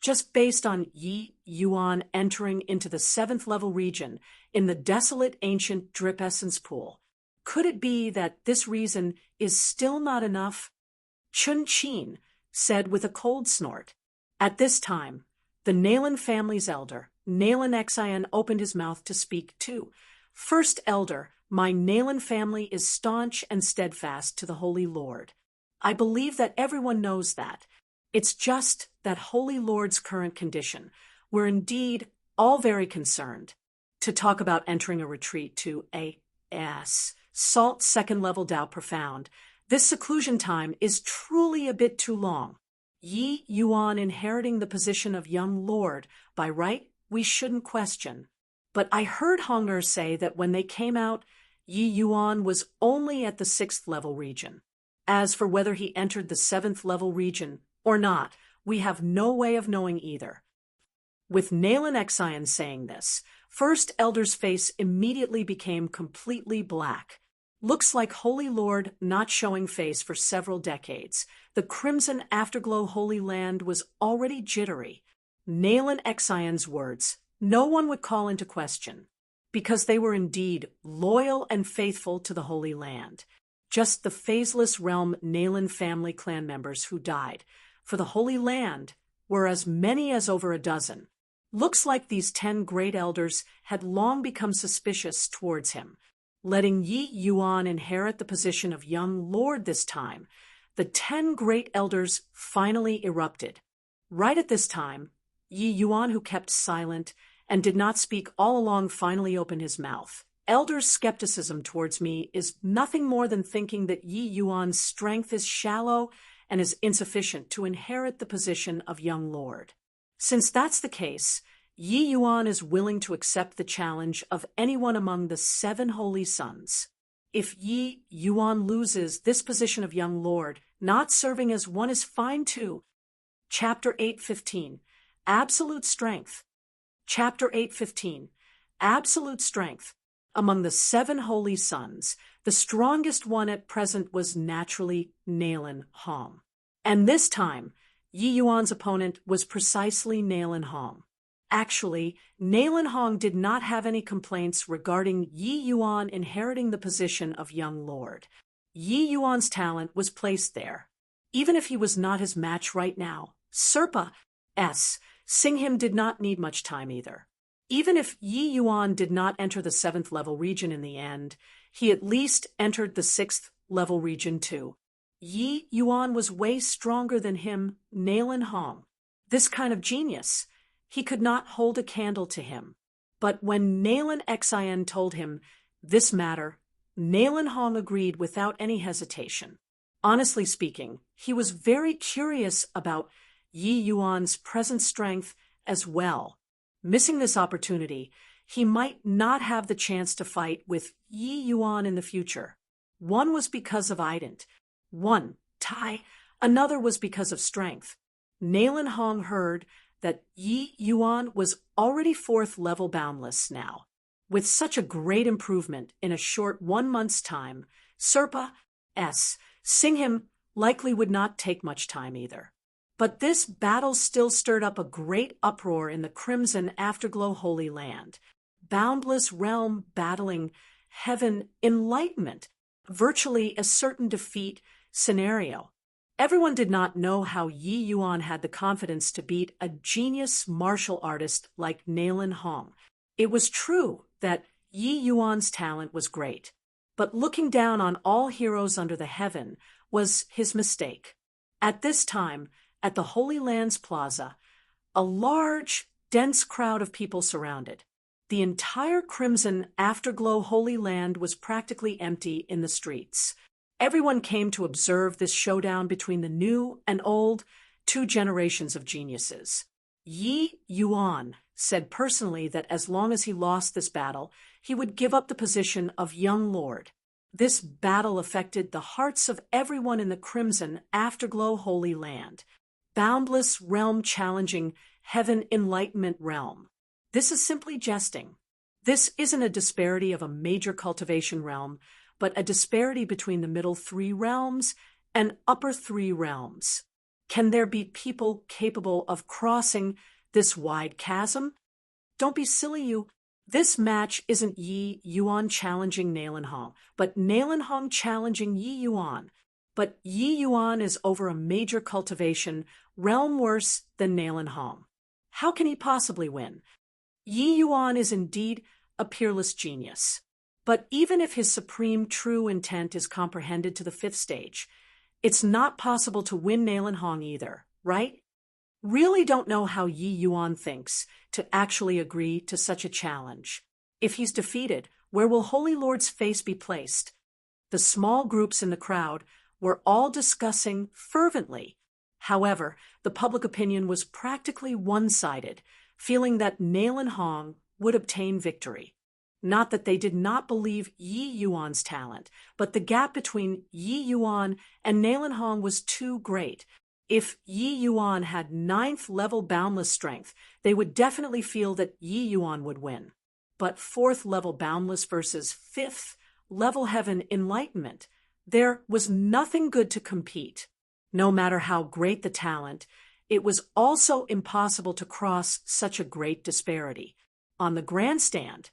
Just based on Yi Yuan entering into the 7th level region in the desolate ancient drip essence pool, could it be that this reason is still not enough? Chun Qin said with a cold snort. At this time, the Nalen family's elder, Nalen Xian, opened his mouth to speak too. First Elder, my Nalen family is staunch and steadfast to the Holy Lord. I believe that everyone knows that. It's just that Holy Lord's current condition. We're indeed all very concerned. To talk about entering a retreat to A.S. Salt 2nd level Tao Profound, this seclusion time is truly a bit too long. Yi Yuan inheriting the position of young lord, by right, we shouldn't question. But I heard Hong say that when they came out, Yi Yuan was only at the 6th level region. As for whether he entered the 7th level region or not, we have no way of knowing either. With Nalen Xian saying this, First Elder's face immediately became completely black. Looks like Holy Lord not showing face for several decades. The Crimson Afterglow Holy Land was already jittery. Nalen Xian's words, no one would call into question, because they were indeed loyal and faithful to the Holy Land. Just the phaseless realm Nalen family clan members who died for the Holy Land were as many as over a dozen. Looks like these 10 great elders had long become suspicious towards him. Letting Yi Yuan inherit the position of young lord this time, the 10 great elders finally erupted. Right at this time, Yi Yuan, who kept silent and did not speak all along, finally opened his mouth. Elder's skepticism towards me is nothing more than thinking that Yi Yuan's strength is shallow and is insufficient to inherit the position of young lord. Since that's the case, Yi Yuan is willing to accept the challenge of anyone among the 7 Holy Sons. If Yi Yuan loses this position of young lord, not serving as one is fine too. Chapter 8:15, Absolute Strength. Chapter 8:15, Absolute Strength. Among the 7 Holy Sons, the strongest one at present was naturally Nalen Hong. And this time, Yi Yuan's opponent was precisely Nalen Hong. Actually, Nalen Hong did not have any complaints regarding Yi Yuan inheriting the position of young lord. Yi Yuan's talent was placed there. Even if he was not his match right now, Serpa S. Sing him did not need much time either. Even if Yi Yuan did not enter the 7th level region in the end, he at least entered the 6th level region too. Yi Yuan was way stronger than him, Nalen Hong. This kind of genius, he could not hold a candle to him. But when Nalen Xian told him this matter, Nalen Hong agreed without any hesitation. Honestly speaking, he was very curious about Yi Yuan's present strength as well. Missing this opportunity, he might not have the chance to fight with Yi Yuan in the future. One was because of ident. One, Tai. Another was because of strength. Nalen Hong heard that Yi Yuan was already 4th level boundless now. With such a great improvement in a short 1 month's time, Serpa S. Sing him likely would not take much time either. But this battle still stirred up a great uproar in the Crimson Afterglow Holy Land. Boundless realm battling heaven enlightenment, virtually a certain defeat scenario. Everyone did not know how Yi Yuan had the confidence to beat a genius martial artist like Nalen Hong. It was true that Yi Yuan's talent was great, but looking down on all heroes under the heaven was his mistake. At this time, at the Holy Lands Plaza, a large, dense crowd of people surrounded. The entire Crimson Afterglow Holy Land was practically empty in the streets. Everyone came to observe this showdown between the new and old, 2 generations of geniuses. Yi Yuan said personally that as long as he lost this battle, he would give up the position of young lord. This battle affected the hearts of everyone in the Crimson Afterglow Holy Land. Boundless realm challenging heaven enlightenment realm. This is simply jesting. This isn't a disparity of a major cultivation realm, but a disparity between the middle 3 realms and upper 3 realms. Can there be people capable of crossing this wide chasm? Don't be silly, you. This match isn't Yi Yuan challenging Nalen Hong, but Nalen Hong challenging Yi Yuan. But Yi Yuan is over a major cultivation realm worse than Nalen Hong. How can he possibly win? Yi Yuan is indeed a peerless genius. But even if his supreme true intent is comprehended to the 5th stage, it's not possible to win Nalen Hong either, right? Really don't know how Yi Yuan thinks to actually agree to such a challenge. If he's defeated, where will Holy Lord's face be placed? The small groups in the crowd were all discussing fervently. However, the public opinion was practically one-sided, feeling that Nalen Hong would obtain victory. Not that they did not believe Yi Yuan's talent, but the gap between Yi Yuan and Nalen Hong was too great. If Yi Yuan had 9th level boundless strength, they would definitely feel that Yi Yuan would win. But 4th level boundless versus 5th level heaven enlightenment, there was nothing good to compete. No matter how great the talent, it was also impossible to cross such a great disparity. On the grandstand,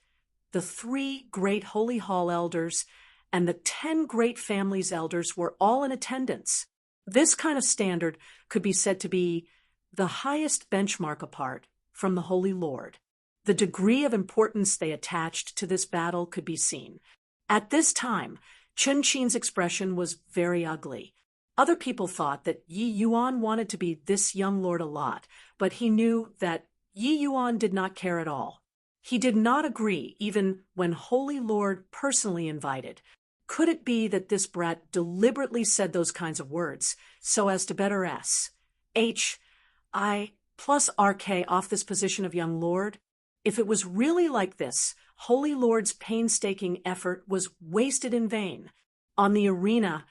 the 3 great Holy Hall elders and the 10 great families elders were all in attendance. This kind of standard could be said to be the highest benchmark apart from the Holy Lord. The degree of importance they attached to this battle could be seen. At this time, Chun Qin's expression was very ugly. Other people thought that Yi Yuan wanted to be this young lord a lot, but he knew that Yi Yuan did not care at all. He did not agree even when Holy Lord personally invited. Could it be that this brat deliberately said those kinds of words so as to better S.H.I. plus R.K. off this position of young lord? If it was really like this, Holy Lord's painstaking effort was wasted in vain. On the arena,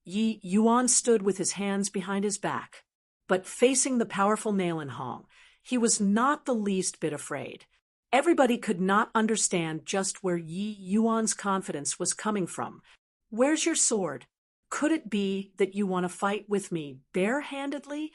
Yi Yuan stood with his hands behind his back, but facing the powerful Nalen Hong, he was not the least bit afraid. Everybody could not understand just where Yi Yuan's confidence was coming from. Where's your sword? Could it be that you want to fight with me barehandedly?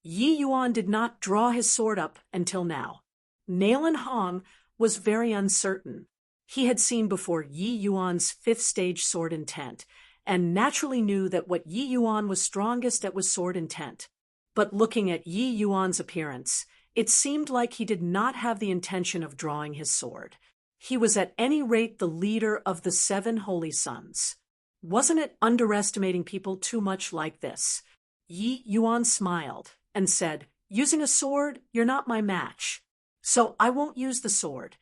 Yi Yuan did not draw his sword up until now. Nalen Hong was very uncertain. He had seen before Yi Yuan's 5th stage sword intent, and naturally knew that what Yi Yuan was strongest at was sword intent. But looking at Yi Yuan's appearance, it seemed like he did not have the intention of drawing his sword. He was at any rate the leader of the 7 holy sons. Wasn't it underestimating people too much like this? Yi Yuan smiled and said, "Using a sword, you're not my match. So I won't use the sword."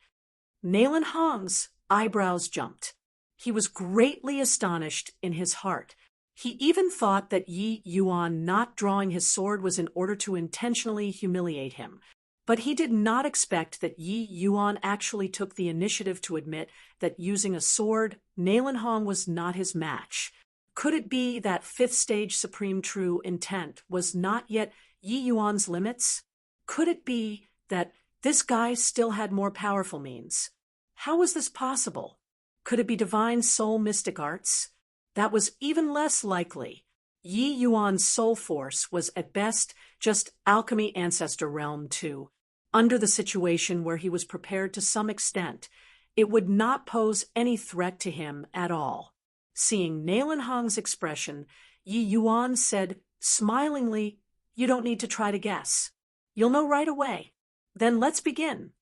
Nalen Hong's eyebrows jumped. He was greatly astonished in his heart. He even thought that Yi Yuan not drawing his sword was in order to intentionally humiliate him. But he did not expect that Yi Yuan actually took the initiative to admit that using a sword, Nalan Hong was not his match. Could it be that fifth stage supreme true intent was not yet Yi Yuan's limits? Could it be that this guy still had more powerful means? How was this possible? Could it be divine soul mystic arts? That was even less likely. Yi Yuan's soul force was at best just alchemy ancestor realm 2. Under the situation where he was prepared to some extent, it would not pose any threat to him at all. Seeing Nalan Hong's expression, Yi Yuan said smilingly, "You don't need to try to guess. You'll know right away. Then let's begin."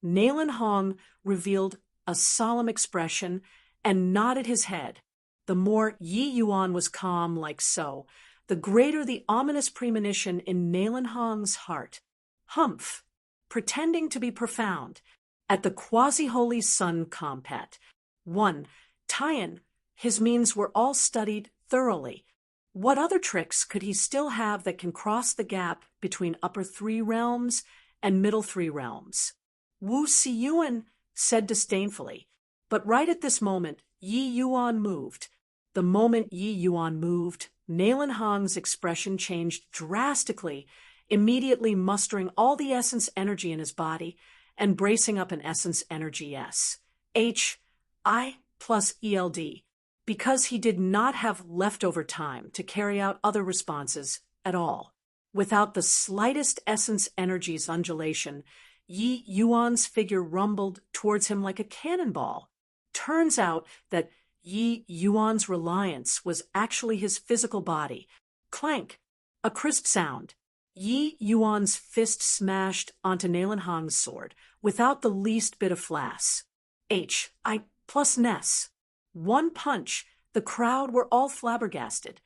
Nalan Hong revealed a solemn expression and nodded his head. The more Yi Yuan was calm like so, the greater the ominous premonition in Nalan Hong's heart. Humph, pretending to be profound. At the quasi-holy sun compet. 1. Tian, his means were all studied thoroughly. What other tricks could he still have that can cross the gap between upper 3 realms and middle 3 realms? Wu Siyuan said disdainfully, but right at this moment, Yi Yuan moved. The moment Yi Yuan moved, Nalan Hong's expression changed drastically, immediately mustering all the essence energy in his body and bracing up an essence energy S. H-I plus ELD, because he did not have leftover time to carry out other responses at all. Without the slightest essence energy's undulation, Yi Yuan's figure rumbled towards him like a cannonball. Turns out that Yi Yuan's reliance was actually his physical body. Clank, a crisp sound. Yi Yuan's fist smashed onto Nalan Hong's sword without the least bit of flass. H-I plus Ness. One punch, the crowd were all flabbergasted.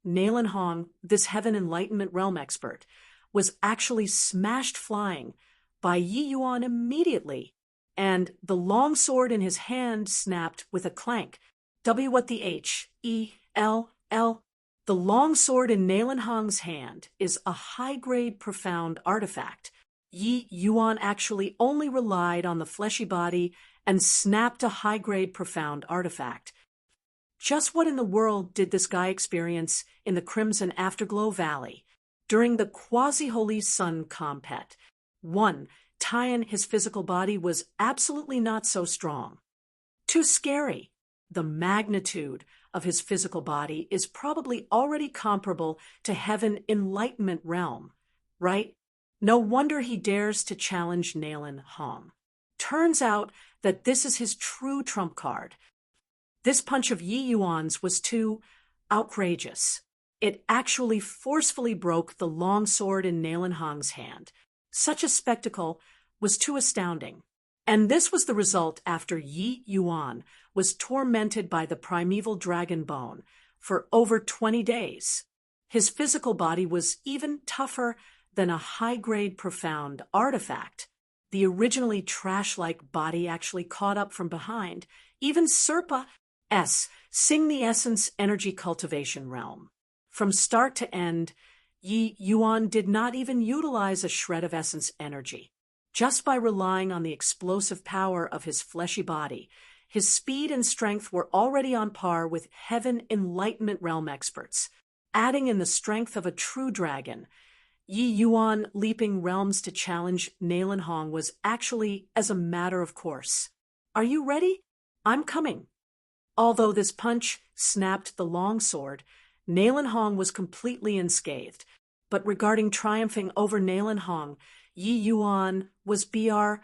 Nalan Hong, this heaven enlightenment realm expert, was actually smashed flying by Yi Yuan immediately, and the long sword in his hand snapped with a clank. W what the H-E-L-L. The long sword in Nalan Hong's hand is a high-grade profound artifact. Yi Yuan actually only relied on the fleshy body and snapped a high-grade profound artifact. Just what in the world did this guy experience in the Crimson Afterglow Valley during the quasi-holy sun compet? 1. Tian, his physical body was absolutely not so strong. Too scary. The magnitude of his physical body is probably already comparable to heaven enlightenment realm, right? No wonder he dares to challenge Nalan Hong. Turns out that this is his true trump card. This punch of Yi Yuan's was too outrageous. It actually forcefully broke the long sword in Nalan Hong's hand. Such a spectacle was too astounding. And this was the result after Yi Yuan was tormented by the primeval dragon bone for over 20 days. His physical body was even tougher than a high-grade profound artifact. The originally trash-like body actually caught up from behind. Even Serpa S. Sing the essence energy cultivation realm. From start to end, Yi Yuan did not even utilize a shred of essence energy. Just by relying on the explosive power of his fleshy body, his speed and strength were already on par with heaven enlightenment realm experts. Adding in the strength of a true dragon, Yi Yuan leaping realms to challenge Nalan Hong was actually as a matter of course. Are you ready? I'm coming. Although this punch snapped the long sword, Nalan Hong was completely unscathed. But regarding triumphing over Nalan Hong, Yi Yuan was BRIMING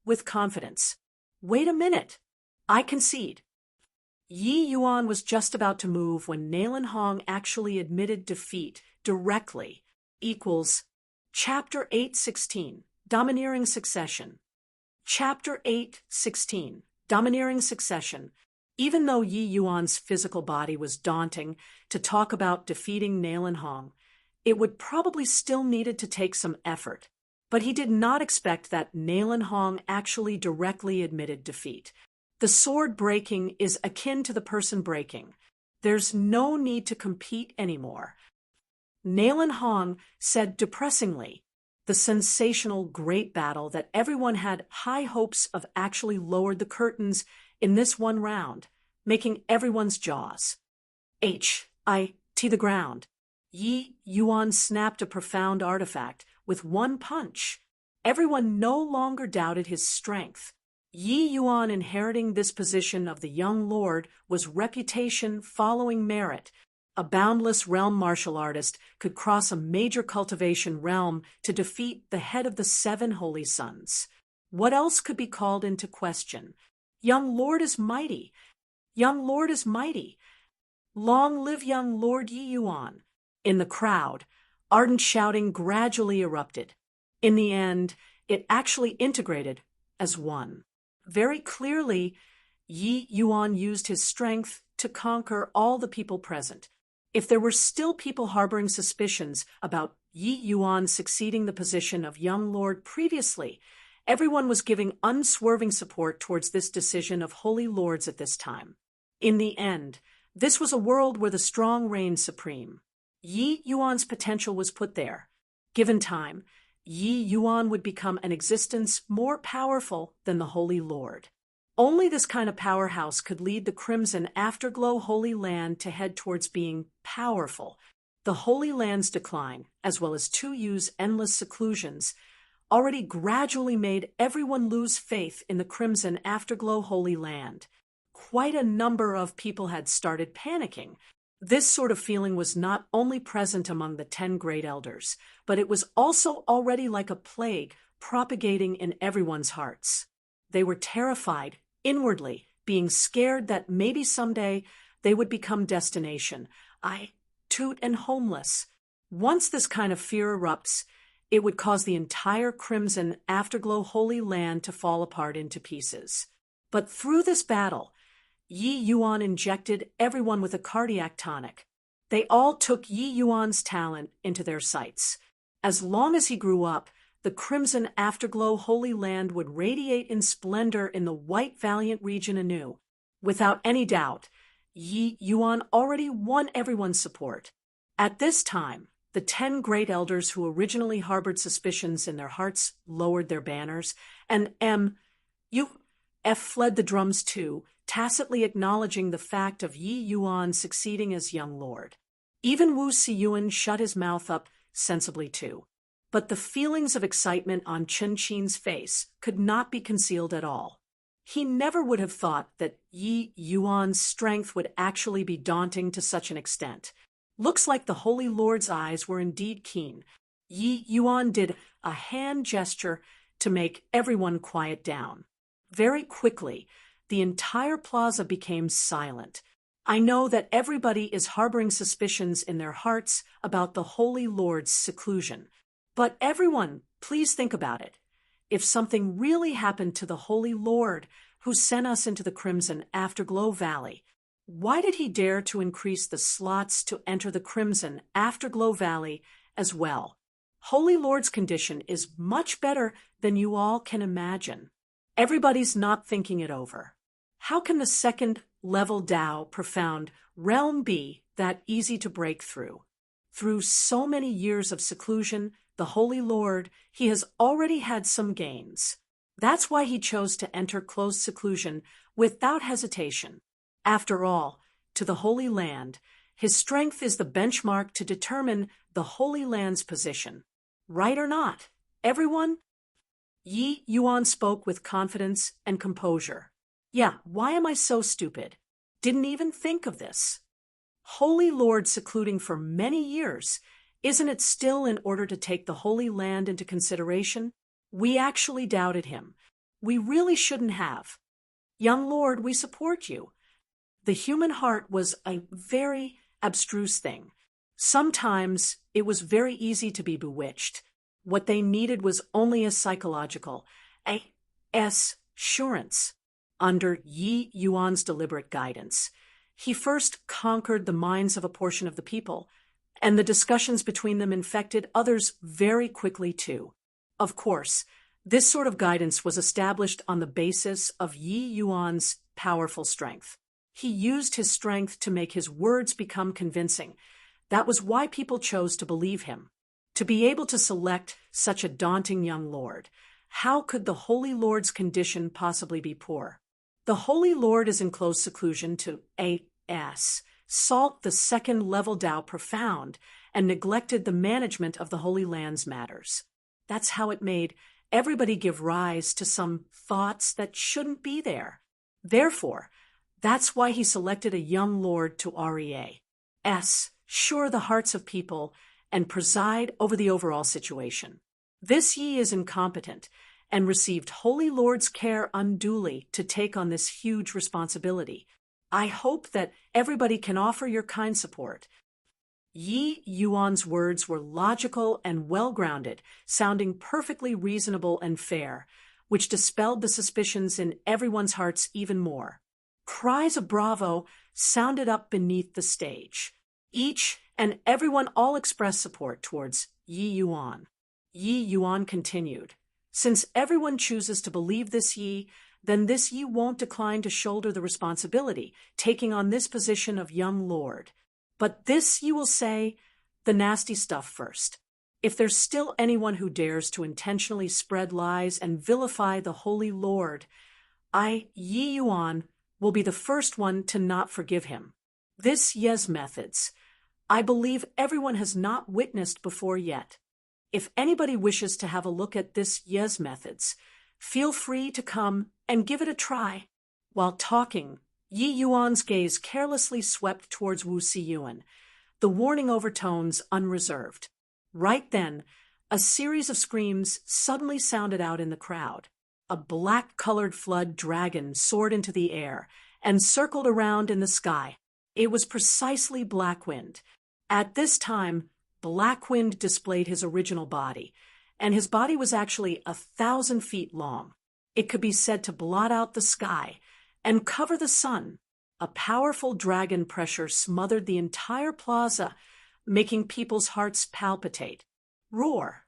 with confidence. Wait a minute. I concede. Yi Yuan was just about to move when Nalan Hong actually admitted defeat directly. Equals Chapter 8:16, Domineering Succession. Chapter 8:16, Domineering Succession. Even though Yi Yuan's physical body was daunting to talk about defeating Nalan Hong, it would probably still needed to take some effort. But he did not expect that Nalan Hong actually directly admitted defeat. The sword breaking is akin to the person breaking. There's no need to compete anymore. Nailan Hong said depressingly, the sensational great battle that everyone had high hopes of actually lowered the curtains in this one round, making everyone's jaws to the ground. Yi Yuan snapped a profound artifact with one punch. Everyone no longer doubted his strength. Yi Yuan inheriting this position of the young lord was reputation following merit. A boundless realm martial artist could cross a major cultivation realm to defeat the head of the 7 holy sons. What else could be called into question? Young lord is mighty. Young lord is mighty. Long live young Lord Yi Yuan. In the crowd, ardent shouting gradually erupted. In the end, it actually integrated as one. Very clearly, Yi Yuan used his strength to conquer all the people present. If there were still people harboring suspicions about Yi Yuan succeeding the position of young lord previously, everyone was giving unswerving support towards this decision of holy lords at this time. In the end, this was a world where the strong reigned supreme. Yi Yuan's potential was put there. Given time, Yi Yuan would become an existence more powerful than the Holy Lord. Only this kind of powerhouse could lead the Crimson Afterglow Holy Land to head towards being powerful. The Holy Land's decline, as well as 2U's endless seclusions, already gradually made everyone lose faith in the Crimson Afterglow Holy Land. Quite a number of people had started panicking. This sort of feeling was not only present among the 10 great elders, but it was also already like a plague propagating in everyone's hearts. They were terrified, inwardly, being scared that maybe someday they would become destination, and homeless. Once this kind of fear erupts, it would cause the entire Crimson Afterglow Holy Land to fall apart into pieces. But through this battle, Yi Yuan injected everyone with a cardiac tonic. They all took Yi Yuan's talent into their sights. As long as he grew up, the Crimson Afterglow Holy Land would radiate in splendor in the White Valiant region anew. Without any doubt, Yi Yuan already won everyone's support. At this time, the 10 great elders who originally harbored suspicions in their hearts lowered their banners, and fled the drums too, tacitly acknowledging the fact of Yi Yuan succeeding as young lord. Even Wu Siyuan shut his mouth up sensibly too. But the feelings of excitement on Chen Qin's face could not be concealed at all. He never would have thought that Yi Yuan's strength would actually be daunting to such an extent. Looks like the Holy Lord's eyes were indeed keen. Yi Yuan did a hand gesture to make everyone quiet down. Very quickly, the entire plaza became silent. I know that everybody is harboring suspicions in their hearts about the Holy Lord's seclusion. But everyone, please think about it. If something really happened to the Holy Lord who sent us into the Crimson Afterglow Valley, why did he dare to increase the slots to enter the Crimson Afterglow Valley as well? Holy Lord's condition is much better than you all can imagine. Everybody's not thinking it over. How can the second level Dao profound realm be that easy to break through? Through so many years of seclusion, the Holy Lord, he has already had some gains. That's why he chose to enter closed seclusion without hesitation. After all, to the Holy Land, his strength is the benchmark to determine the Holy Land's position. Right or not, everyone? Yi Yuan spoke with confidence and composure. Yeah, why am I so stupid? Didn't even think of this. Holy Lord secluding for many years, isn't it still in order to take the Holy Land into consideration? We actually doubted him. We really shouldn't have. Young Lord, we support you. The human heart was a very abstruse thing. Sometimes it was very easy to be bewitched. What they needed was only a psychological assurance. Under Yi Yuan's deliberate guidance, he first conquered the minds of a portion of the people, and the discussions between them infected others very quickly too. Of course, this sort of guidance was established on the basis of Yi Yuan's powerful strength. He used his strength to make his words become convincing. That was why people chose to believe him. To be able to select such a daunting young lord, how could the Holy Lord's condition possibly be poor? The Holy Lord is in close seclusion to A.S. Salt the second leveled out profound and neglected the management of the Holy Land's matters. That's how it made everybody give rise to some thoughts that shouldn't be there. Therefore, that's why he selected a young lord to REA.S. Sure the hearts of people and preside over the overall situation. This ye is incompetent and received Holy Lord's care unduly to take on this huge responsibility. I hope that everybody can offer your kind support. Yi Yuan's words were logical and well-grounded, sounding perfectly reasonable and fair, which dispelled the suspicions in everyone's hearts even more. Cries of bravo sounded up beneath the stage. Each and everyone all expressed support towards Yi Yuan. Yi Yuan continued, "Since everyone chooses to believe this Yi, then this Yi won't decline to shoulder the responsibility, taking on this position of young lord. But this you will say, the nasty stuff first. If there's still anyone who dares to intentionally spread lies and vilify the Holy Lord, Yi Yuan, will be the first one to not forgive him. This Ye's methods, I believe everyone has not witnessed before yet. If anybody wishes to have a look at this Ye's methods, feel free to come and give it a try." While talking, Yi Yuan's gaze carelessly swept towards Wu Siyuan, the warning overtones unreserved. Right then, a series of screams suddenly sounded out in the crowd. A black-colored flood dragon soared into the air and circled around in the sky. It was precisely Blackwind. At this time, Blackwind displayed his original body, and his body was actually 1,000 feet long. It could be said to blot out the sky and cover the sun. A powerful dragon pressure smothered the entire plaza, making people's hearts palpitate. Roar!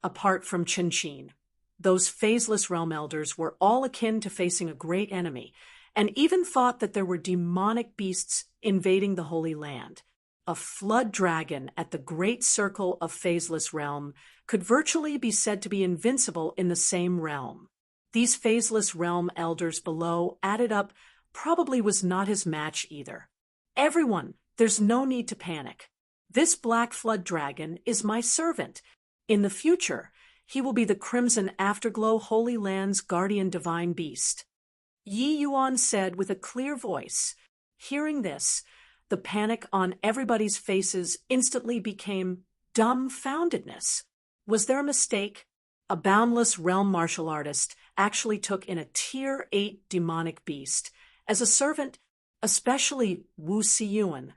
Apart from Qinchin, those phaseless realm elders were all akin to facing a great enemy, and even thought that there were demonic beasts invading the Holy Land. A flood dragon at the great circle of phaseless realm could virtually be said to be invincible in the same realm. These phaseless realm elders below added up probably was not his match either. Everyone, there's no need to panic. This black flood dragon is my servant. In the future, he will be the Crimson Afterglow Holy Land's guardian divine beast. Yi Yuan said with a clear voice. Hearing this, the panic on everybody's faces instantly became dumbfoundedness. Was there a mistake? A boundless realm martial artist actually took in a Tier 8 demonic beast as a servant, especially Wu Siyuan.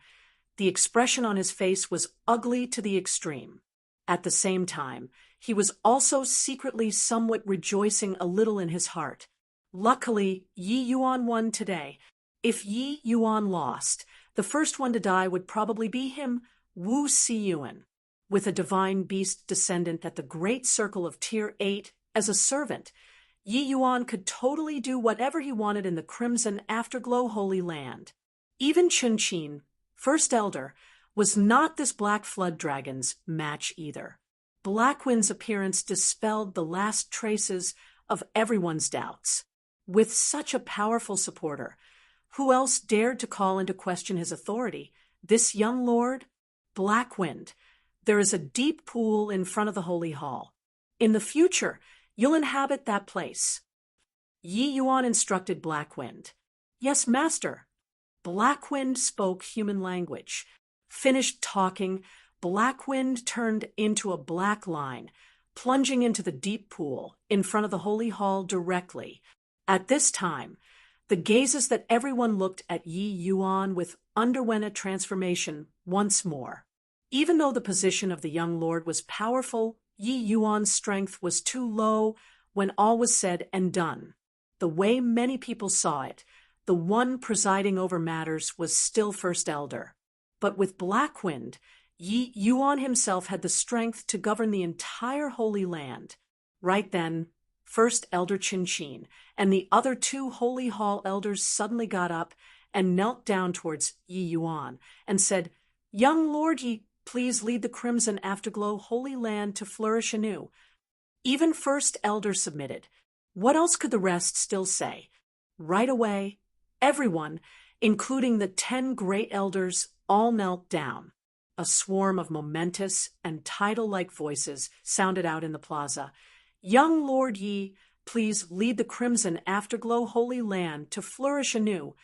The expression on his face was ugly to the extreme. At the same time, he was also secretly somewhat rejoicing a little in his heart. Luckily, Yi Yuan won today. If Yi Yuan lost, the first one to die would probably be him, Wu Siyuan. With a divine beast descendant at the great circle of Tier 8 as a servant, Yi Yuan could totally do whatever he wanted in the Crimson Afterglow Holy Land. Even Qinchin, First Elder, was not this Black Flood Dragon's match either. Blackwind's appearance dispelled the last traces of everyone's doubts. With such a powerful supporter, who else dared to call into question his authority? This young lord? Blackwind. There is a deep pool in front of the Holy Hall. In the future, you'll inhabit that place. Yi Yuan instructed Blackwind. Yes, master. Blackwind spoke human language. Finished talking, Blackwind turned into a black line, plunging into the deep pool in front of the Holy Hall directly. At this time, the gazes that everyone looked at Yi Yuan with underwent a transformation once more. Even though the position of the young lord was powerful, Yi Yuan's strength was too low when all was said and done. The way many people saw it, the one presiding over matters was still First Elder. But with Blackwind, Yi Yuan himself had the strength to govern the entire Holy Land. Right then, First Elder Chin Chin, and the other two Holy Hall elders suddenly got up and knelt down towards Yi Yuan and said, "Young Lord Yi, please lead the Crimson Afterglow Holy Land to flourish anew." Even First Elder submitted. What else could the rest still say? Right away, everyone, including the 10 great elders, all knelt down. A swarm of momentous and tidal-like voices sounded out in the plaza. "Young Lord Yi, please lead the Crimson Afterglow Holy Land to flourish anew."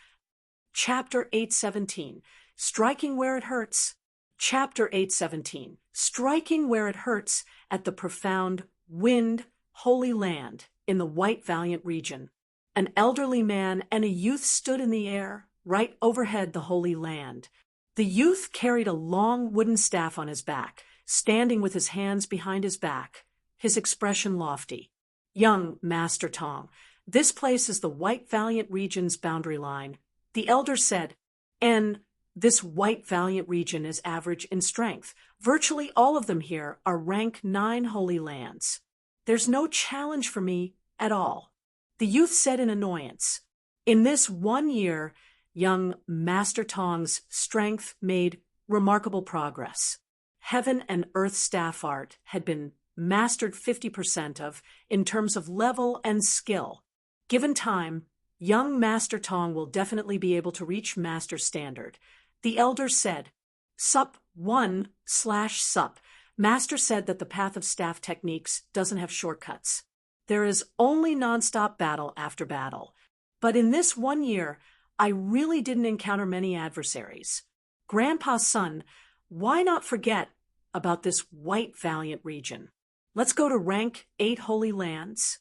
Chapter 817, Striking Where It Hurts. Chapter 817, Striking Where It Hurts at the profound Wind Holy Land in the White Valiant region. An elderly man and a youth stood in the air, right overhead the Holy Land. The youth carried a long wooden staff on his back, standing with his hands behind his back, his expression lofty. "Young Master Tong, this place is the White Valiant region's boundary line," the elder said, "and this White Valiant region is average in strength. Virtually all of them here are rank 9 holy lands. There's no challenge for me at all." The youth said in annoyance. In this 1 year, young Master Tong's strength made remarkable progress. Heaven and earth staff art had been mastered 50% of in terms of level and skill. Given time, young Master Tong will definitely be able to reach master standard. The elder said, "Sup 1/Sup. Master said that the path of staff techniques doesn't have shortcuts. There is only nonstop battle after battle. But in this 1 year, I really didn't encounter many adversaries. Grandpa's son, why not forget about this White Valiant region? Let's go to rank 8 holy lands."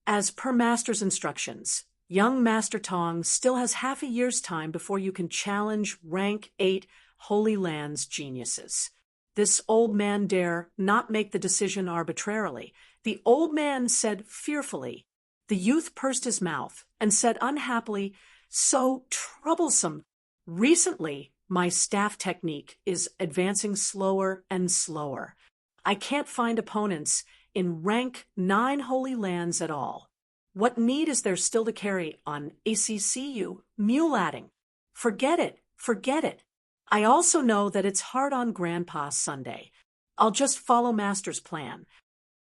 As per Master's instructions, young Master Tong still has half a year's time before you can challenge rank 8 Holy Land's geniuses. This old man dare not make the decision arbitrarily. The old man said fearfully. The youth pursed his mouth and said unhappily, "So troublesome. Recently, my staff technique is advancing slower and slower. I can't find opponents in rank 9 holy lands at all. What need is there still to carry on ACCU, mule-adding? Forget it, forget it. I also know that it's hard on Grandpa Sunday. I'll just follow Master's plan."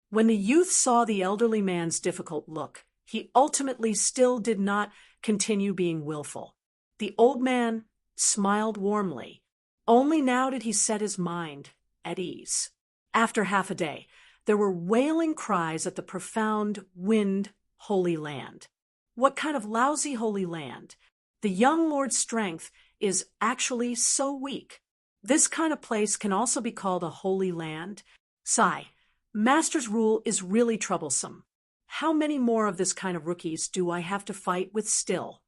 When the youth saw the elderly man's difficult look, he ultimately still did not continue being willful. The old man smiled warmly. Only now did he set his mind at ease. After half a day, there were wailing cries at the profound Wind Holy Land. What kind of lousy holy land? The young lord's strength is actually so weak. This kind of place can also be called a holy land. Sigh, Master's rule is really troublesome. How many more of this kind of rookies do I have to fight with still?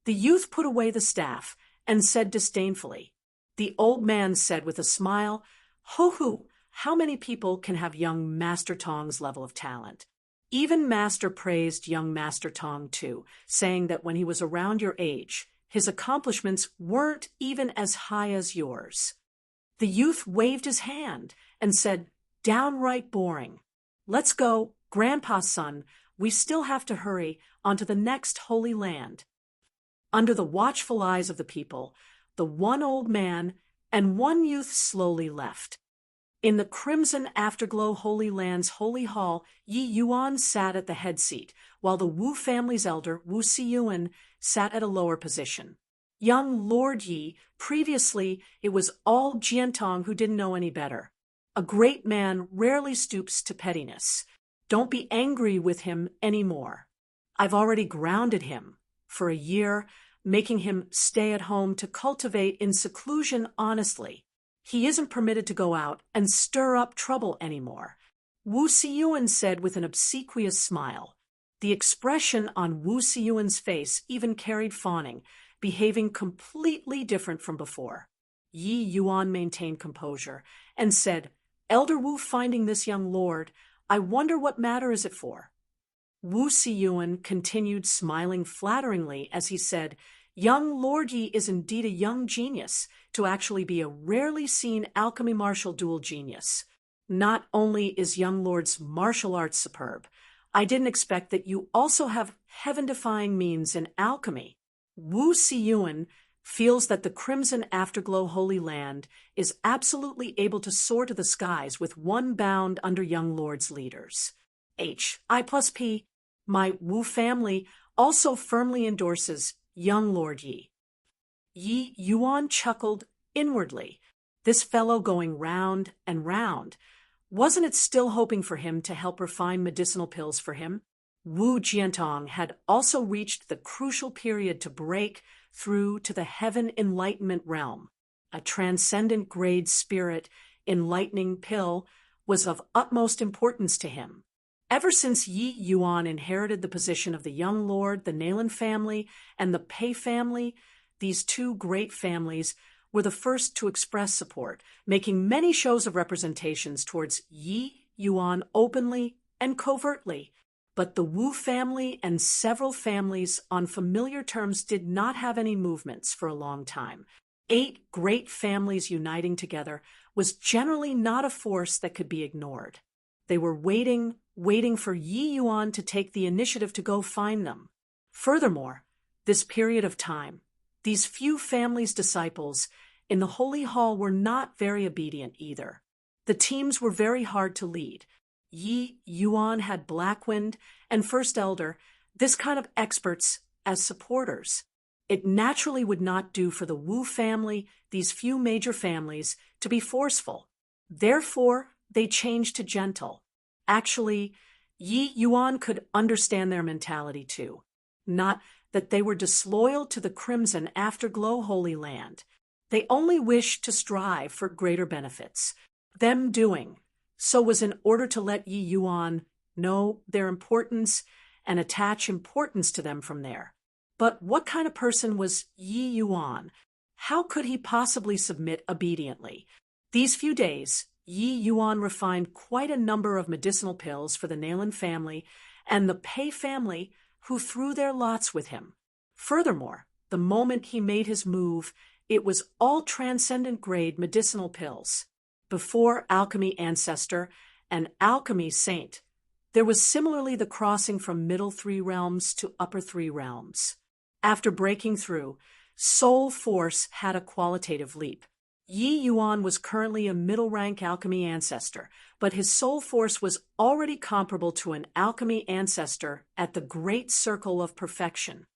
The youth put away the staff and said disdainfully. The old man said with a smile, "Ho-hoo, how many people can have young Master Tong's level of talent?" Even Master praised young Master Tong too, saying that when he was around your age, his accomplishments weren't even as high as yours. The youth waved his hand and said, "Downright boring. Let's go, Grandpa's son. We still have to hurry on to the next holy land." Under the watchful eyes of the people, the one old man and one youth slowly left. In the Crimson Afterglow Holy Land's Holy Hall, Yi Yuan sat at the head seat, while the Wu family's elder, Wu Siyuan, sat at a lower position. Young Lord Yi, previously it was all Jiantong who didn't know any better. A great man rarely stoops to pettiness. Don't be angry with him anymore. I've already grounded him for a year, making him stay at home to cultivate in seclusion honestly. He isn't permitted to go out and stir up trouble anymore. Wu Siyuan said with an obsequious smile. The expression on Wu Siyuan's face even carried fawning, behaving completely different from before. Yi Yuan maintained composure and said, "Elder Wu finding this young lord, I wonder what matter is it for?" Wu Siyuan continued smiling flatteringly as he said, "Young Lord Yi is indeed a young genius, to actually be a rarely seen alchemy martial dual genius. Not only is young Lord's martial arts superb, I didn't expect that you also have heaven-defying means in alchemy. Wu Siyuan feels that the Crimson Afterglow Holy Land is absolutely able to soar to the skies with one bound under Young Lord's leaders. I+P, my Wu family also firmly endorses Young Lord Yi. Yi Yuan chuckled inwardly. This fellow going round and round. Wasn't it still hoping for him to help refine medicinal pills for him? Wu Jiantong had also reached the crucial period to break through to the heaven enlightenment realm. A transcendent grade spirit enlightening pill was of utmost importance to him. Ever since Yi Yuan inherited the position of the Young Lord, the Nalan family, and the Pei family, these two great families were the first to express support, making many shows of representations towards Yi Yuan openly and covertly. But the Wu family and several families on familiar terms did not have any movements for a long time. 8 great families uniting together was generally not a force that could be ignored. They were waiting for Yi Yuan to take the initiative to go find them. Furthermore, this period of time, these few families' disciples in the Holy Hall were not very obedient either. The teams were very hard to lead. Yi Yuan had Blackwind and First Elder, this kind of experts, as supporters. It naturally would not do for the Wu family, these few major families, to be forceful. Therefore, they changed to gentle. Actually, Yi Yuan could understand their mentality too. Not that they were disloyal to the Crimson Afterglow Holy Land. They only wished to strive for greater benefits. Them doing so was in order to let Yi Yuan know their importance and attach importance to them from there. But what kind of person was Yi Yuan? How could he possibly submit obediently? These few days, Yi Yuan refined quite a number of medicinal pills for the Nalan family and the Pei family, who threw their lots with him. Furthermore, the moment he made his move, it was all transcendent grade medicinal pills. Before Alchemy Ancestor and Alchemy Saint, there was similarly the crossing from middle 3 realms to upper 3 realms. After breaking through, Soul Force had a qualitative leap. Yi Yuan was currently a middle-rank Alchemy Ancestor, but his Soul Force was already comparable to an Alchemy Ancestor at the Great Circle of Perfection.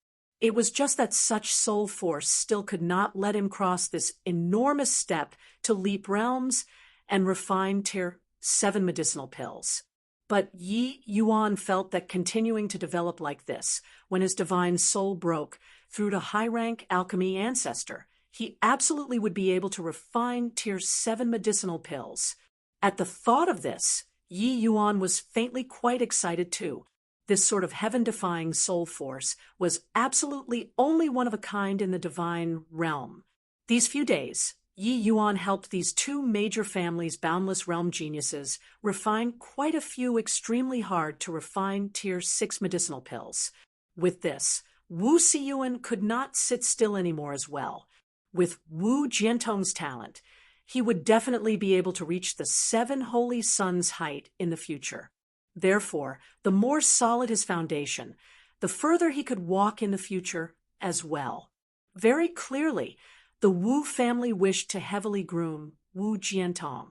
It was just that such Soul Force still could not let him cross this enormous step to leap realms and refine Tier 7 medicinal pills. But Yi Yuan felt that continuing to develop like this, when his divine soul broke through to high-rank Alchemy Ancestor, he absolutely would be able to refine Tier 7 medicinal pills. At the thought of this, Yi Yuan was faintly quite excited too. This sort of heaven-defying soul force was absolutely only one of a kind in the divine realm. These few days, Yi Yuan helped these 2 major families' boundless realm geniuses refine quite a few extremely hard to refine Tier 6 medicinal pills. With this, Wu Siyuan could not sit still anymore as well. With Wu Jiantong's talent, he would definitely be able to reach the 7 holy suns' height in the future. Therefore, the more solid his foundation, the further he could walk in the future as well. Very clearly, the Wu family wished to heavily groom Wu Jiantong.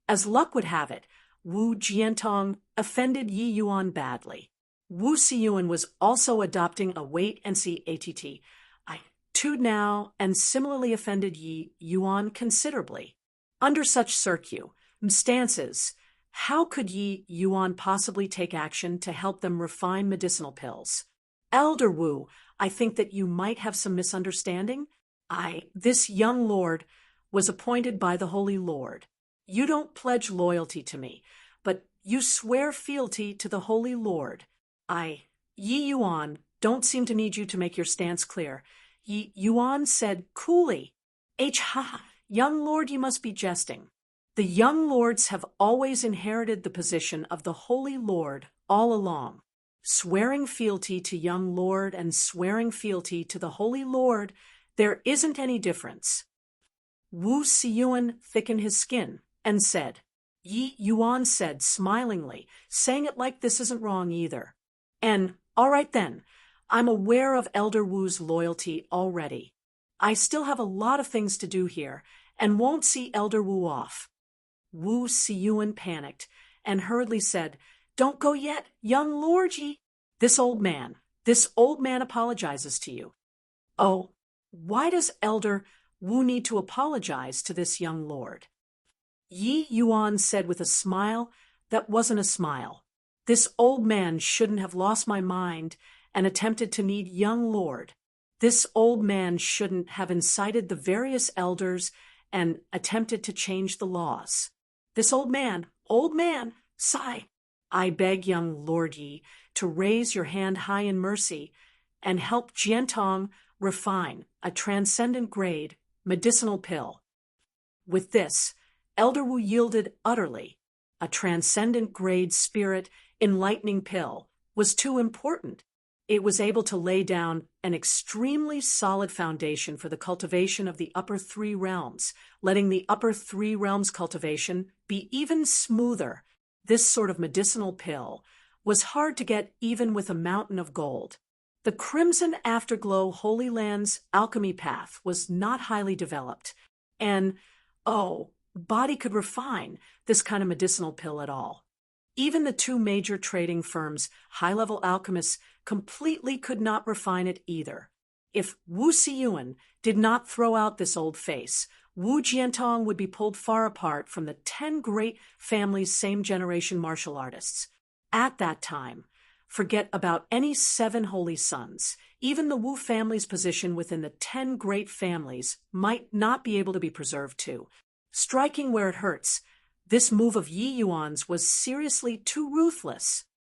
As luck would have it, Wu Jiantong offended Yi Yuan badly. Wu Siyuan was also adopting a wait-and-see attitude now and similarly offended Yi Yuan considerably. Under such circumstances, how could Yi Yuan possibly take action to help them refine medicinal pills? Elder Wu, I think that you might have some misunderstanding. This young lord was appointed by the Holy Lord. You don't pledge loyalty to me, but you swear fealty to the Holy Lord. Yi Yuan don't seem to need you to make your stance clear. Yi Yuan said coolly, young lord, you must be jesting. The young lords have always inherited the position of the Holy Lord all along. Swearing fealty to young lord and swearing fealty to the Holy Lord, there isn't any difference. Wu Siyuan thickened his skin and said, Yi Yuan said smilingly, saying it like this isn't wrong either. And, all right then, I'm aware of Elder Wu's loyalty already. I still have a lot of things to do here, and won't see Elder Wu off. Wu Siyuan panicked, and hurriedly said, "Don't go yet, young Lord Yi. This old man apologizes to you." "Oh, why does Elder Wu need to apologize to this young lord?" Yi Yuan said with a smile that wasn't a smile. "This old man shouldn't have lost my mind and attempted to need young lord. This old man shouldn't have incited the various elders and attempted to change the laws. This old man, sigh. I beg young Lord Yi to raise your hand high in mercy and help Jiantong refine a transcendent grade medicinal pill." With this, Elder Wu yielded utterly. A transcendent grade spirit enlightening pill was too important. It was able to lay down an extremely solid foundation for the cultivation of the upper three realms, letting the upper three realms cultivation be even smoother. This sort of medicinal pill was hard to get even with a mountain of gold. The Crimson Afterglow Holy Land's alchemy path was not highly developed, and, body could refine this kind of medicinal pill at all. Even the two major trading firms' high-level alchemists completely could not refine it either. If Wu Siyuan did not throw out this old face, Wu Jiantong would be pulled far apart from the 10 great families' same-generation martial artists. At that time, forget about any 7 holy sons. Even the Wu family's position within the 10 great families might not be able to be preserved too. Striking where it hurts, this move of Yi Yuan's was seriously too ruthless.